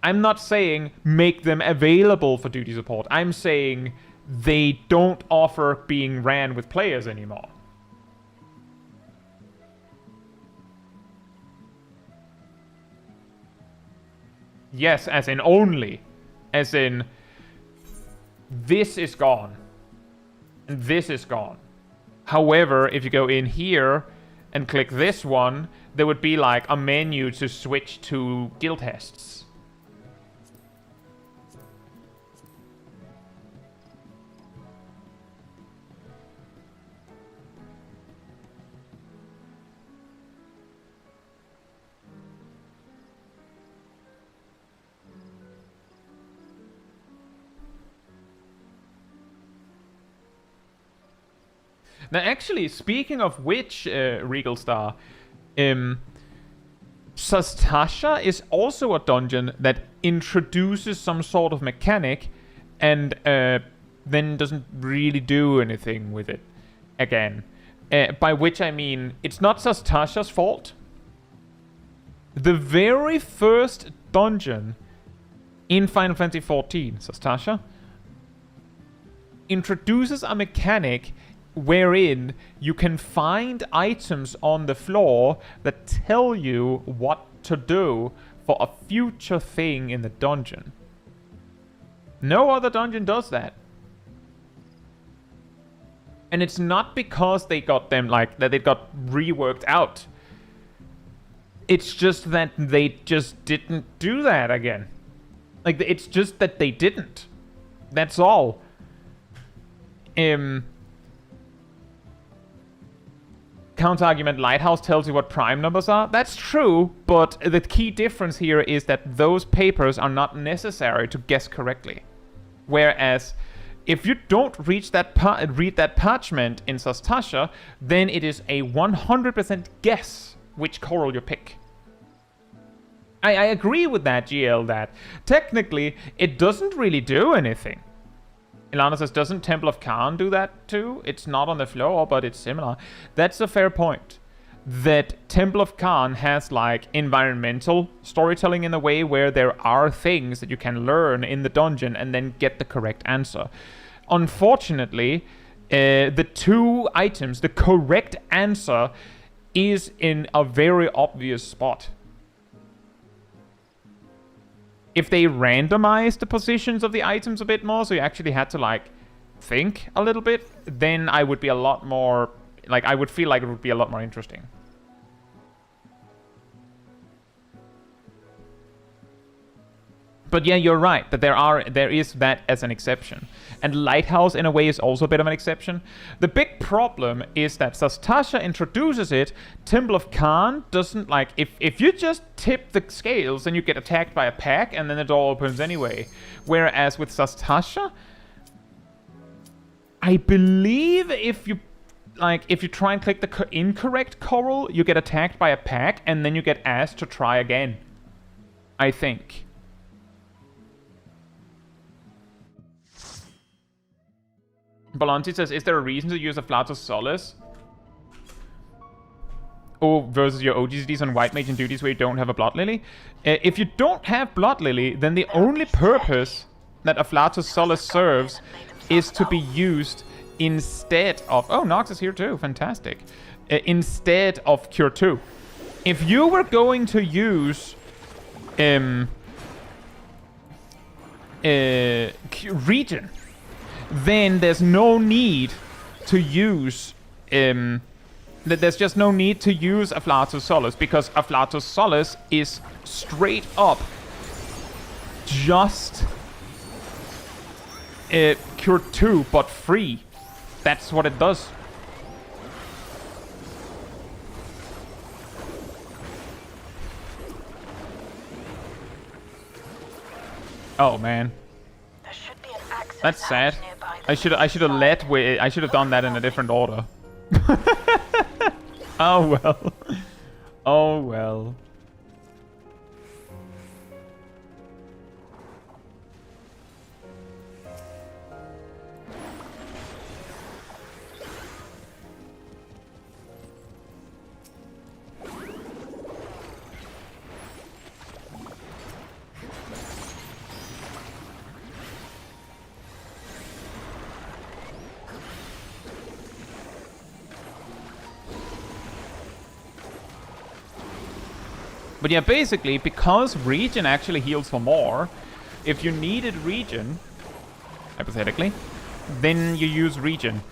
I'm not saying make them available for duty support. I'm saying they don't offer being ran with players anymore. Yes, as in only. As in, this is gone. And this is gone. However, if you go in here and click this one, there would be like a menu to switch to guild tests. Now, actually, speaking of which, Regal Star, Sastasha is also a dungeon that introduces some sort of mechanic and then doesn't really do anything with it again. By which I mean, it's not Sastasha's fault. The very first dungeon in Final Fantasy XIV, Sastasha, introduces a mechanic wherein you can find items on the floor that tell you what to do for a future thing in the dungeon. No other dungeon does that. And it's not because they got them, like, that they got reworked out. It's just that they just didn't do that again. Like, it's just that they didn't. That's all. Counter-argument, Lighthouse tells you what prime numbers are. That's true, but the key difference here is that those papers are not necessary to guess correctly. Whereas if you don't read that parchment in Sastasha, then it is a 100% guess which coral you pick. I agree with that, GL, that technically it doesn't really do anything. Ilana says, doesn't Temple of Khan do that too? It's not on the floor, but it's similar. That's a fair point. That Temple of Khan has like environmental storytelling in a way where there are things that you can learn in the dungeon and then get the correct answer. Unfortunately, the two items, the correct answer is in a very obvious spot. If they randomized the positions of the items a bit more, so you actually had to like think a little bit, then I would be a lot more, like I would feel like it would be a lot more interesting. But yeah, you're right, that there is that as an exception. And Lighthouse, in a way, is also a bit of an exception. The big problem is that Sastasha introduces it, Temple of Khan doesn't, like, if you just tip the scales, then you get attacked by a pack, and then the door opens anyway. Whereas with Sastasha, I believe if you try and click the incorrect coral, you get attacked by a pack, and then you get asked to try again. I think. Balanti says, is there a reason to use a Flatus Solace? Or versus your OGCDs on White Mage and duties where you don't have a Blood Lily? If you don't have Blood Lily, then the only purpose that a Flatus Solace serves is to be used instead of... Oh, Nox is here too. Fantastic. Instead of Cure 2. If you were going to use... Regen... then there's no need to use there's just no need to use Afflatus Solace, because Afflatus Solace is straight up just Cure 2 but free. That's what it does. Oh man, that's sad. I should have done that in a different order. Oh well. Oh well. But yeah, basically, because regen actually heals for more, if you needed regen, hypothetically, then you use regen.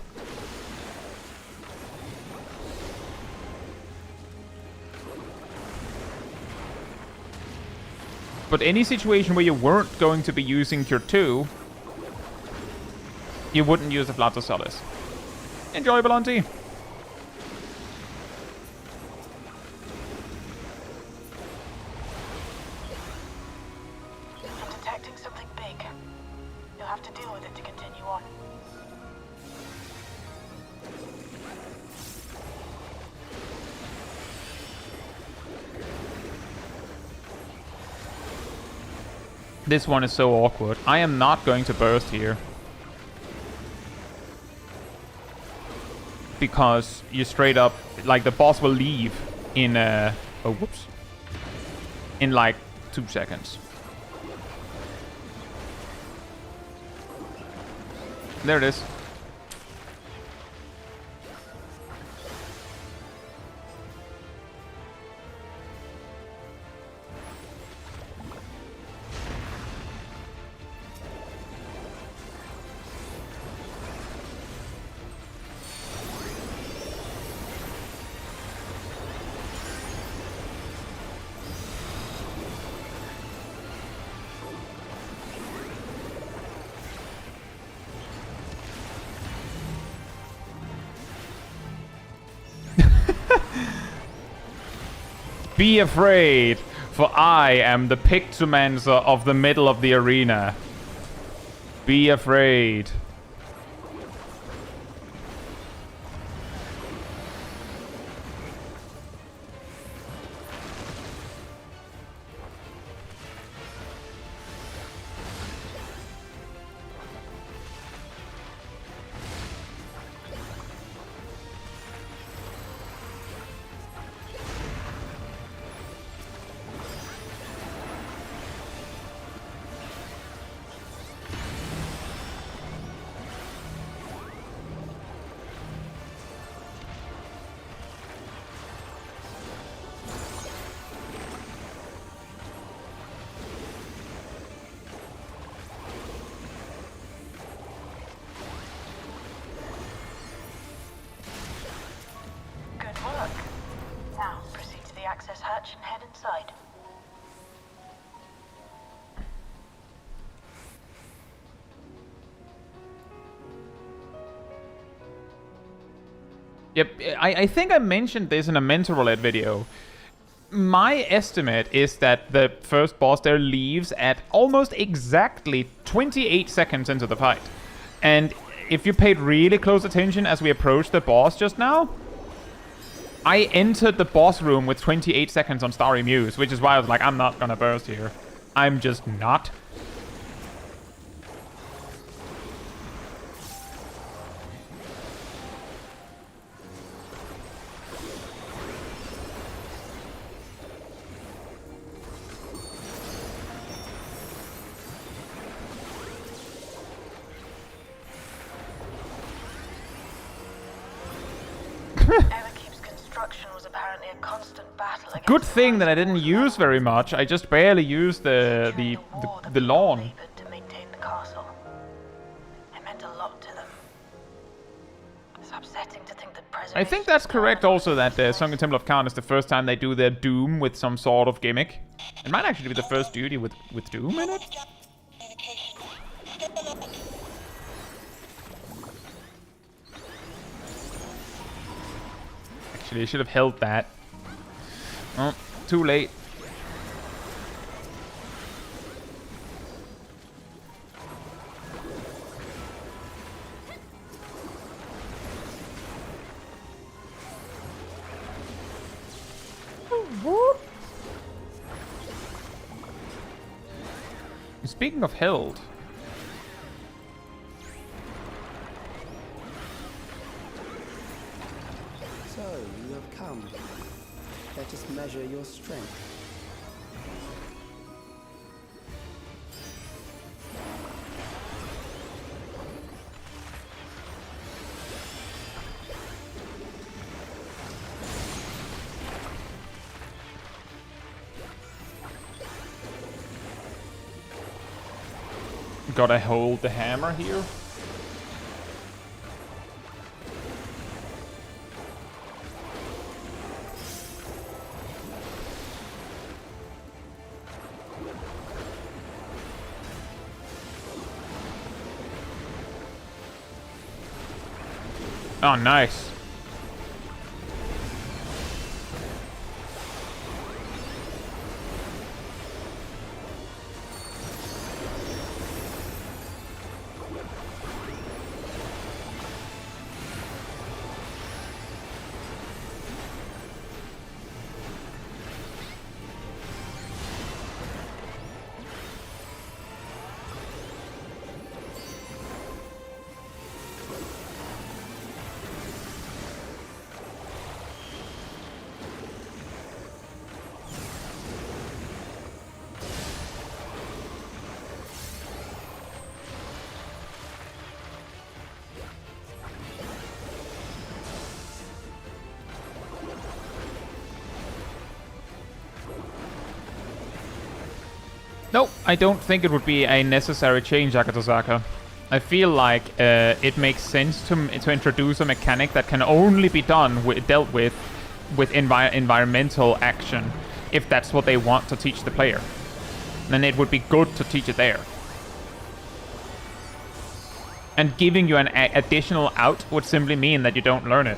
But any situation where you weren't going to be using Cure 2, you wouldn't use a Flatus Solace. Enjoy, Belanti! This one is so awkward. I am not going to burst here. Because you straight up, like, the boss will leave in, oh, whoops. In, like, 2 seconds. There it is. Be afraid, for I am the Pictomancer of the middle of the arena. Be afraid. Good work. Now, proceed to the access hatch and head inside. Yep, I think I mentioned this in a Mental Roulette video. My estimate is that the first boss there leaves at almost exactly 28 seconds into the fight. And if you paid really close attention as we approached the boss just now, I entered the boss room with 28 seconds on Starry Muse, which is why I was like, I'm not gonna burst here. I'm just not. Everkeep's construction was apparently a constant battle against Good thing that I didn't use very much. I just barely used the lawn. labored to maintain the castle. It meant a lot to them. It's upsetting to think that I think that's correct also that the Sunken Temple of Khan is the first time they do their Doom with some sort of gimmick. It might actually be the first duty with Doom in it. Actually, I should have held that. Oh, too late. Speaking of held, So, you have come. Let us measure your strength. gotta hold the hammer here. Oh, nice. Nope, I don't think it would be a necessary change, Akatosaka. I feel like it makes sense to introduce a mechanic that can only be dealt with environmental action, if that's what they want to teach the player. Then it would be good to teach it there. And giving you an additional out would simply mean that you don't learn it.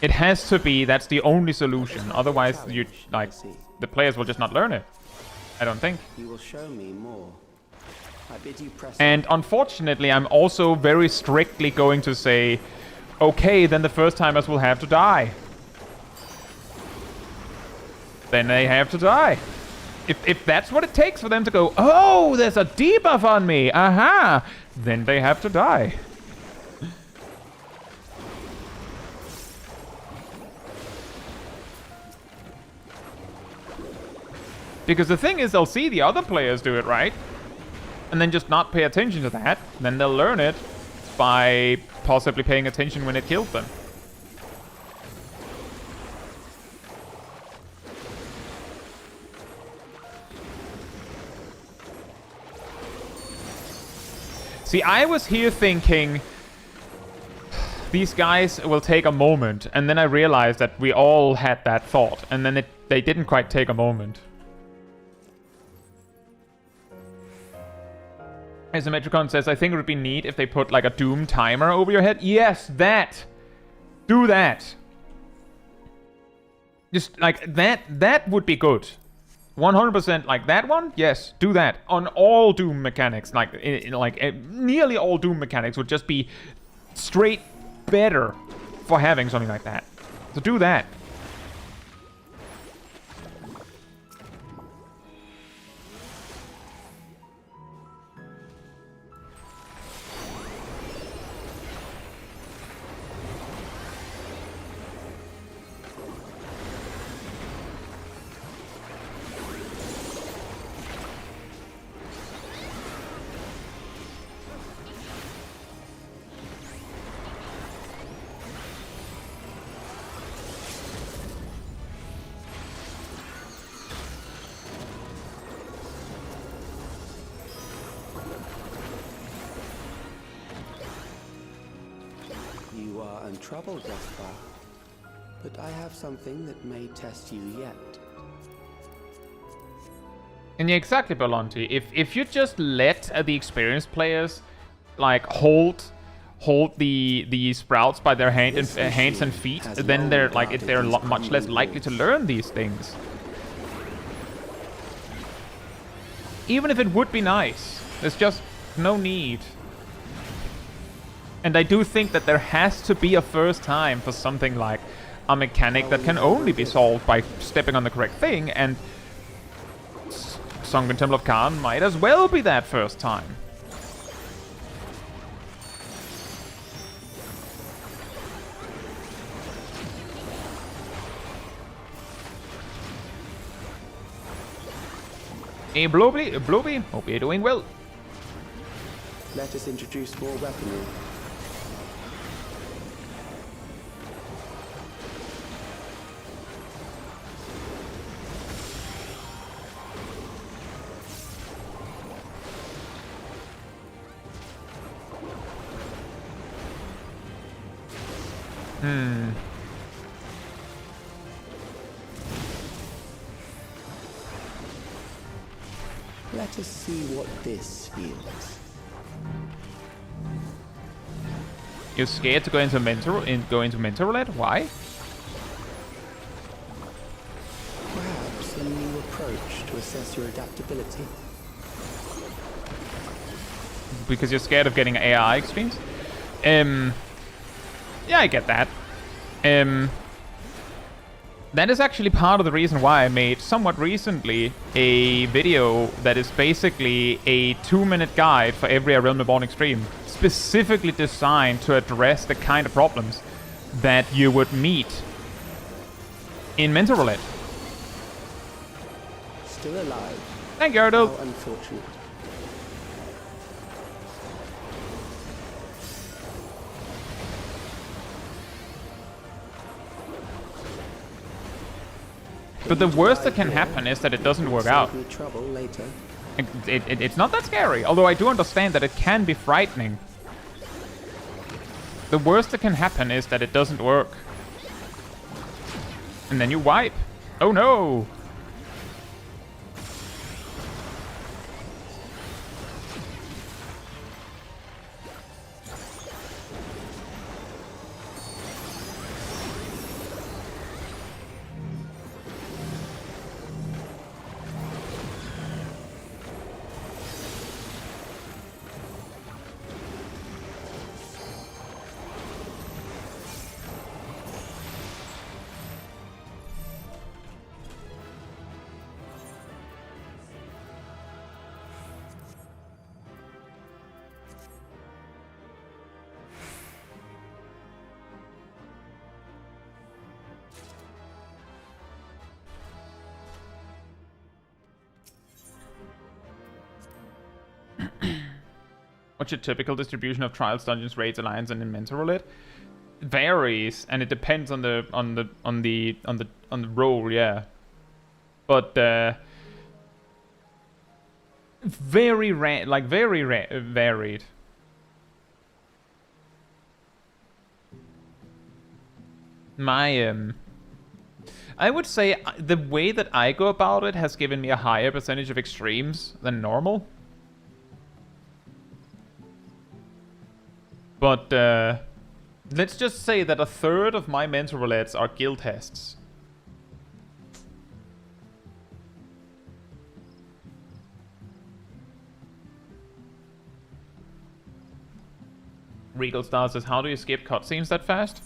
It has to be, that's the only solution. Otherwise, the players will just not learn it. I don't think. You will show me more. I bid you press And unfortunately, I'm also very strictly going to say, okay, then the first timers will have to die. Then they have to die. If that's what it takes for them to go, oh, there's a debuff on me, aha, then they have to die. Because the thing is, they'll see the other players do it, right? And then just not pay attention to that. Then they'll learn it by possibly paying attention when it kills them. See, I was here thinking these guys will take a moment, and then I realized that we all had that thought, and then they didn't quite take a moment. As a Metricon says, I think it would be neat if they put like a Doom timer over your head. Yes, that! Do that! Just like that would be good. 100% like that one? Yes, do that. On all Doom mechanics, like nearly all Doom mechanics would just be straight better for having something like that. So do that. You are untroubled thus far, but I have something that may test you yet. And yeah, exactly, Berlanti. If you just let the experienced players like hold the sprouts by their hands and feet, then they're like they're much less likely to learn these things. Even if it would be nice, there's just no need. And I do think that there has to be a first time for something like a mechanic that can only be solved by stepping on the correct thing, and Sunken Temple of Khan might as well be that first time. Hey, Blobby, hope you're doing well. Let us introduce more weaponry. Let us see what this feels. You're scared to go into mental roulette? Why? Perhaps a new approach to assess your adaptability. Because you're scared of getting AI extremes? Yeah, I get that. That is actually part of the reason why I made somewhat recently a video that is basically a 2-minute guide for every A Realm Reborn extreme, specifically designed to address the kind of problems that you would meet in Mental Roulette. Still alive. Thank you, Ardell. How unfortunate. But the worst that can happen is that it doesn't work out. Save me trouble later. It's not that scary, although I do understand that it can be frightening. The worst that can happen is that it doesn't work. And then you wipe. Oh no! What's your typical distribution of trials, dungeons, raids, alliance, and inventor roulette? It varies, and it depends on the role, yeah. But very varied. My I would say the way that I go about it has given me a higher percentage of extremes than normal. But let's just say that a third of my mental roulettes are guild tests. Regal Star says, how do you skip cutscenes that fast?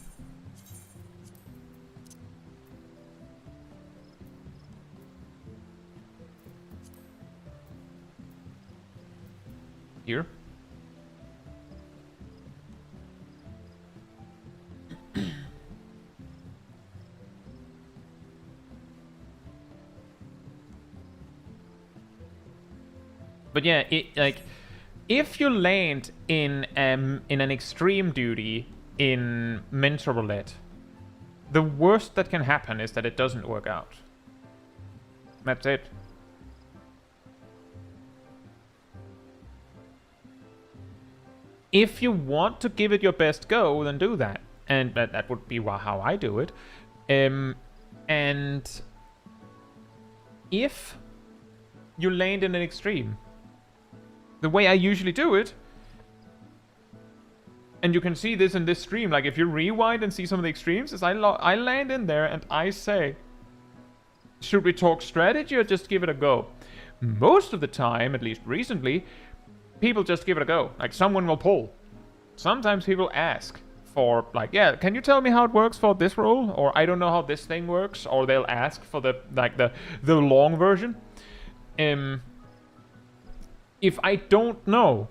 Here. But yeah, if you land in an extreme duty in mental roulette, the worst that can happen is that it doesn't work out. That's it. If you want to give it your best go, then do that. And that would be how I do it. And if you land in an extreme, the way I usually do it, and you can see this in this stream, like if you rewind and see some of the extremes, is I land in there and I say, should we talk strategy or just give it a go? Most of the time, at least recently, people just give it a go. Like, someone will pull. Sometimes people ask for, like, yeah, can you tell me how it works for this role? Or I don't know how this thing works. Or they'll ask for the long version. If I don't know,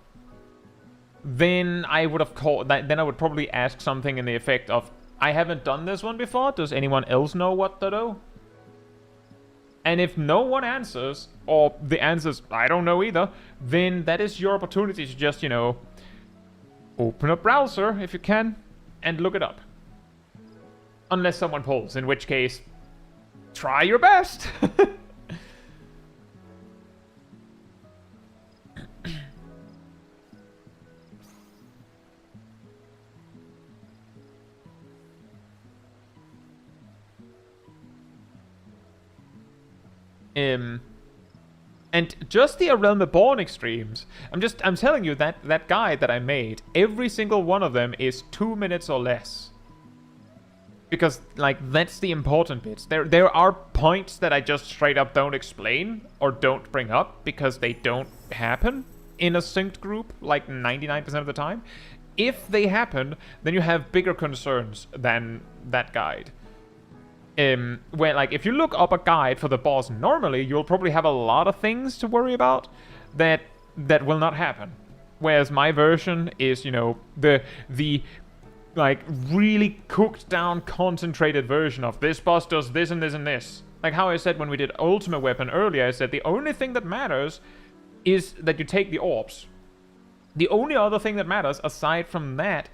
then I would have called that. Then I would probably ask something in the effect of, I haven't done this one before. Does anyone else know what to do? And if no one answers, or the answer's, I don't know either, then that is your opportunity to just, open a browser, if you can, and look it up. Unless someone pulls, in which case, try your best! And just the A Realm Reborn extremes, I'm telling you that guide that I made, every single one of them is 2 minutes or less. Because, like, that's the important bits. There are points that I just straight up don't explain or don't bring up because they don't happen in a synced group, like 99% of the time. If they happen, then you have bigger concerns than that guide. Where, like, if you look up a guide for the boss normally, you'll probably have a lot of things to worry about that will not happen. Whereas my version is, the like, really cooked down, concentrated version of this boss does this and this and this. Like how I said when we did Ultimate Weapon earlier, I said the only thing that matters is that you take the orbs. The only other thing that matters, aside from that,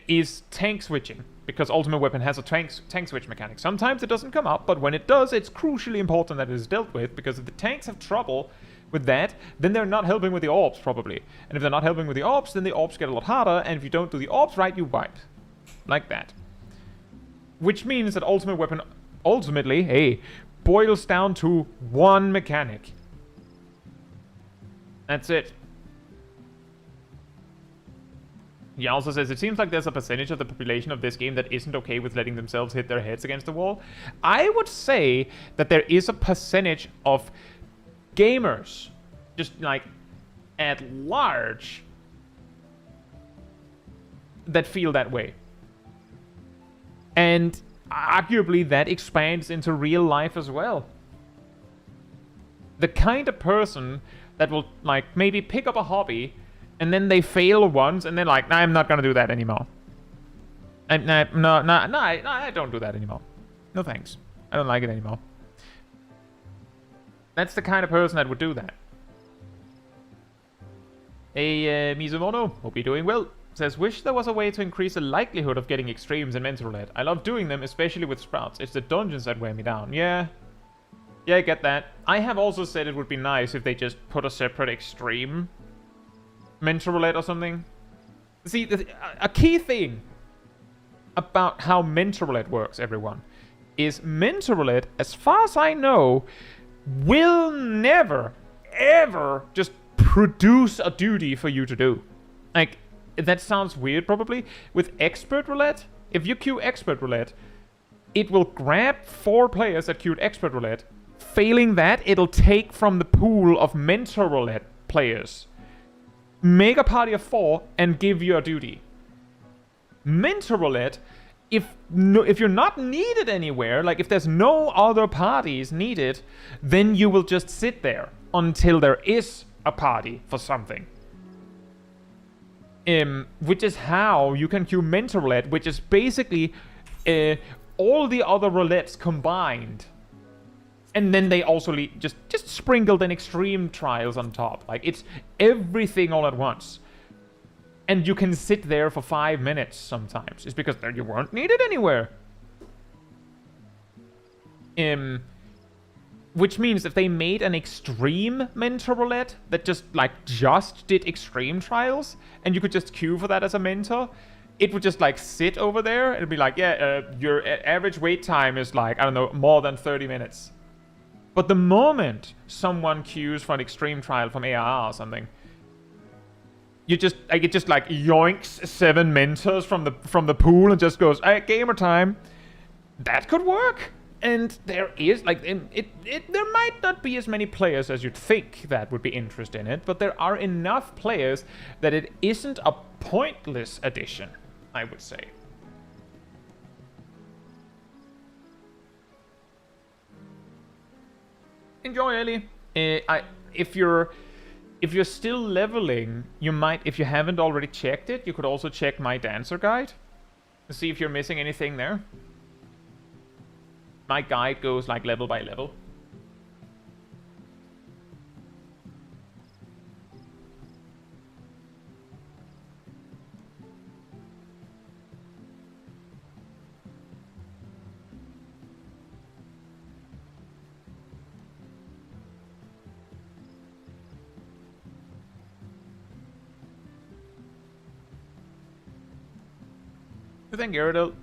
is tank switching. Because Ultimate Weapon has a tank switch mechanic. Sometimes it doesn't come up, but when it does, it's crucially important that it is dealt with, because if the tanks have trouble with that, then they're not helping with the orbs, probably. And if they're not helping with the orbs, then the orbs get a lot harder, and if you don't do the orbs right, you wipe. Like that. Which means that Ultimate Weapon, ultimately, boils down to one mechanic. That's it. He also says, it seems like there's a percentage of the population of this game that isn't okay with letting themselves hit their heads against the wall. I would say that there is a percentage of gamers, just like at large, that feel that way. And arguably that expands into real life as well. The kind of person that will, like, maybe pick up a hobby and then they fail once, and they're like, nah, I'm not gonna do that anymore. No, I don't do that anymore. No thanks. I don't like it anymore. That's the kind of person that would do that. Hey, Mizumono, hope you're doing well. Says, wish there was a way to increase the likelihood of getting extremes in Mental Roulette. I love doing them, especially with sprouts. It's the dungeons that wear me down. Yeah. Yeah, I get that. I have also said it would be nice if they just put a separate extreme Mental Roulette or something. See, a key thing about how Mental Roulette works, everyone, is Mental Roulette, as far as I know, will never, ever just produce a duty for you to do. Like, that sounds weird, probably. With Expert Roulette, if you queue Expert Roulette, it will grab 4 players that queued Expert Roulette. Failing that, it'll take from the pool of Mental Roulette players, make a party of 4, and give you a duty. Mental Roulette, if you're not needed anywhere, like if there's no other parties needed, then you will just sit there until there is a party for something. Which is how you can queue Mental Roulette, which is basically all the other roulettes combined. And then they also just sprinkled in extreme trials on top. Like, it's everything all at once. And you can sit there for 5 minutes sometimes. It's because you weren't needed anywhere. Which means if they made an extreme Mentor Roulette that just did extreme trials, and you could just queue for that as a mentor, it would just sit over there. It'd be like, yeah, your average wait time is I don't know, more than 30 minutes. But the moment someone queues for an extreme trial from ARR or something, you just it just yoinks 7 mentors from the pool and just goes, hey, gamer time. That could work. And there is there might not be as many players as you'd think that would be interested in it, but there are enough players that it isn't a pointless addition, I would say. Enjoy, Ellie. If you're still leveling, you might, if you haven't already checked it, you could also check my dancer guide to see if you're missing anything there. My guide goes level by level. Thank you, Gyarados.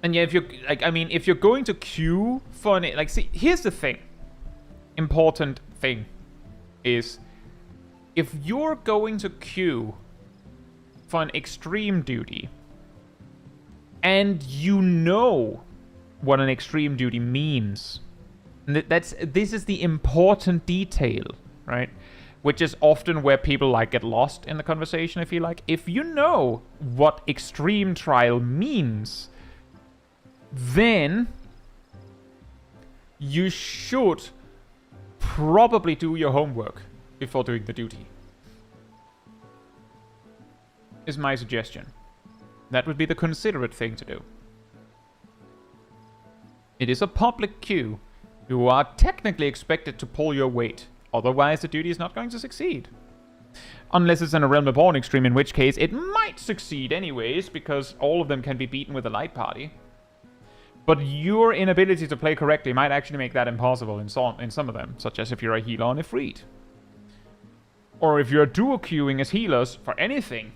And yeah, if you're if you're going to queue for an see, here's the thing. Important thing is, if you're going to queue for an extreme duty, and you know what an extreme duty means. This is the important detail, right? Which is often where people get lost in the conversation, I feel like. If you know what extreme trial means, then you should probably do your homework before doing the duty. Is my suggestion. That would be the considerate thing to do. It is a public queue. You are technically expected to pull your weight. Otherwise, the duty is not going to succeed. Unless it's in a Realm Reborn extreme, in which case it might succeed anyways, because all of them can be beaten with a light party. But your inability to play correctly might actually make that impossible in some of them, such as if you're a healer on Ifrit. Or if you're duo queuing as healers for anything.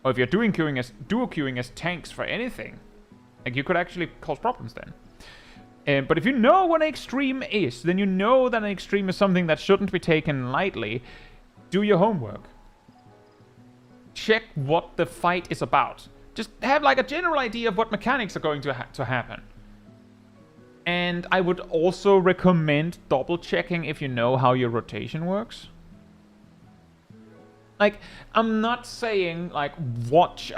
Or if you're duo queuing as tanks for anything. You could actually cause problems then. But if you know what an extreme is, then you know that an extreme is something that shouldn't be taken lightly. Do your homework. Check what the fight is about. Just have a general idea of what mechanics are going to happen. And I would also recommend double checking if you know how your rotation works. I'm not saying watch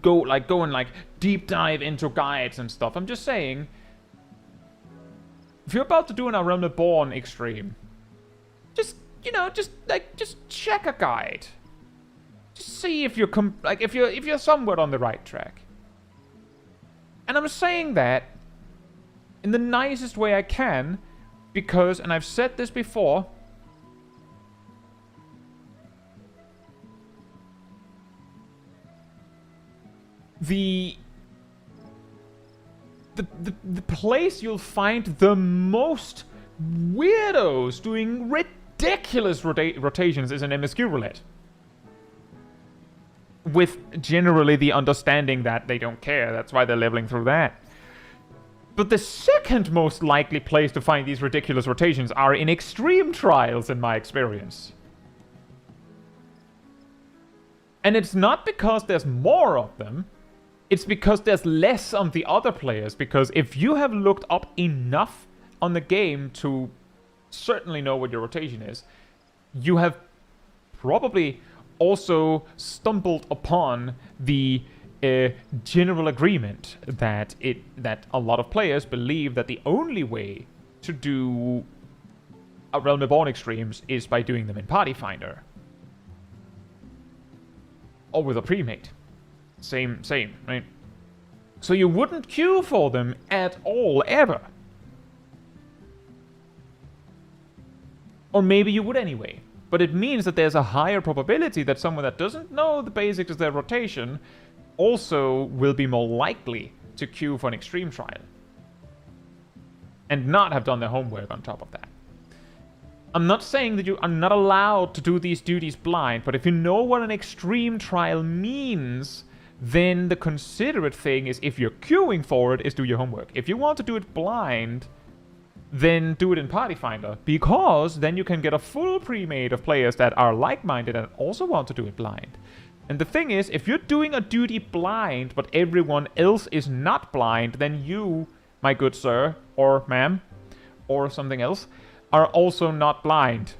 go and deep dive into guides and stuff. I'm just saying, if you're about to do an Realm Reborn extreme, just check a guide. Just see if you're if you're somewhat on the right track. And I'm saying that in the nicest way I can, because, and I've said this before, the place you'll find the most weirdos doing ridiculous rotations is in MSQ Roulette. With generally the understanding that they don't care, that's why they're leveling through that. But the second most likely place to find these ridiculous rotations are in extreme trials, in my experience. And it's not because there's more of them, it's because there's less on the other players. Because if you have looked up enough on the game to certainly know what your rotation is, you have probably also stumbled upon the general agreement that a lot of players believe that the only way to do a Realm Reborn extremes is by doing them in Party Finder. Or with a pre-made. Same, right? So you wouldn't queue for them at all, ever. Or maybe you would anyway. But it means that there's a higher probability that someone that doesn't know the basics of their rotation also will be more likely to queue for an extreme trial. And not have done their homework on top of that. I'm not saying that you are not allowed to do these duties blind, but if you know what an extreme trial means, then the considerate thing is, if you're queuing for it, is do your homework. If you want to do it blind, then do it in Party Finder, because then you can get a full pre-made of players that are like-minded and also want to do it blind. And the thing is, if you're doing a duty blind, but everyone else is not blind, then you, my good sir, or ma'am, or something else, are also not blind.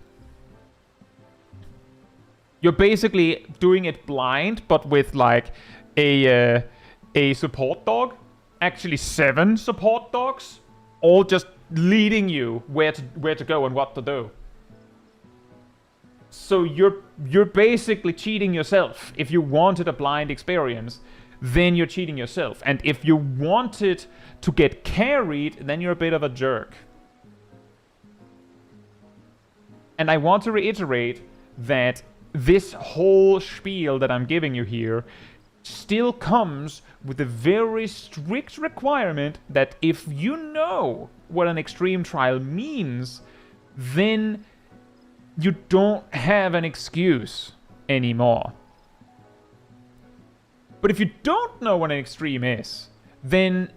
You're basically doing it blind, but with like a support dog. Actually 7 support dogs, all just leading you where to go and what to do. So you're basically cheating yourself. If you wanted a blind experience, then you're cheating yourself. And if you wanted to get carried, then you're a bit of a jerk. And I want to reiterate that this whole spiel that I'm giving you here still comes with a very strict requirement that if you know what an extreme trial means, then you don't have an excuse anymore. But if you don't know what an extreme is, then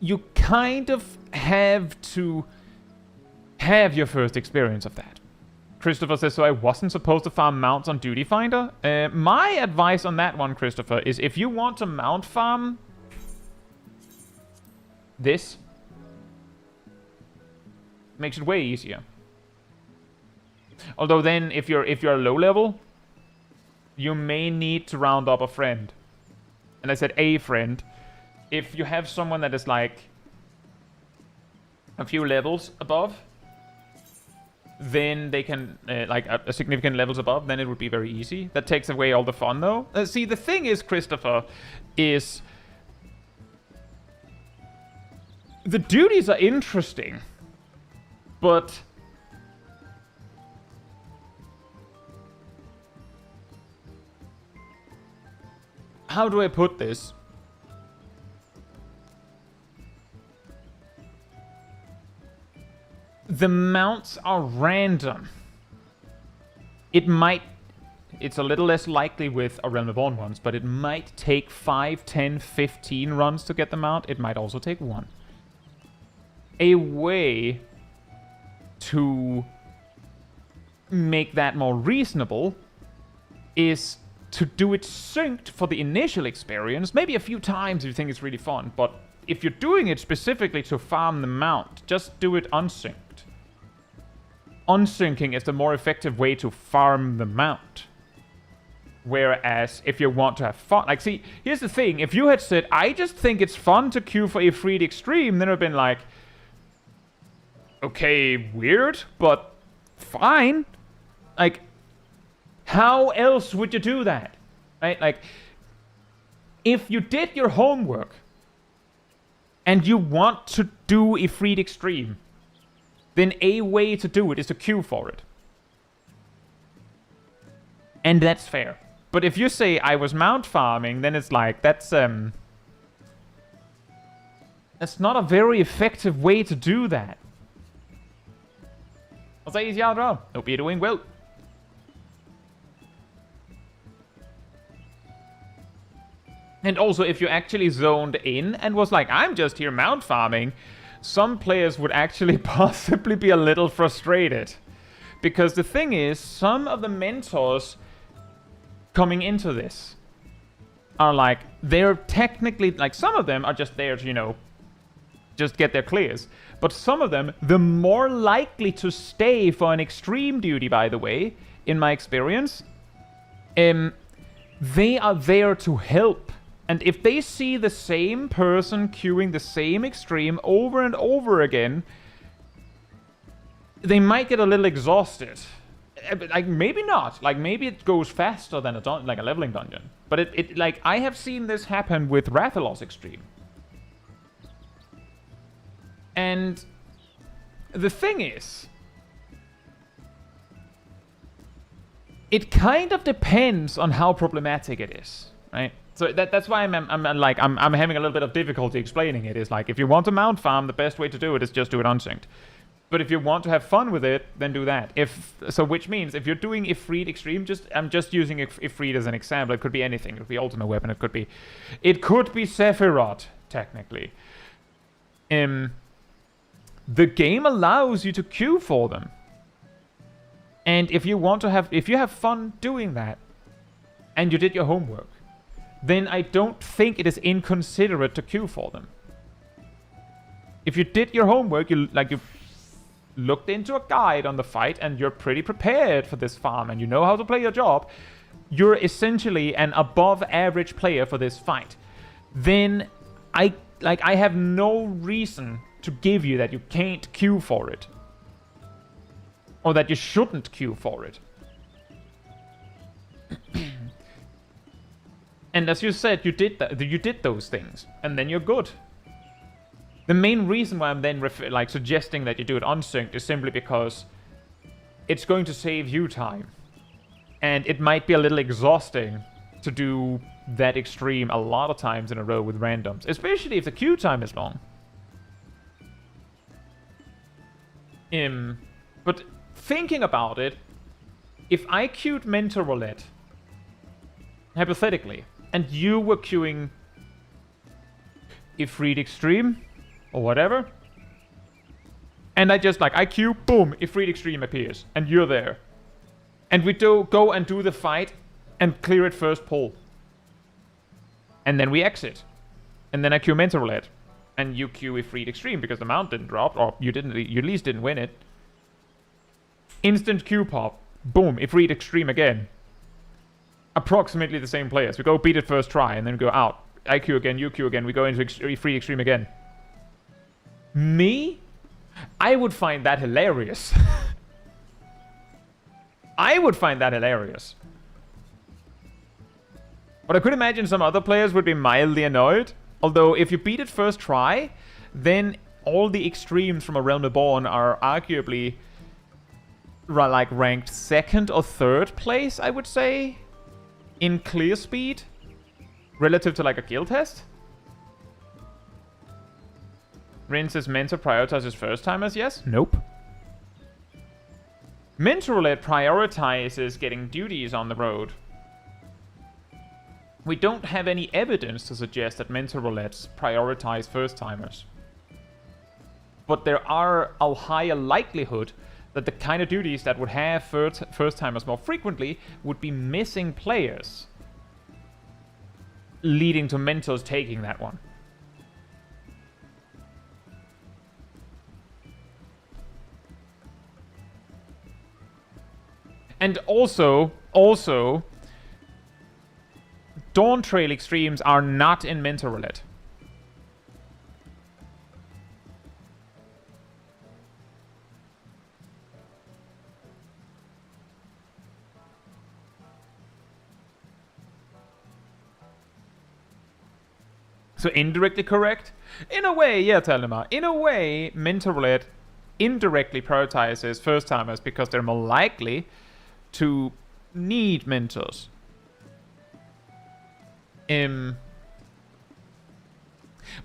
you kind of have to have your first experience of that. Christopher says, so I wasn't supposed to farm mounts on Duty Finder? My advice on that one, Christopher, is if you want to mount farm this, makes it way easier. Although then, if you're low level, you may need to round up a friend. And I said a friend. If you have someone that is like a few levels above, then they can, like, a significant levels above, then it would be very easy. That takes away all the fun, though. See, the thing is, Christopher, is the duties are interesting, but how do I put this? The mounts are random. It's a little less likely with a Realm Reborn ones, but it might take 5, 10, 15 runs to get the mount. It might also take 1. A way to make that more reasonable is to do it synced for the initial experience, maybe a few times if you think it's really fun, but if you're doing it specifically to farm the mount, just do it unsynced. Unsyncing is the more effective way to farm the mount. Whereas, if you want to have fun... Like, see, here's the thing. If you had said, I just think it's fun to queue for a freed extreme, then it would have been like, okay, weird, but fine. Like, how else would you do that? Right? Like, if you did your homework, and you want to do Ifrit Extreme, then a way to do it is to queue for it. And that's fair. But if you say I was mount farming, then it's like, that's not a very effective way to do that. I'll say, Yadra, hope you're doing well. And also, if you actually zoned in and was like, I'm just here mount farming, some players would actually possibly be a little frustrated. Because the thing is, some of the mentors coming into this are like, they're technically, like, some of them are just there to, you know, just get their clears. But some of them, the more likely to stay for an extreme duty, by the way, in my experience, they are there to help. And if they see the same person queuing the same extreme over and over again, they might get a little exhausted. Like, maybe not. Like, maybe it goes faster than a leveling dungeon. But it like, I have seen this happen with Rathalos Extreme. And the thing is, it kind of depends on how problematic it is, right? So that's why I'm having a little bit of difficulty explaining it. Is like, if you want to mount farm, the best way to do it is just do it unsynced. But if you want to have fun with it, then do that. Which means if you're doing Ifrit Extreme, I'm just using Ifrit as an example. It could be anything. It could be Ultimate Weapon. It could be Sephiroth, technically. The game allows you to queue for them. And if you have fun doing that, and you did your homework, then I don't think it is inconsiderate to queue for them. If you did your homework, you looked into a guide on the fight, and you're pretty prepared for this farm, and you know how to play your job, you're essentially an above average player for this fight. Then I have no reason to give you that you can't queue for it. Or that you shouldn't queue for it. And as you said, you did those things, and then you're good. The main reason why I'm then suggesting that you do it unsynced is simply because it's going to save you time. And it might be a little exhausting to do that extreme a lot of times in a row with randoms, especially if the queue time is long. But thinking about it, if I queued Mentor Roulette, hypothetically, and you were queuing Ifrit Extreme, or whatever, and I queue, boom, Ifrit Extreme appears, and you're there. And we go and do the fight, and clear it first pull. And then we exit. And then I queue Mentor Roulette, and you queue Ifrit Extreme, because the mount didn't drop, or you at least didn't win it. Instant queue pop, boom, Ifrit Extreme again. Approximately the same players. We go beat it first try, and then we go out. I queue again, you queue again, we go into Ifrit Extreme again. Me? I would find that hilarious. I would find that hilarious. But I could imagine some other players would be mildly annoyed. Although, if you beat it first try, then all the extremes from A Realm Reborn are arguably ranked second or third place, I would say, in clear speed relative to a guild test. Rince's Mentor prioritizes first timers, yes? Nope. Mentor Roulette prioritizes getting duties on the road. We don't have any evidence to suggest that Mentor Roulettes prioritize first timers. But there are a higher likelihood that the kind of duties that would have first timers more frequently would be missing players, leading to mentors taking that one. And also, Dawntrail extremes are not in Mentor Roulette. So indirectly correct? In a way, yeah, Telema. In a way, Mentor Roulette indirectly prioritizes first-timers because they're more likely to need mentors.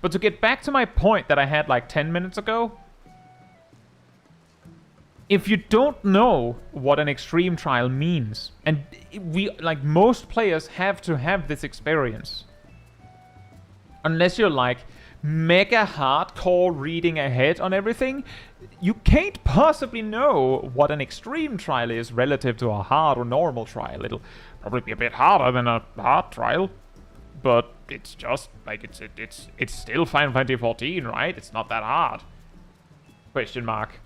But to get back to my point that I had like 10 minutes ago, if you don't know what an extreme trial means, and like most players have to have this experience, unless you're like mega hardcore reading ahead on everything, you can't possibly know what an extreme trial is relative to a hard or normal trial. It'll probably be a bit harder than a hard trial, but it's just like it's still Final Fantasy 14, right? It's not that hard. Question mark.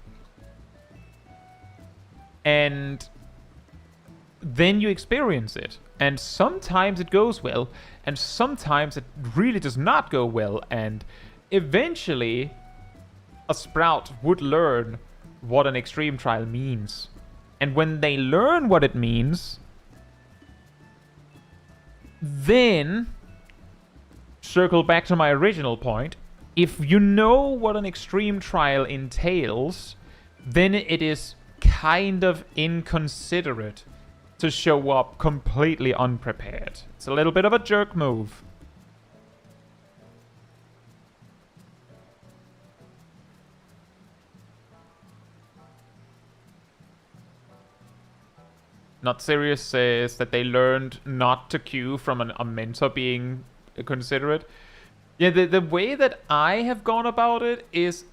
And then you experience it, and sometimes it goes well, and sometimes it really does not go well, and eventually a Sprout would learn what an extreme trial means. And when they learn what it means, then circle back to my original point. If you know what an extreme trial entails, then it is kind of inconsiderate to show up completely unprepared. It's a little bit of a jerk move. Not Serious says that they learned not to queue from a mentor being considerate. Yeah, the way that I have gone about it is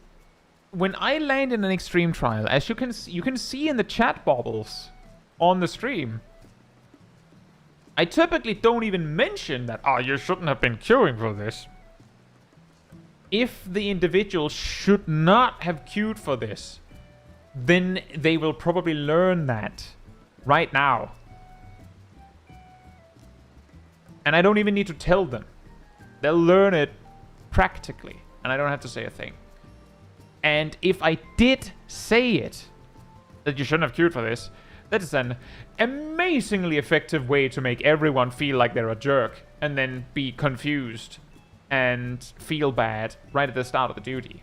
when I land in an extreme trial, as you can see in the chat bubbles on the stream, I typically don't even mention that, oh, you shouldn't have been queuing for this. If the individual should not have queued for this, then they will probably learn that right now. And I don't even need to tell them. They'll learn it practically, and I don't have to say a thing. And if I did say it, that you shouldn't have queued for this, that is an amazingly effective way to make everyone feel like they're a jerk and then be confused and feel bad right at the start of the duty.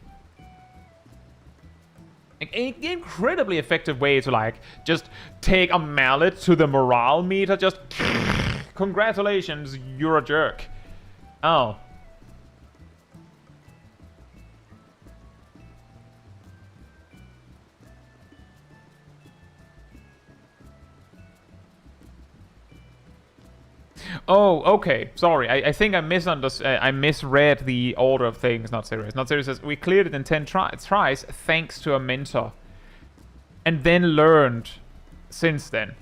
An incredibly effective way to like just take a mallet to the morale meter, just congratulations, you're a jerk. Oh. Oh, okay. Sorry. I think I misunderstood. I misread the order of things. Not Serious. Not Serious says, we cleared it in 10 tries thanks to a mentor. And then learned since then.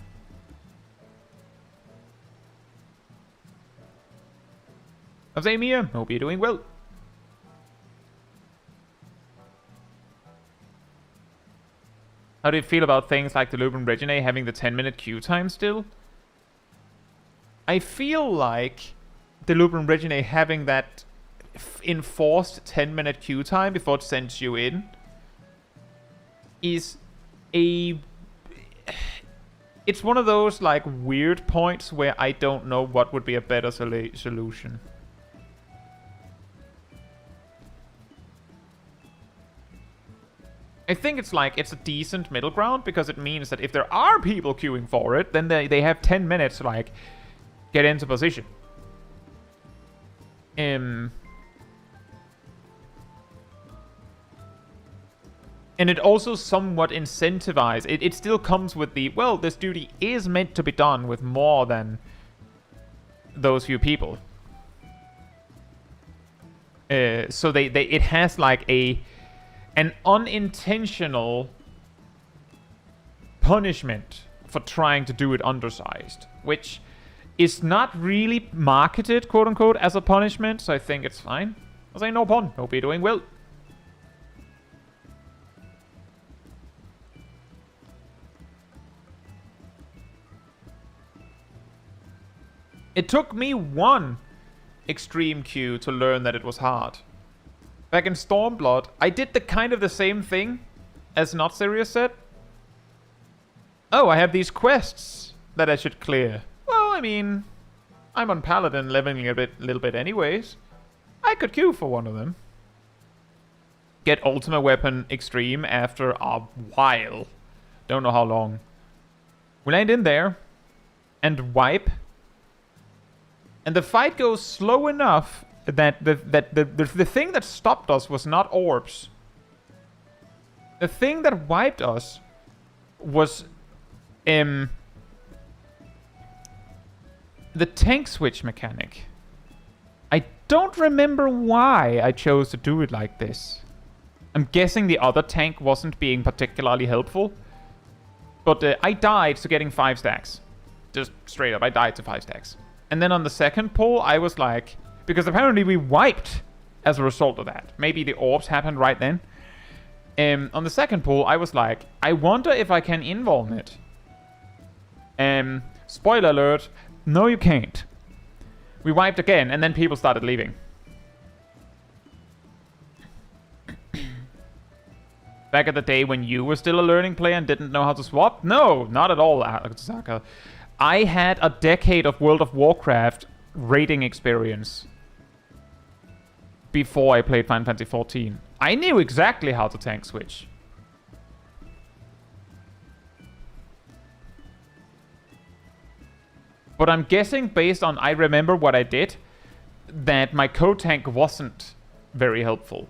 Azamia, hope you're doing well. How do you feel about things like the Lupin Regine having the 10-minute queue time still? I feel like the Lupin Regine having that enforced 10-minute queue time before it sends you in is a... It's one of those like weird points where I don't know what would be a better solution. I think it's like, it's a decent middle ground because it means that if there are people queuing for it, then they have 10 minutes to like get into position. And it also somewhat incentivizes. It still comes with the, well, this duty is meant to be done with more than those few people. So it has like an unintentional punishment for trying to do it undersized, which is not really marketed, quote unquote, as a punishment, so I think it's fine. I say no pun. Hope you're doing well. It took me one extreme queue to learn that it was hard. Back in Stormblood, I did the same thing as Not Serious said. Oh, I have these quests that I should clear. Well, I mean, I'm on Paladin leveling a little bit anyways. I I could queue for one of them. Get Ultimate Weapon Extreme after a while. Don't know how long. We land in there and wipe. And the fight goes slow enough that the thing that stopped us was not orbs. The thing that wiped us was the tank switch mechanic. I don't remember why I chose to do it like this. I'm guessing the other tank wasn't being particularly helpful. But I died to getting 5 stacks. Just straight up, I died to 5 stacks. And then on the second pull, I was like... Because apparently we wiped as a result of that. Maybe the orbs happened right then. On the second pull, I was like, I wonder if I can invuln it. Spoiler alert, no you can't. We wiped again, and then people started leaving. Back at the day when you were still a learning player and didn't know how to swap? No, not at all, Saka. I had a decade of World of Warcraft raiding experience before I played Final Fantasy XIV. I knew exactly how to tank switch. But I'm guessing, based on I remember what I did, that my code tank wasn't very helpful.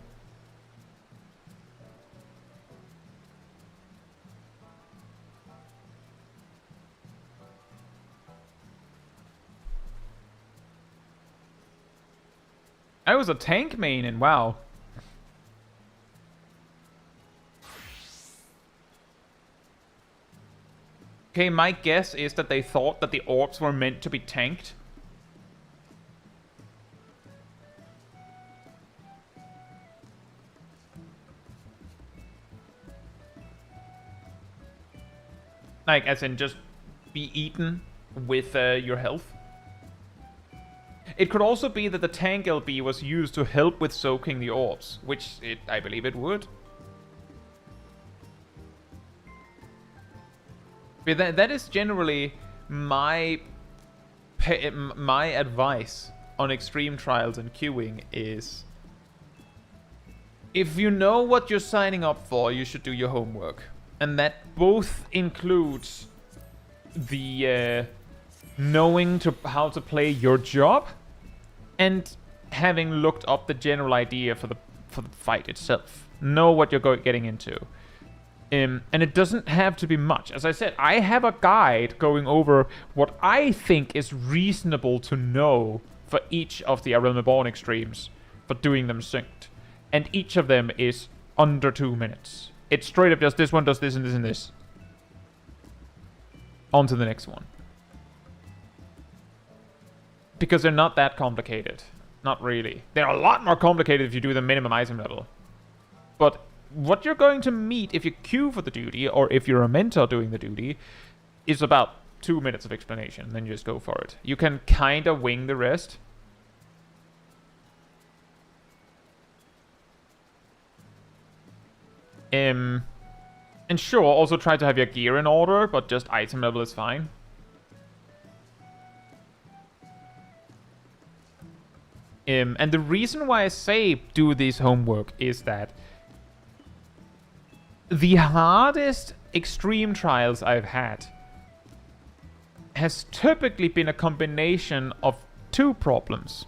I was a tank main in WoW. Okay, my guess is that they thought that the orbs were meant to be tanked. Like, as in just be eaten with your health. It could also be that the tank LB was used to help with soaking the orbs, which I believe it would. But that is generally my advice on extreme trials and queuing is... If you know what you're signing up for, you should do your homework. And that both includes the knowing how to play your job and having looked up the general idea for the fight itself. Know what you're getting into. And it doesn't have to be much. As I said, I have a guide going over what I think is reasonable to know for each of the A Realm Reborn extremes for doing them synced. And each of them is under 2 minutes. It's straight up just this one does this and this and this. On to the next one. Because they're not that complicated. Not really. They're a lot more complicated if you do the minimum item level. But what you're going to meet if you queue for the duty, or if you're a mentor doing the duty, is about 2 minutes of explanation. Then you just go for it. You can kind of wing the rest. And sure, also try to have your gear in order, but just item level is fine. And the reason why I say do this homework is that the hardest extreme trials I've had has typically been a combination of 2 problems.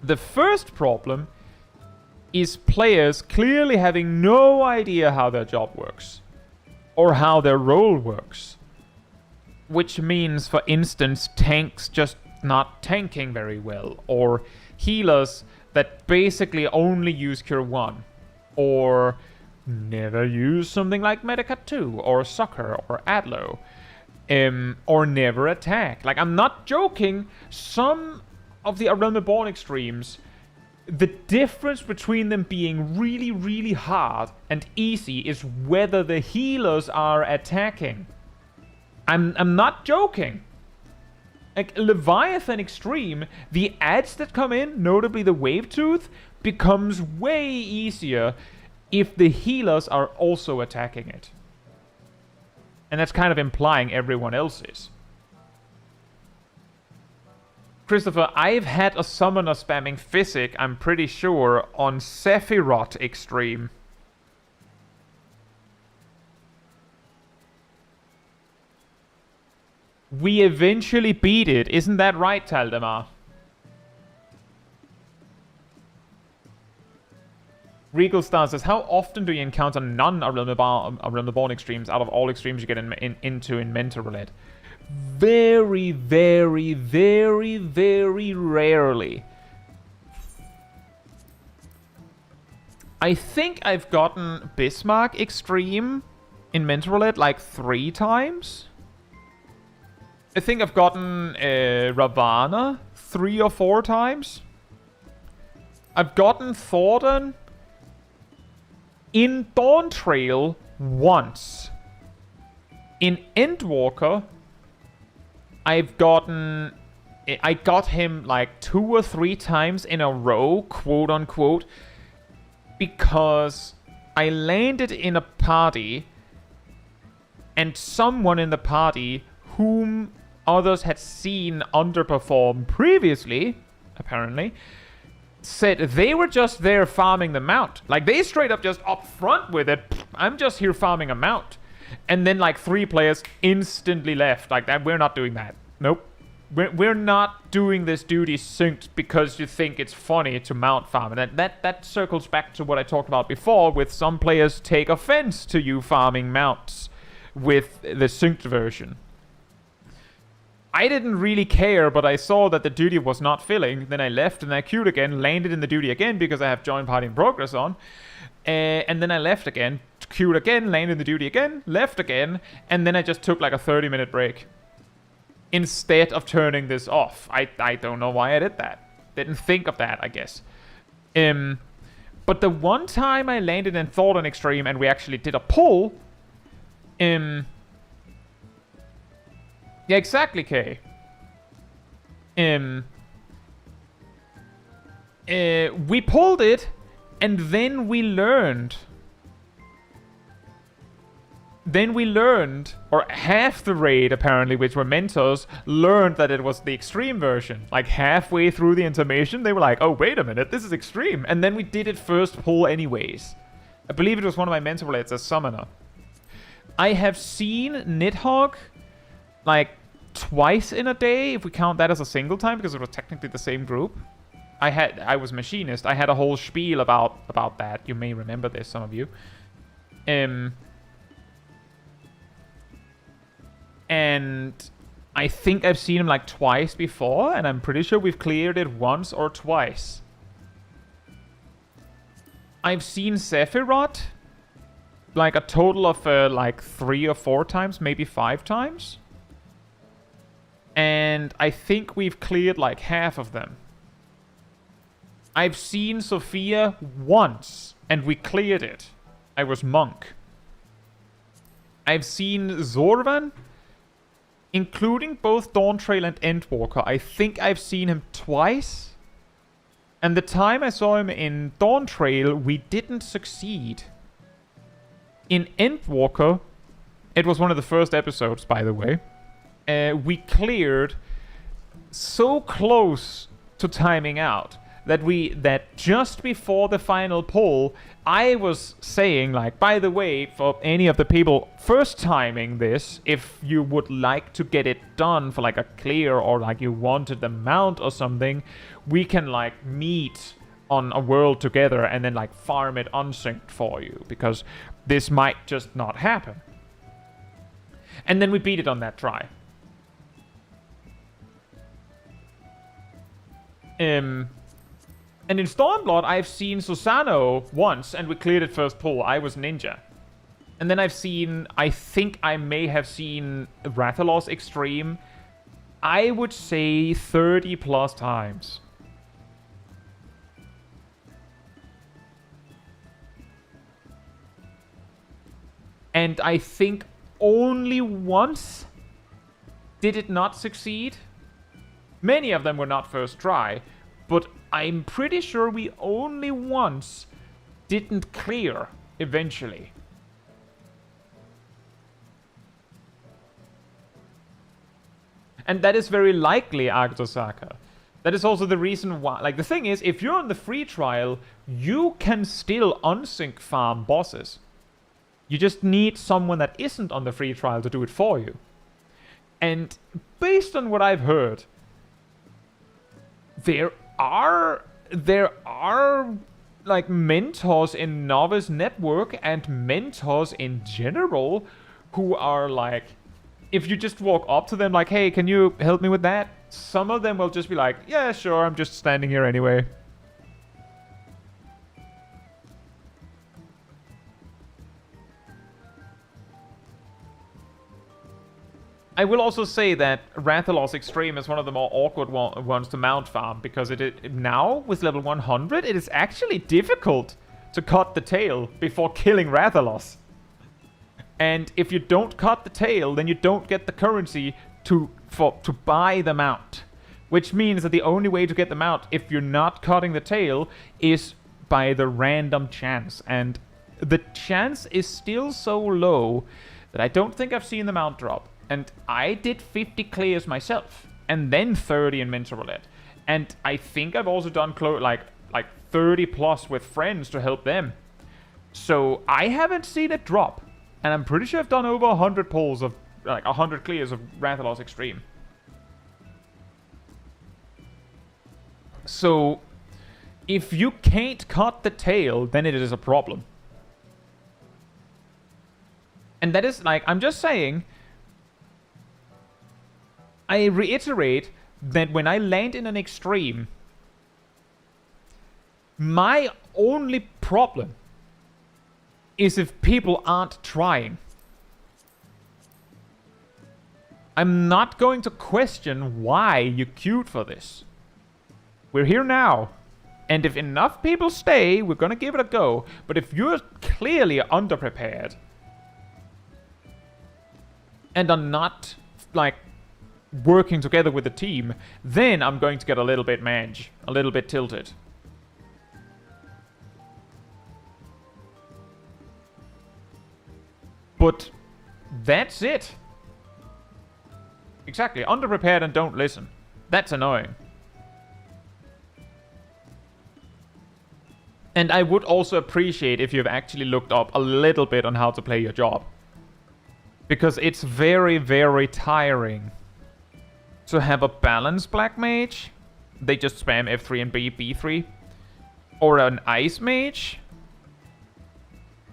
The first problem is players clearly having no idea how their job works or how their role works. Which means, for instance, tanks just not tanking very well, or healers that basically only use Cure 1, or never use something like Medicat 2, or Succor, or Adlo, or never attack. Like, I'm not joking, some of the A Realm Reborn extremes, the difference between them being really, really hard and easy is whether the healers are attacking. I'm not joking. Like, Leviathan Extreme, the adds that come in, notably the Wave Tooth, becomes way easier if the healers are also attacking it. And that's kind of implying everyone else is. Christopher, I've had a summoner spamming Physic, I'm pretty sure, on Sephiroth Extreme. We eventually beat it, isn't that right, Taldemar? Regal Star says, how often do you encounter non-Around the Born extremes out of all extremes you get into in Mental Roulette? Very, very, very, very rarely. I think I've gotten Bismarck Extreme in Mental Roulette like 3 times. I think I've gotten Ravana 3 or 4 times. I've gotten Thornton in Dawntrail once. In Endwalker, I got him like 2 or 3 times in a row, quote unquote, because I landed in a party and someone in the party whom others had seen underperform previously, apparently, said they were just there farming the mount. Like, they straight up just up front with it. I'm just here farming a mount. And then like 3 players instantly left. Like, that, we're not doing that. Nope. We're not doing this duty synced because you think it's funny to mount farm. And that circles back to what I talked about before, with some players take offense to you farming mounts with the synced version. I didn't really care, but I saw that the duty was not filling. Then I left and I queued again, landed in the duty again because I have join party in progress on. And then I left again, queued again, landed in the duty again, left again, and then I just took like a 30-minute break. Instead of turning this off. I don't know why I did that. Didn't think of that, I guess. But the one time I landed in Thornton Extreme and we actually did a pull, yeah, exactly, Kay. We pulled it, and then we learned. Or half the raid, apparently, which were mentors, learned that it was the extreme version. Like, halfway through the intermission, they were like, oh, wait a minute, this is extreme. And then we did it first pull anyways. I believe it was one of my mentor relates as summoner. I have seen Nidhogg like twice in a day, if we count that as a single time, because it was technically the same group. I was machinist. I had a whole spiel about that. You may remember this, some of you. And I think I've seen him like twice before, and I'm pretty sure we've cleared it once or twice. I've seen Sephiroth like a total of like 3 or 4 times, maybe 5 times. And I think we've cleared like half of them. I've seen Sophia once, and we cleared it. I was monk. I've seen Zorvan, including both Dawntrail and Endwalker. I think I've seen him twice. And the time I saw him in Dawntrail, we didn't succeed. In Endwalker, it was one of the first episodes, by the way. We cleared so close to timing out that just before the final pull, I was saying, like, by the way, for any of the people first timing this, if you would like to get it done for like a clear, or like you wanted the mount or something, we can like meet on a world together and then like farm it unsynced for you, because this might just not happen. And then we beat it on that try. And in Stormblood, I've seen Susano once, and we cleared it first pull. I was ninja. And then I think I may have seen Rathalos Extreme, I would say 30 plus times. And I think only once did it not succeed. Many of them were not first try, but I'm pretty sure we only once didn't clear eventually. And that is very likely, Agdosaka, That is also the reason why... Like, the thing is, if you're on the free trial, you can still unsync farm bosses. You just need someone that isn't on the free trial to do it for you. And based on what I've heard, there are like mentors in Novice Network and mentors in general who are like, if you just walk up to them like, hey, can you help me with that? Some of them will just be like, yeah, sure, I'm just standing here anyway. I will also say that Rathalos Extreme is one of the more awkward ones to mount farm, because now, with level 100, it is actually difficult to cut the tail before killing Rathalos. And if you don't cut the tail, then you don't get the currency to buy the mount. Which means that the only way to get the mount, if you're not cutting the tail, is by the random chance. And the chance is still so low that I don't think I've seen the mount drop. And I did 50 clears myself, and then 30 in Mental Roulette. And I think I've also done like 30 plus with friends to help them. So I haven't seen it drop. And I'm pretty sure I've done over 100 pulls of, like 100 clears of Rathalos Extreme. So if you can't cut the tail, then it is a problem. And that is like, I'm just saying, I reiterate that when I land in an extreme, my only problem is if people aren't trying. I'm not going to question why you queued for this. We're here now. And if enough people stay, we're gonna give it a go. But if you're clearly underprepared and are not, like, working together with the team, then I'm going to get a little bit mage, a little bit tilted. But that's it. Exactly, underprepared and don't listen. That's annoying. And I would also appreciate if you've actually looked up a little bit on how to play your job. Because it's very, very tiring to have a balanced black mage. They just spam F3 and B3. Or an ice mage.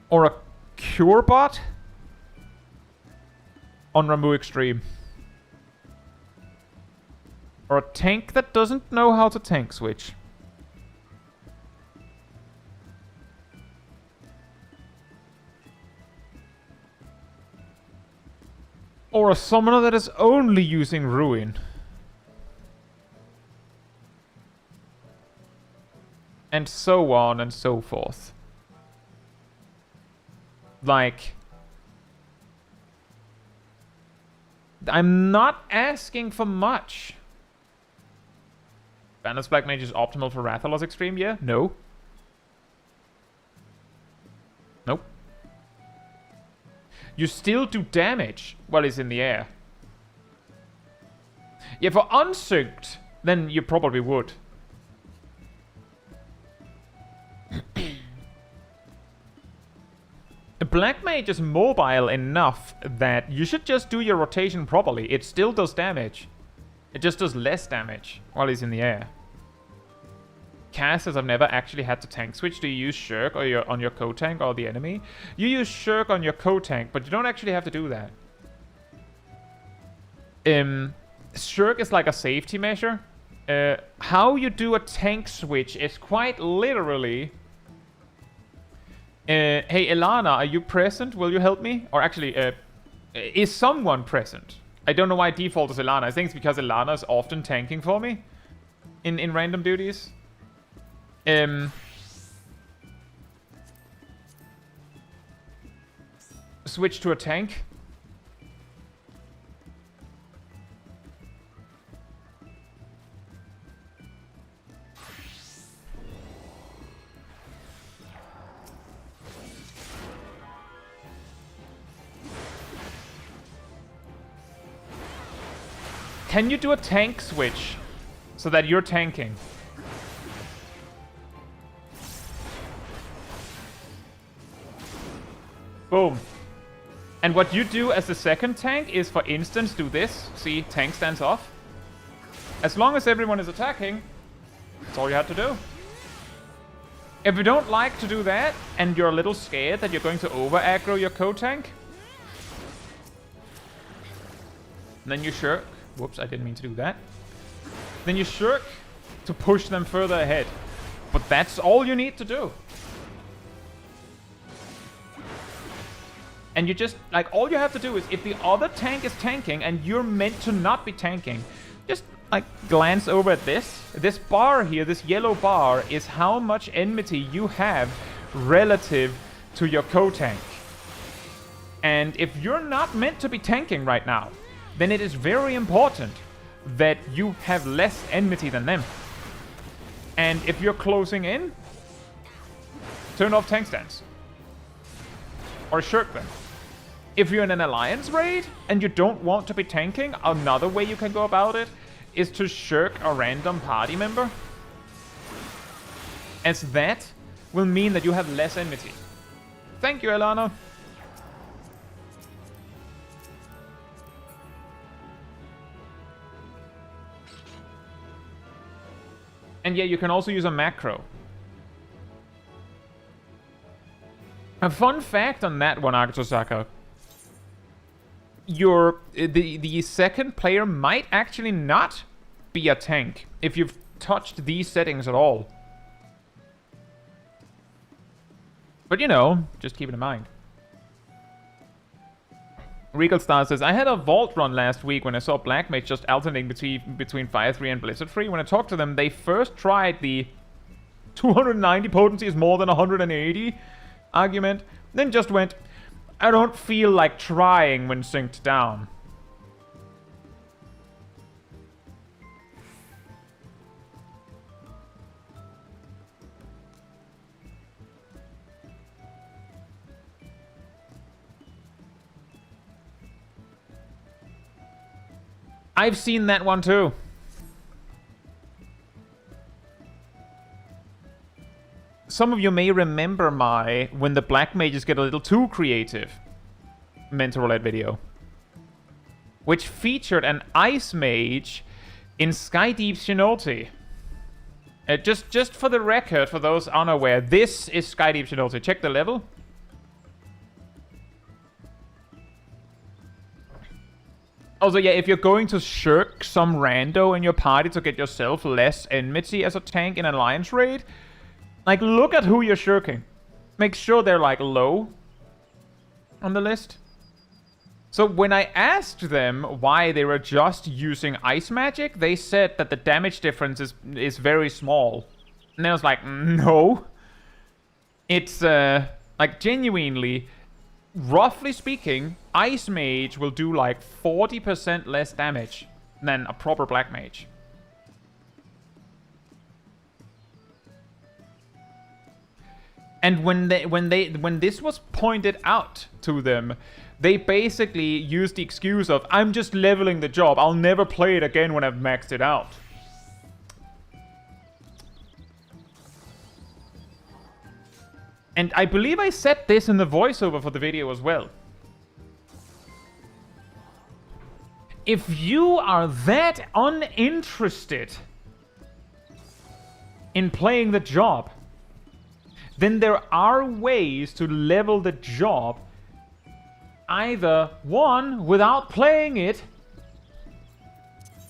Or a cure bot on Ramu Extreme. Or a tank that doesn't know how to tank switch. Or a summoner that is only using Ruin. And so on and so forth. Like, I'm not asking for much. Balanced Black Mage is optimal for Rathalos Extreme, yeah? No. Nope. You still do damage while it's in the air. Yeah, for unsynced, then you probably would. Black Mage is mobile enough that you should just do your rotation properly. It still does damage. It just does less damage while he's in the air. Cass says, I've never actually had to tank switch. Do you use Shirk or on your co-tank or the enemy? You use Shirk on your co-tank, but you don't actually have to do that. Shirk is like a safety measure. How you do a tank switch is quite literally... hey, Elana, are you present? Will you help me? Or actually, is someone present? I don't know why default is Elana. I think it's because Elana is often tanking for me in random duties. Switch to a tank. Can you do a tank switch so that you're tanking. Boom. And what you do as the second tank is, for instance, do this. See, tank stands off. As long as everyone is attacking, that's all you have to do. If you don't like to do that, and you're a little scared that you're going to over-aggro your co-tank, then you shirk. Whoops, I didn't mean to do that. Then you shirk to push them further ahead. But that's all you need to do. And you just, like, all you have to do is, if the other tank is tanking and you're meant to not be tanking, just, like, glance over at this. This bar here, this yellow bar, is how much enmity you have relative to your co-tank. And if you're not meant to be tanking right now, then it is very important that you have less enmity than them. And if you're closing in, turn off tank stance. Or shirk them. If you're in an alliance raid and you don't want to be tanking, another way you can go about it is to shirk a random party member. As that will mean that you have less enmity. Thank you, Elana. And yeah, you can also use a macro. A fun fact on that one, Arctosaka. The second player might actually not be a tank if you've touched these settings at all. But you know, just keep it in mind. Regal Star says, I had a vault run last week when I saw Black Mage just alternating between Fire 3 and Blizzard 3. When I talked to them, they first tried the 290 potency is more than 180 argument, then just went, I don't feel like trying when synced down. I've seen that one too. Some of you may remember my when the black mages get a little too creative mental roulette video, which featured an ice mage in Skydeep Shinolti. Just for the record, for those unaware, this is Skydeep Shinolti. Check the level. Also, yeah, if you're going to shirk some rando in your party to get yourself less enmity as a tank in an alliance raid, like, look at who you're shirking. Make sure they're, like, low on the list. So when I asked them why they were just using ice magic, they said that the damage difference is very small. And I was like, no. It's, like, genuinely, roughly speaking, Ice Mage will do like 40% less damage than a proper Black Mage. And when this was pointed out to them, they basically used the excuse of, I'm just leveling the job, I'll never play it again when I've maxed it out. And I believe I said this in the voiceover for the video as well. If you are that uninterested in playing the job, then there are ways to level the job. Either, one, without playing it.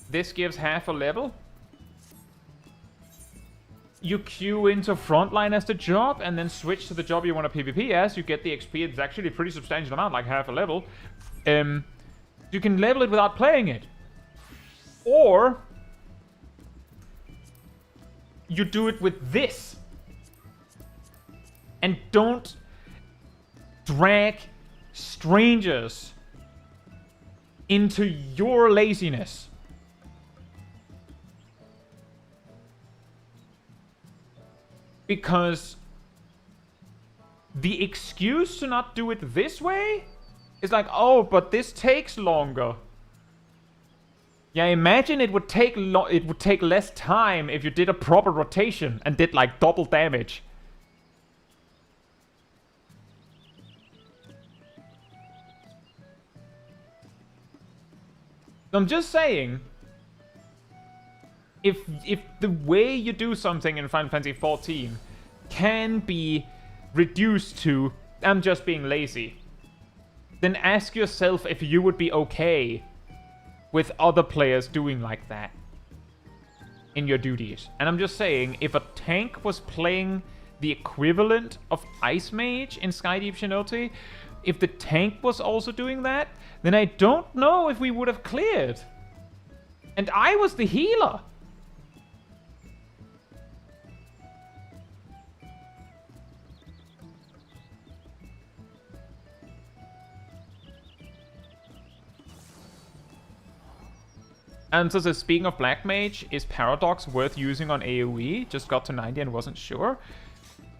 This gives half a level. You queue into frontline as the job, and then switch to the job you want to PvP as. You get the XP. It's actually a pretty substantial amount, like half a level. You can level it without playing it. Or you do it with this. And don't drag strangers into your laziness. Because the excuse to not do it this way is like, oh, but this takes longer. Yeah, imagine it would take less time if you did a proper rotation and did like double damage. I'm just saying, if the way you do something in Final Fantasy XIV can be reduced to I'm just being lazy, then ask yourself if you would be okay with other players doing like that in your duties. And I'm just saying, if a tank was playing the equivalent of Ice Mage in Skydeep Shinote, if the tank was also doing that, then I don't know if we would have cleared. And I was the healer. And so speaking of Black Mage, is Paradox worth using on AoE? Just got to 90 and wasn't sure.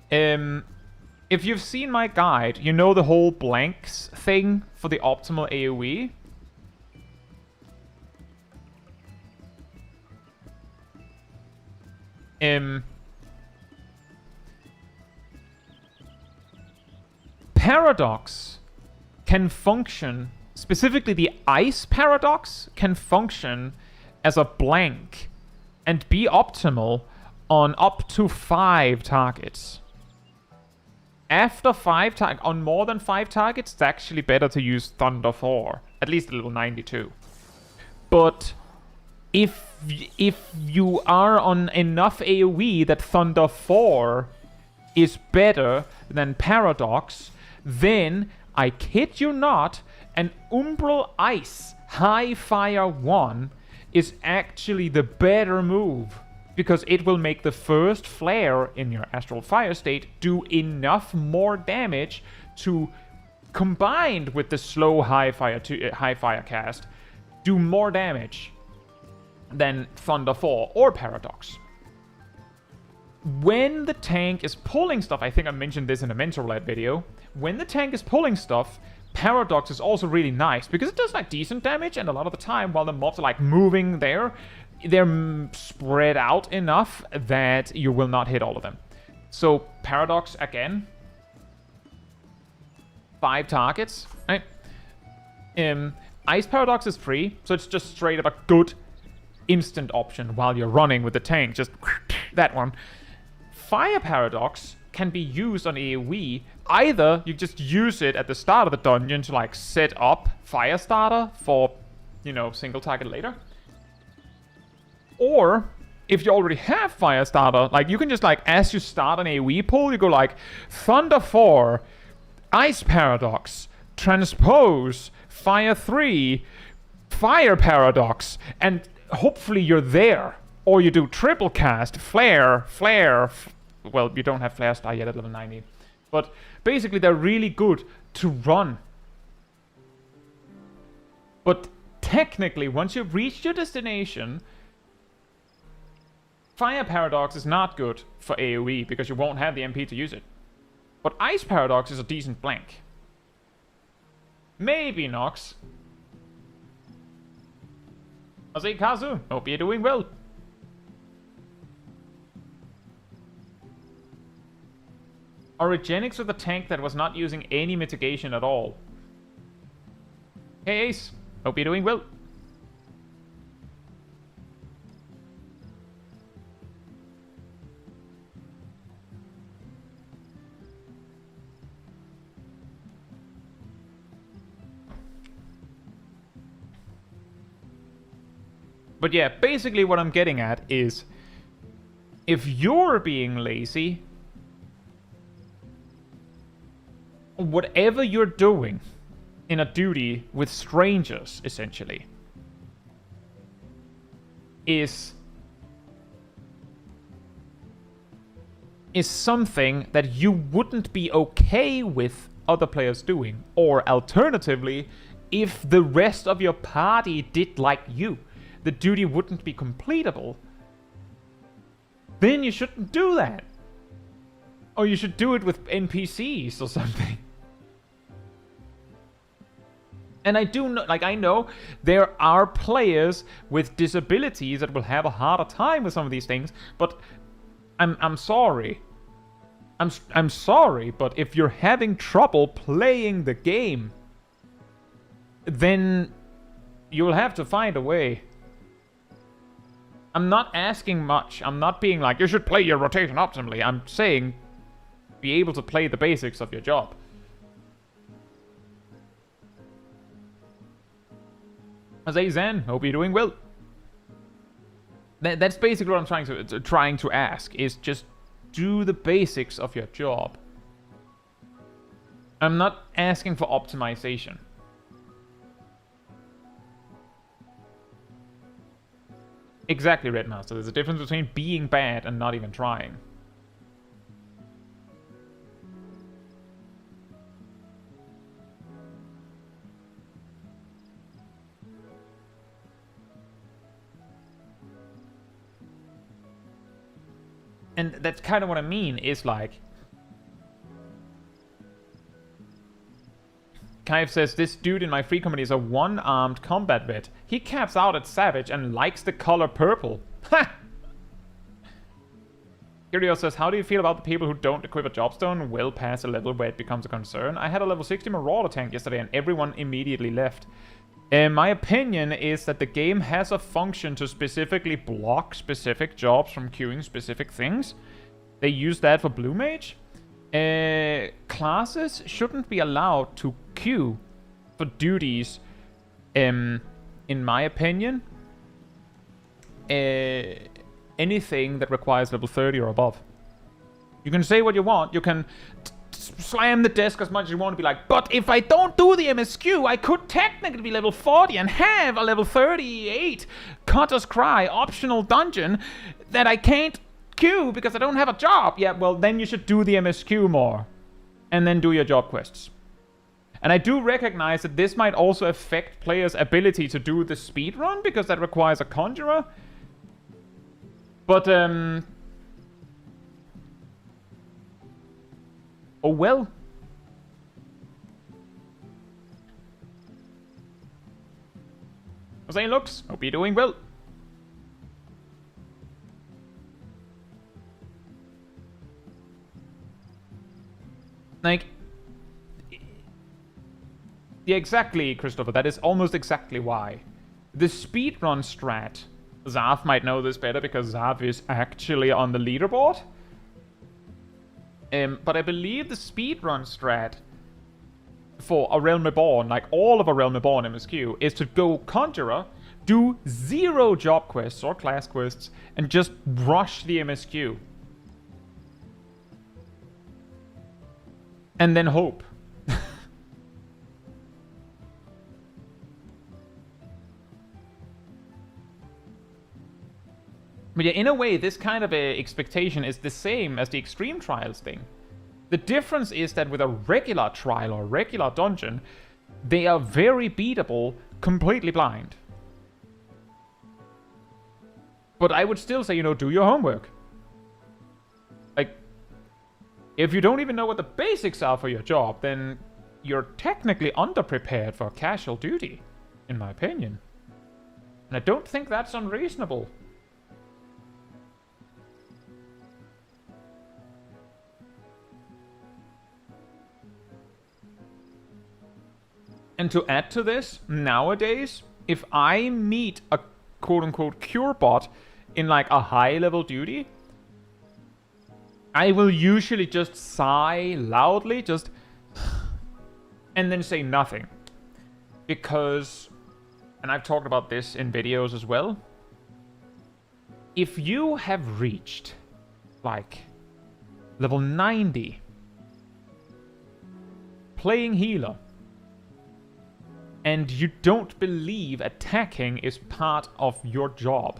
If you've seen my guide, you know the whole blanks thing for the optimal AoE. Paradox can function, specifically the Ice Paradox can function as a blank and be optimal on up to 5 targets. After 5 on more than 5 targets, it's actually better to use Thunder 4, at least a level 92. But if you are on enough AoE that Thunder 4 is better than Paradox, then I kid you not, an Umbral Ice High Fire 1 is actually the better move, because it will make the first flare in your Astral Fire state do enough more damage to, combined with the slow high fire cast, do more damage than Thunder 4 or Paradox. When the tank is pulling stuff, I think I mentioned this in a Mental Roulette video, when the tank is pulling stuff, Paradox is also really nice, because it does like decent damage, and a lot of the time, while the mobs are like moving there, they're spread out enough that you will not hit all of them. So Paradox, again, 5 targets, right? Ice Paradox is free, so it's just straight up a good instant option while you're running with the tank, just that one. Fire Paradox can be used on AoE. Either you just use it at the start of the dungeon to like set up Firestarter for, you know, single target later. Or if you already have Firestarter, like you can just like, as you start an AoE pull, you go like Thunder 4, Ice Paradox, Transpose, Fire 3, Fire Paradox, and hopefully you're there. Or you do triple cast, Flare, well, you don't have Flare Star yet at level 90. But basically, they're really good to run. But technically, once you've reached your destination, Fire Paradox is not good for AoE, because you won't have the MP to use it. But Ice Paradox is a decent blank. Maybe Nox. I say Caetsu, hope you're doing well. Origenics with a tank that was not using any mitigation at all. Hey Ace, hope you're doing well. But yeah, basically what I'm getting at is, if you're being lazy, whatever you're doing in a duty with strangers, essentially, is something that you wouldn't be okay with other players doing. Or alternatively, if the rest of your party did like you, the duty wouldn't be completable, then you shouldn't do that. Or you should do it with NPCs or something. And I do know, like, I know there are players with disabilities that will have a harder time with some of these things, but I'm sorry. I'm sorry, but if you're having trouble playing the game, then you'll have to find a way. I'm not asking much. I'm not being like, you should play your rotation optimally. I'm saying, be able to play the basics of your job. Jose Zen, hope you're doing well. That's basically what I'm trying to ask, is just do the basics of your job. I'm not asking for optimization. Exactly, Redmaster. There's a difference between being bad and not even trying. And that's kind of what I mean, is like... Kaiv says, this dude in my free company is a one-armed combat vet. He caps out at Savage and likes the color purple. Ha! Kirio says, how do you feel about the people who don't equip a jobstone well past a level where it becomes a concern? I had a level 60 Marauder tank yesterday and everyone immediately left. My opinion is that the game has a function to specifically block specific jobs from queuing specific things. They use that for Blue Mage. Classes shouldn't be allowed to queue for duties, in my opinion. Anything that requires level 30 or above. You can say what you want. You can slam the desk as much as you want to be like, but if I don't do the MSQ, I could technically be level 40 and have a level 38 Cutter's Cry optional dungeon that I can't queue because I don't have a job. Yeah, well, then you should do the MSQ more. And then do your job quests. And I do recognize that this might also affect players' ability to do the speedrun, because that requires a Conjurer. But, oh well. Jose looks, hope you're doing well. Like, yeah, exactly, Christopher. That is almost exactly why. The speedrun strat, Zav might know this better because Zav is actually on the leaderboard. But I believe the speedrun strat for A Realm Reborn, like all of A Realm Reborn MSQ, is to go Conjurer, do 0 job quests or class quests, and just rush the MSQ. And then hope. But yeah, in a way, this kind of a expectation is the same as the Extreme Trials thing. The difference is that with a regular trial or regular dungeon, they are very beatable completely blind. But I would still say, you know, do your homework. Like, if you don't even know what the basics are for your job, then you're technically underprepared for casual duty, in my opinion. And I don't think that's unreasonable. And to add to this, nowadays, if I meet a quote-unquote cure bot in like a high-level duty, I will usually just sigh loudly, just and then say nothing. Because, and I've talked about this in videos as well, if you have reached like level 90 playing healer, and you don't believe attacking is part of your job,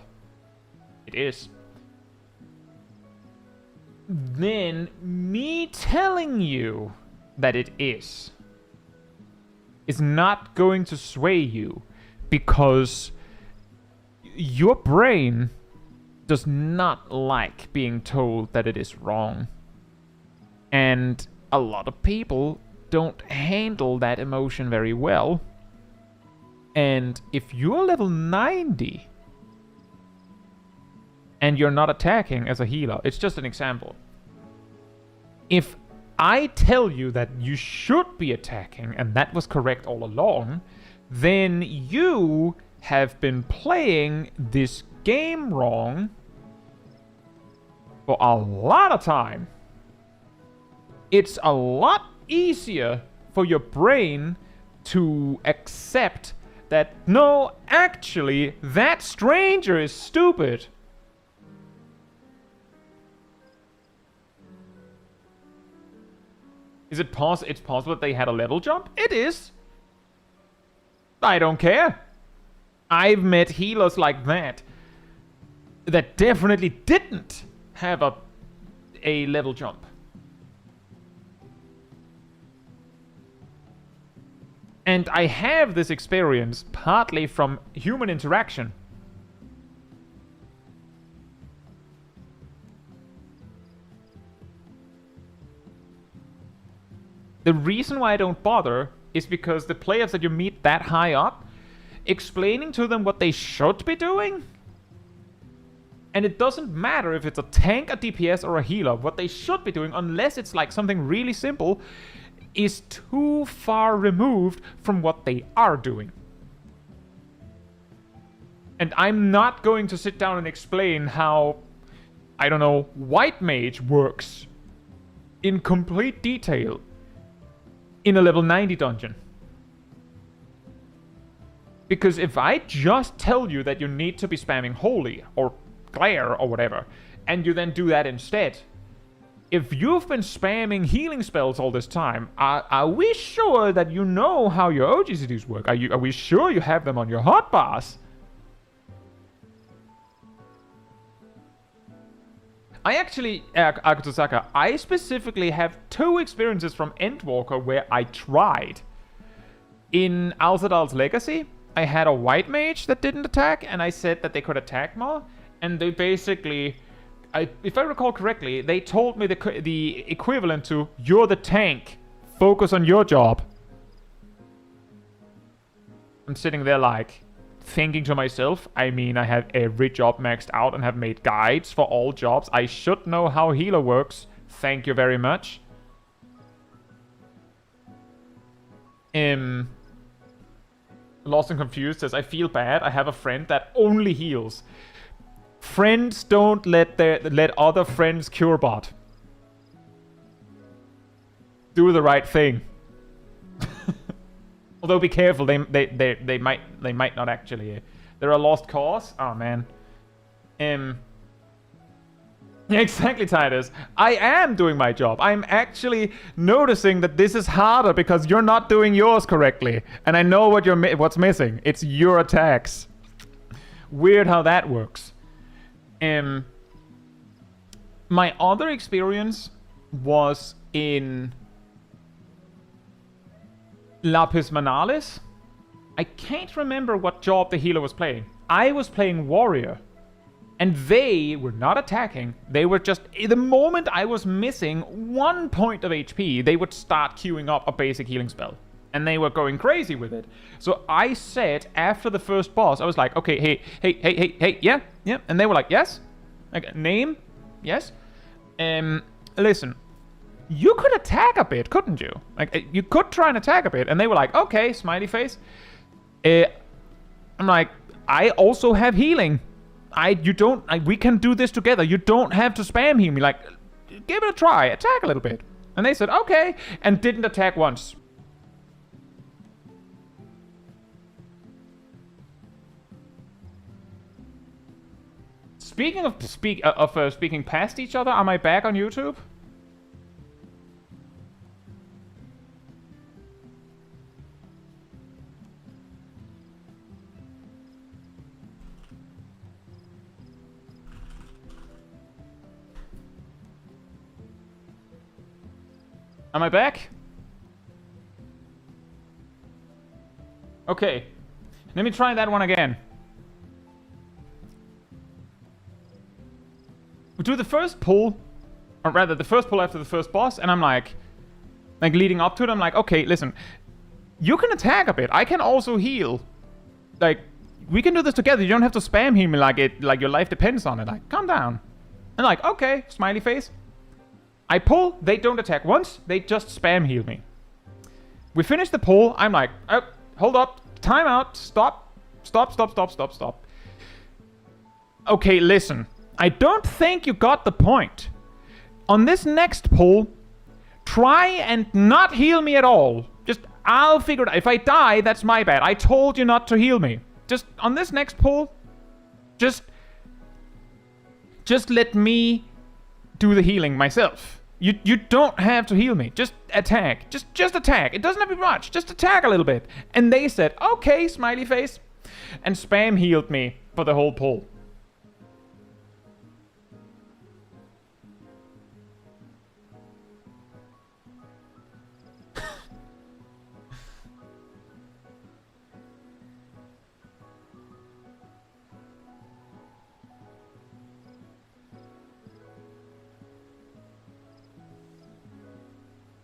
it is, then me telling you that it is not going to sway you, because your brain does not like being told that it is wrong. And a lot of people don't handle that emotion very well. And if you're level 90 and you're not attacking as a healer, it's just an example. If I tell you that you should be attacking and that was correct all along, then you have been playing this game wrong for a lot of time. It's a lot easier for your brain to accept that, no, actually, that stranger is stupid. Is it it's possible that they had a level jump? It is. I don't care. I've met healers like that definitely didn't have a level jump. And I have this experience partly from human interaction. The reason why I don't bother is because the players that you meet that high up, explaining to them what they should be doing, and it doesn't matter if it's a tank, a DPS, or a healer, what they should be doing, unless it's like something really simple, is too far removed from what they are doing. And I'm not going to sit down and explain how, I don't know, white mage works in complete detail in a level 90 dungeon. Because if I just tell you that you need to be spamming Holy or Glare or whatever, and you then do that instead, if you've been spamming healing spells all this time, are we sure that you know how your OGCDs work? Are we sure you have them on your hotbars? I actually, Akutosaka, I specifically have 2 experiences from Endwalker where I tried. In Alzadal's Legacy, I had a white mage that didn't attack, and I said that they could attack more, and they basically, if I recall correctly, they told me the equivalent to, you're the tank, focus on your job. I'm sitting there like, thinking to myself, I mean, I have every job maxed out and have made guides for all jobs. I should know how healer works. Thank you very much. Lost and Confused says, I feel bad. I have a friend that only heals. Friends don't let other friends cure bot. Do the right thing. Although be careful, they might not actually. They're a lost cause. Oh man. Yeah, exactly, Titus. I am doing my job. I'm actually noticing that this is harder because you're not doing yours correctly, and I know what's missing. It's your attacks. Weird how that works. My other experience was in Lapis Manalis. I can't remember what job the healer was playing. I was playing warrior, and they were not attacking. They were just, the moment I was missing 1 point of HP, they would start queuing up a basic healing spell, and they were going crazy with it. So I said after the first boss, I was like, okay, hey, yeah, and they were like, yes, like, name, yes, listen. You could attack a bit, couldn't you? Like, you could try and attack a bit. And they were like, okay, smiley face. I'm like, I also have healing. We can do this together. You don't have to spam heal me. Like, give it a try. Attack a little bit. And they said, okay. And didn't attack once. Speaking of speaking past each other, am I back on YouTube? Am I back? Okay. Let me try that one again. We do the first pull, or rather the first pull after the first boss, and I'm like leading up to it, I'm like, okay, listen, you can attack a bit. I can also heal. like, we can do this together. You don't have to spam heal me like your life depends on it. Like, calm down. And like, okay, smiley face. I pull, they don't attack once, they just spam heal me. We finish the pull, I'm like, oh, hold up, time out, stop. Okay, listen, I don't think you got the point. On this next pull, try and not heal me at all. Just, I'll figure it out. If I die, that's my bad. I told you not to heal me. Just, on this next pull, just let me do the healing myself. You don't have to heal me. Just attack. Just attack. It doesn't have to be much. Just attack a little bit. And they said, okay, smiley face. And spam healed me for the whole pull.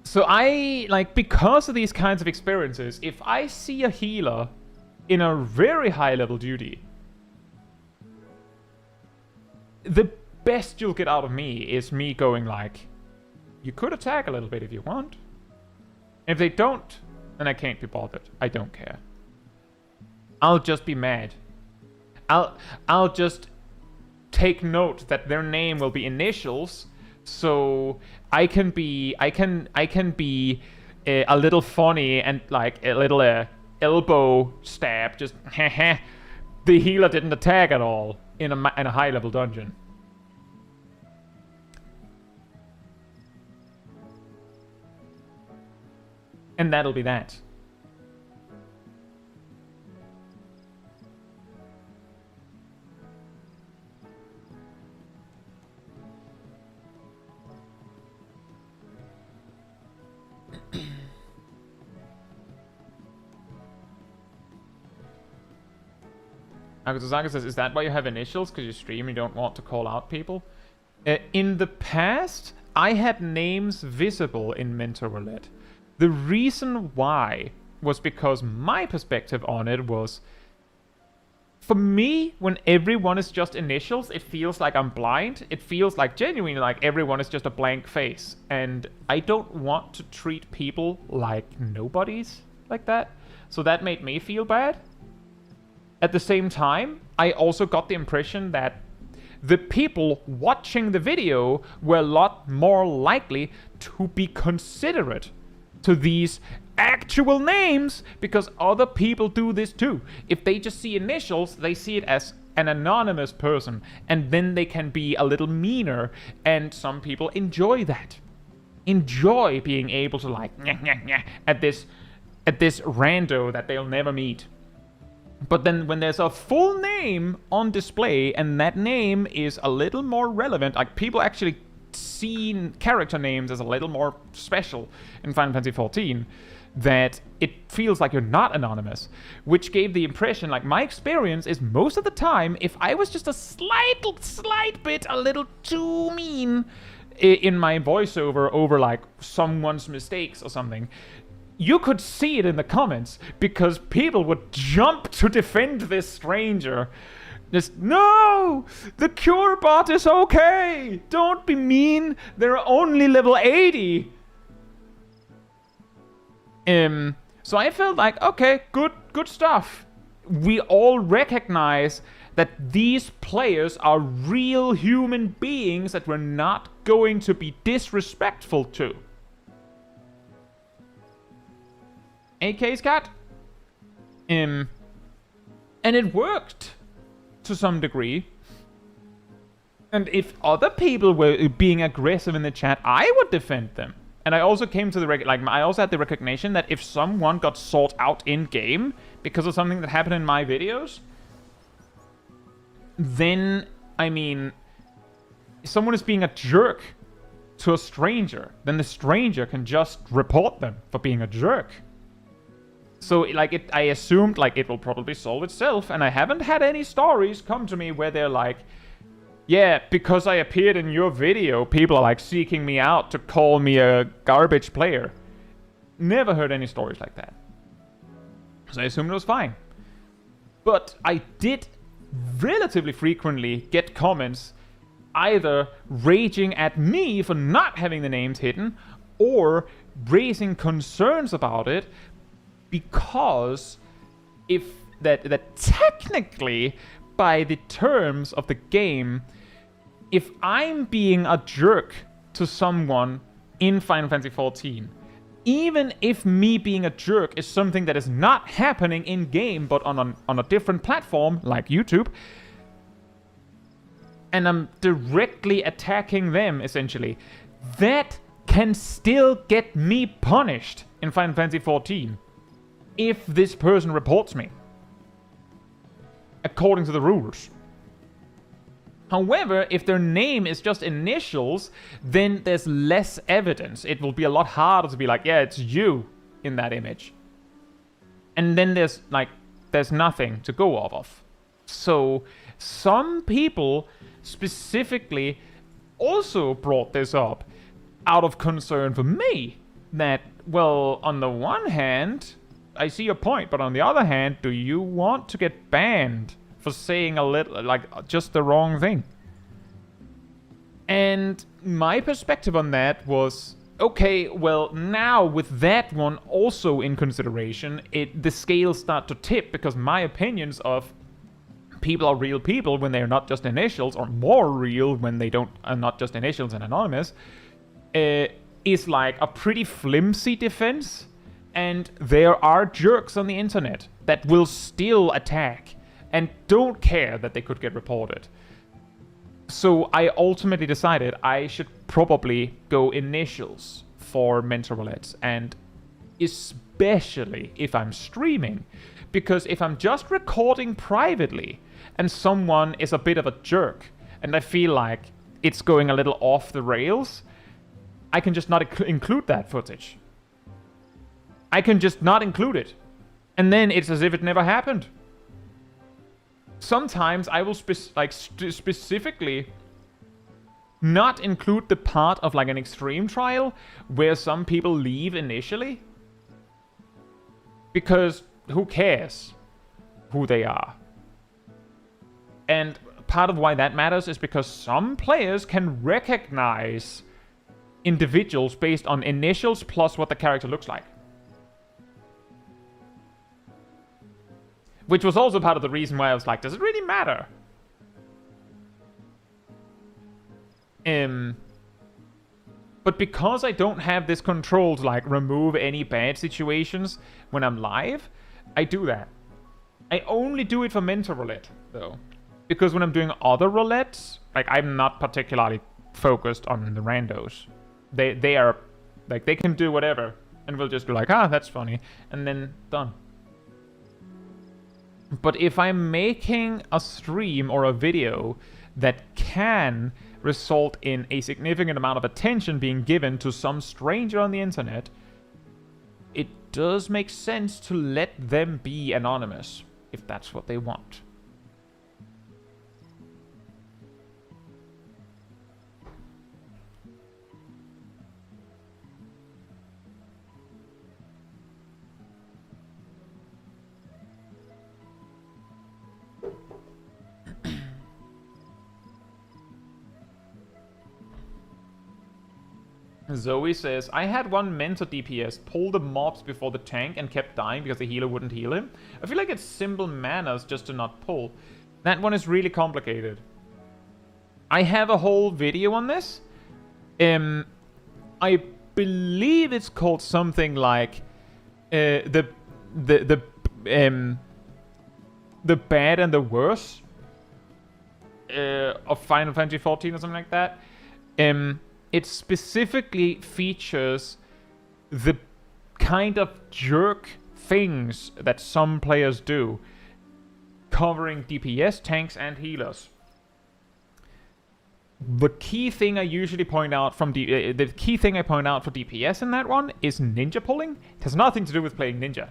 So I, like, because of these kinds of experiences, if I see a healer in a very high level duty, the best you'll get out of me is me going like, you could attack a little bit if you want. If they don't, then I can't be bothered. I don't care. I'll just be mad. I'll just take note that their name will be initials, so I can be a little funny and like a little elbow stab. Just the healer didn't attack at all in a high level dungeon. And that'll be that. Akazusaga says, is that why you have initials? Because you stream and you don't want to call out people? In the past, I had names visible in Mentor Roulette. The reason why was because my perspective on it was, for me, when everyone is just initials, it feels like I'm blind. It feels like genuinely like everyone is just a blank face. And I don't want to treat people like nobodies like that. So that made me feel bad. At the same time, I also got the impression that the people watching the video were a lot more likely to be considerate to these actual names, because other people do this too. If they just see initials, they see it as an anonymous person, and then they can be a little meaner, and some people enjoy that. Enjoy being able to like, nyah, nyah, nyah, at this rando that they'll never meet. But then when there's a full name on display, and that name is a little more relevant, like people actually see character names as a little more special in Final Fantasy XIV, that it feels like you're not anonymous, which gave the impression, like my experience is most of the time, if I was just a slight bit a little too mean in my voiceover over like someone's mistakes or something, you could see it in the comments, because people would jump to defend this stranger. Just, no! The cure bot is okay! Don't be mean! They're only level 80! So I felt like, okay, good stuff. We all recognize that these players are real human beings that we're not going to be disrespectful to. AK's cat. And it worked to some degree. And if other people were being aggressive in the chat, I would defend them. And I also came to the I also had the recognition that if someone got sought out in game because of something that happened in my videos, then I mean, if someone is being a jerk to a stranger, then the stranger can just report them for being a jerk. So, like, I assumed, like, it will probably solve itself, and I haven't had any stories come to me where they're like, yeah, because I appeared in your video, people are, like, seeking me out to call me a garbage player. Never heard any stories like that. So I assumed it was fine. But I did relatively frequently get comments either raging at me for not having the names hidden or raising concerns about it, because if that technically, by the terms of the game, if I'm being a jerk to someone in Final Fantasy XIV, even if me being a jerk is something that is not happening in-game but on a different platform like YouTube, and I'm directly attacking them, essentially, that can still get me punished in Final Fantasy XIV if this person reports me, according to the rules. However, if their name is just initials, then there's less evidence. It will be a lot harder to be like, yeah, it's you in that image. And then there's nothing to go off of. So some people specifically also brought this up out of concern for me. That, well, on the one hand, I see your point, but on the other hand, do you want to get banned for saying a little, just the wrong thing? And my perspective on that was, okay, well, now with that one also in consideration, the scales start to tip, because my opinions of people are real people when they're not just initials, or more real when they are not just initials and anonymous, is like a pretty flimsy defense. And there are jerks on the internet that will still attack and don't care that they could get reported. So I ultimately decided I should probably go initials for mental roulettes, and especially if I'm streaming. Because if I'm just recording privately and someone is a bit of a jerk and I feel like it's going a little off the rails, I can just not include that footage. I can just not include it. And then it's as if it never happened. Sometimes I will specifically not include the part of like an extreme trial where some people leave initially. Because who cares who they are? And part of why that matters is because some players can recognize individuals based on initials plus what the character looks like. Which was also part of the reason why I was like, does it really matter? But because I don't have this control to like remove any bad situations when I'm live, I do that. I only do it for mental roulette, though. Because when I'm doing other roulettes, like, I'm not particularly focused on the randos. They are, like, they can do whatever. And we'll just be like, ah, that's funny. And then done. But if I'm making a stream or a video that can result in a significant amount of attention being given to some stranger on the internet, it does make sense to let them be anonymous, if that's what they want. Zoe says, I had one mentor DPS pull the mobs before the tank and kept dying because the healer wouldn't heal him. I feel like it's simple manners just to not pull. That one is really complicated. I have a whole video on this. I believe it's called something like the bad and the worse of Final Fantasy XIV or something like that. It specifically features the kind of jerk things that some players do, covering DPS, tanks, and healers. The key thing I usually point out from the key thing I point out for DPS in that one is ninja pulling. It has nothing to do with playing ninja.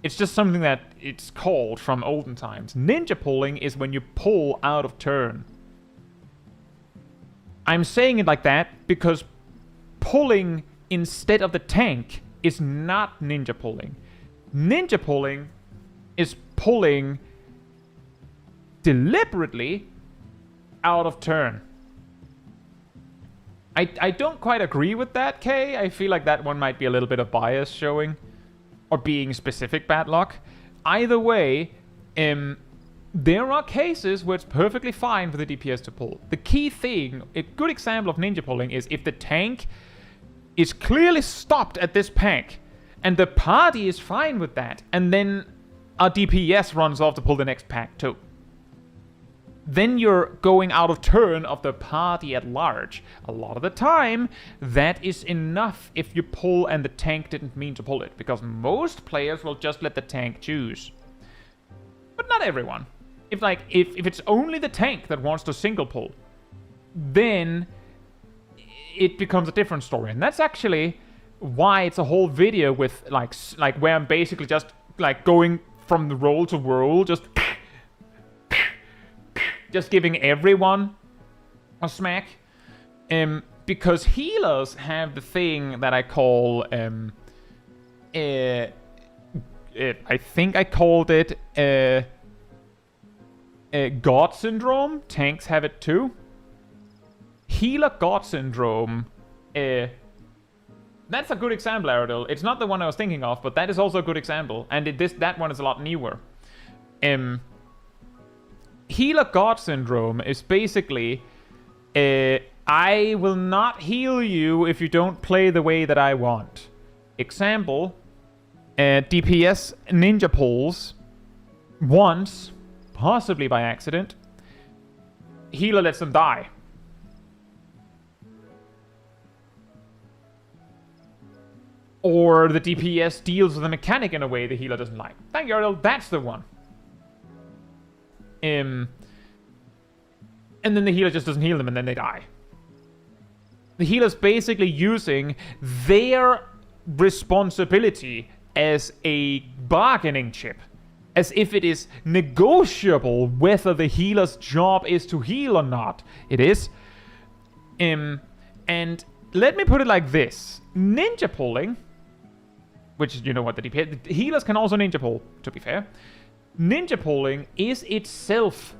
It's just something that it's called from olden times. Ninja pulling is when you pull out of turn. I'm saying it like that because pulling instead of the tank is not ninja pulling. Ninja pulling is pulling deliberately out of turn. I don't quite agree with that, Kay. I feel like that one might be a little bit of bias showing, or being specific bad luck. Either way, there are cases where it's perfectly fine for the DPS to pull. The key thing, a good example of ninja pulling, is if the tank is clearly stopped at this pack, and the party is fine with that, and then a DPS runs off to pull the next pack too. Then you're going out of turn of the party at large. A lot of the time, that is enough if you pull and the tank didn't mean to pull it, because most players will just let the tank choose. But not everyone. If it's only the tank that wants to single pull, then it becomes a different story. And that's actually why it's a whole video with like where I'm basically just like going from the roll to roll, just giving everyone a smack. Because healers have the thing that I call I think I called it God Syndrome. Tanks have it too. Healer God Syndrome. That's a good example, Aerodil. It's not the one I was thinking of, but that is also a good example. And that one is a lot newer. Healer God Syndrome is basically, I will not heal you if you don't play the way that I want. Example, DPS ninja pulls once, possibly by accident. Healer lets them die. Or the DPS deals with the mechanic in a way the healer doesn't like. Thank you, Ardell. That's the one. And then the healer just doesn't heal them and then they die. The healer's basically using their responsibility as a bargaining chip. As if it is negotiable whether the healer's job is to heal or not. It is. And let me put it like this. Ninja pulling, which is, you know what, the healers can also ninja pull, to be fair. Ninja pulling is itself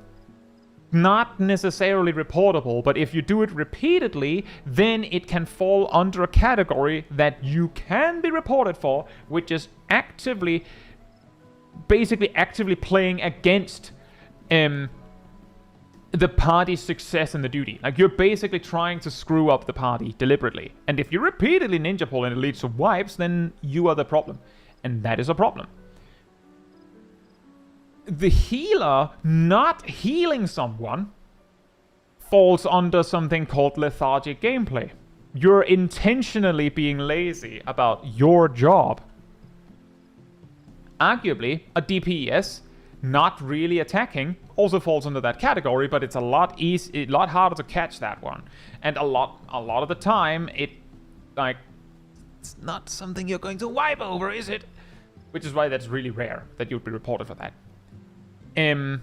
not necessarily reportable, but if you do it repeatedly, then it can fall under a category that you can be reported for, which is basically actively playing against the party's success in the duty. Like, you're basically trying to screw up the party deliberately. And if you repeatedly ninja pull and it leads to wipes, then you are the problem. And that is a problem. The healer not healing someone falls under something called lethargic gameplay. You're intentionally being lazy about your job. Arguably, a DPS not really attacking also falls under that category, but it's a lot harder to catch that one. And a lot of the time, it's not something you're going to wipe over, is it? Which is why that's really rare that you'd be reported for that. And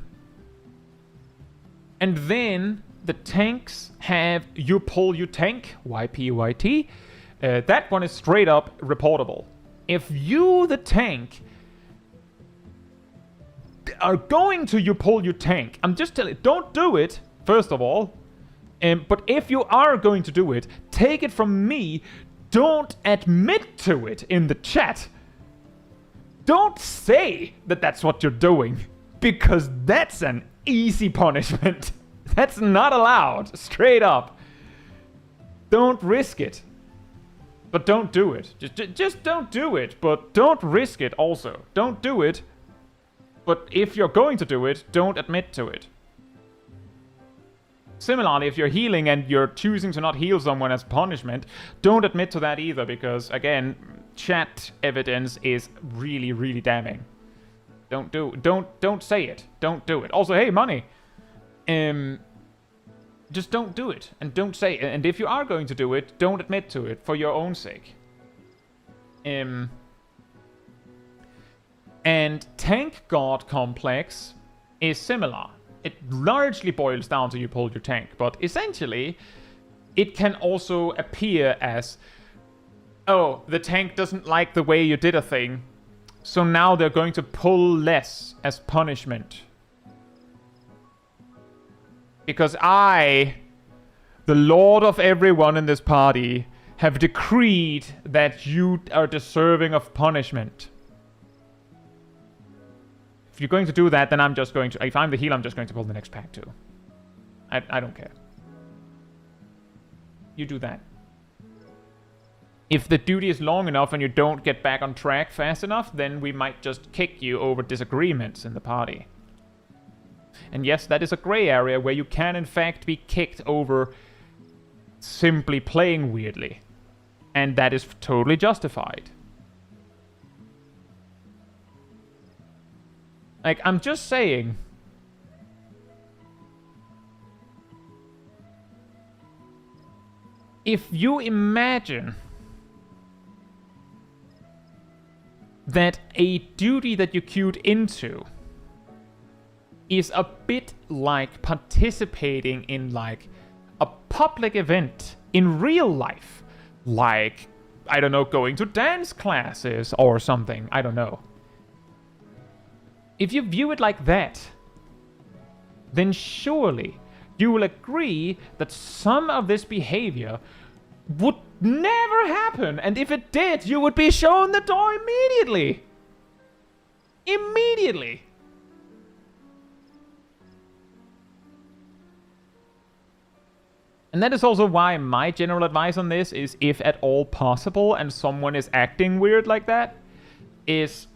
then the tanks have you pull, you tank, YPYT. That one is straight up reportable. If you, the tank, are going to you pull, you tank, I'm just telling you, don't do it, first of all. But if you are going to do it, take it from me, don't admit to it in the chat. Don't say that that's what you're doing. Because that's an easy punishment. That's not allowed. Straight up. Don't risk it. But don't do it. Just don't do it. But don't risk it also. Don't do it. But if you're going to do it, don't admit to it. Similarly, if you're healing and you're choosing to not heal someone as punishment, don't admit to that either. Because, again, chat evidence is really, really damning. Don't say it. Don't do it. Also, hey, money. Just don't do it. And don't say it. And if you are going to do it, don't admit to it for your own sake. And Tank God Complex is similar. It largely boils down to you pull your tank. But essentially, it can also appear as, oh, the tank doesn't like the way you did a thing. So now they're going to pull less as punishment. Because I, the lord of everyone in this party, have decreed that you are deserving of punishment. If you're going to do that, then I'm just going to... If I'm the healer, I'm just going to pull the next pack too. I don't care. You do that. If the duty is long enough and you don't get back on track fast enough, then we might just kick you over disagreements in the party. And yes, that is a gray area where you can in fact be kicked over simply playing weirdly. And that is totally justified. Like, I'm just saying... If you imagine that a duty that you queued into is a bit like participating in like a public event in real life, like, I don't know, going to dance classes or something, I don't know. If you view it like that, then surely you will agree that some of this behavior would never happen, and if it did, you would be shown the door immediately. Immediately. And that is also why my general advice on this is, if at all possible and someone is acting weird like that, is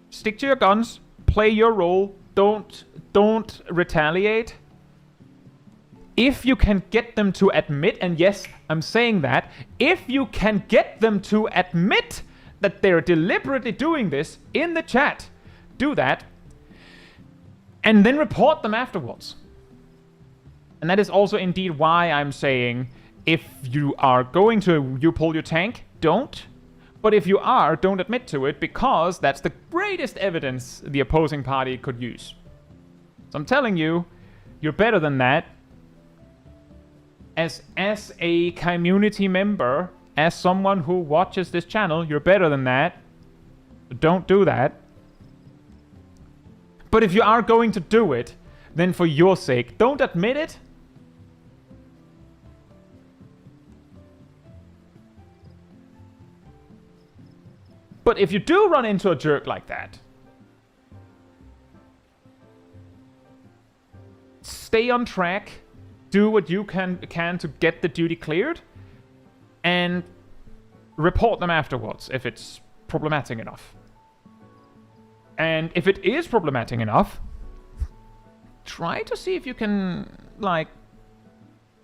stick to your guns, play your role, don't retaliate. If you can get them to admit, and yes, I'm saying that, if you can get them to admit that they're deliberately doing this in the chat, do that, and then report them afterwards. And that is also indeed why I'm saying, if you are going to pull your tank, don't. But if you are, don't admit to it, because that's the greatest evidence the opposing party could use. So I'm telling you, you're better than that. As a community member, as someone who watches this channel, you're better than that. Don't do that. But if you are going to do it, then for your sake, don't admit it. But if you do run into a jerk like that, stay on track. Do what you can to get the duty cleared, and report them afterwards if it's problematic enough. And if it is problematic enough, try to see if you can, like,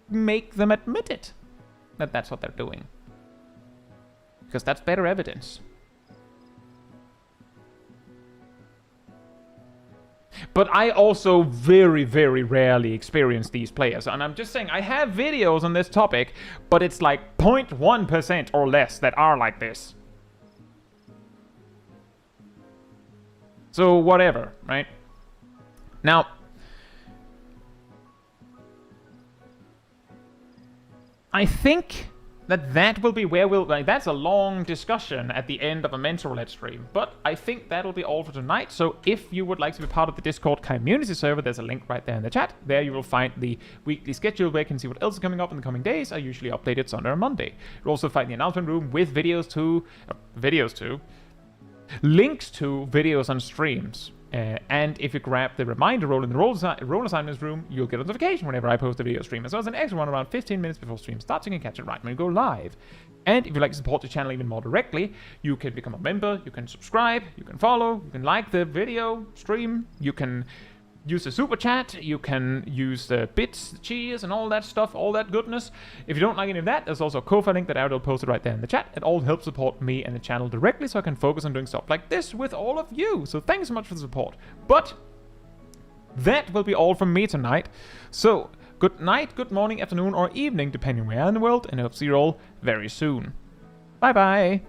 make them admit it, that that's what they're doing. Because that's better evidence. But I also very, very rarely experience these players. And I'm just saying, I have videos on this topic, but it's like 0.1% or less that are like this. So whatever, right? Now, I think that will be where we'll... Like, that's a long discussion at the end of a mental roulette stream. But I think that'll be all for tonight. So if you would like to be part of the Discord community server, there's a link right there in the chat. There you will find the weekly schedule where you can see what else is coming up in the coming days. I usually update it Sunday or Monday. You'll also find the announcement room with links to videos and streams. And if you grab the reminder role in the role assignments room, you'll get a notification whenever I post a video stream, as well as an extra one around 15 minutes before stream starts. You can catch it right when you go live. And if you'd like to support the channel even more directly, you can become a member, you can subscribe, you can follow, you can like the video stream, you can use the super chat, you can use the bits, the cheers, and all that stuff, all that goodness. If you don't like any of that, there's also a Ko-fi link that I will post right there in the chat. It all helps support me and the channel directly, so I can focus on doing stuff like this with all of you. So thanks so much for the support. But that will be all from me tonight. So good night, good morning, afternoon, or evening, depending where you are in the world, and I hope to see you all very soon. Bye bye.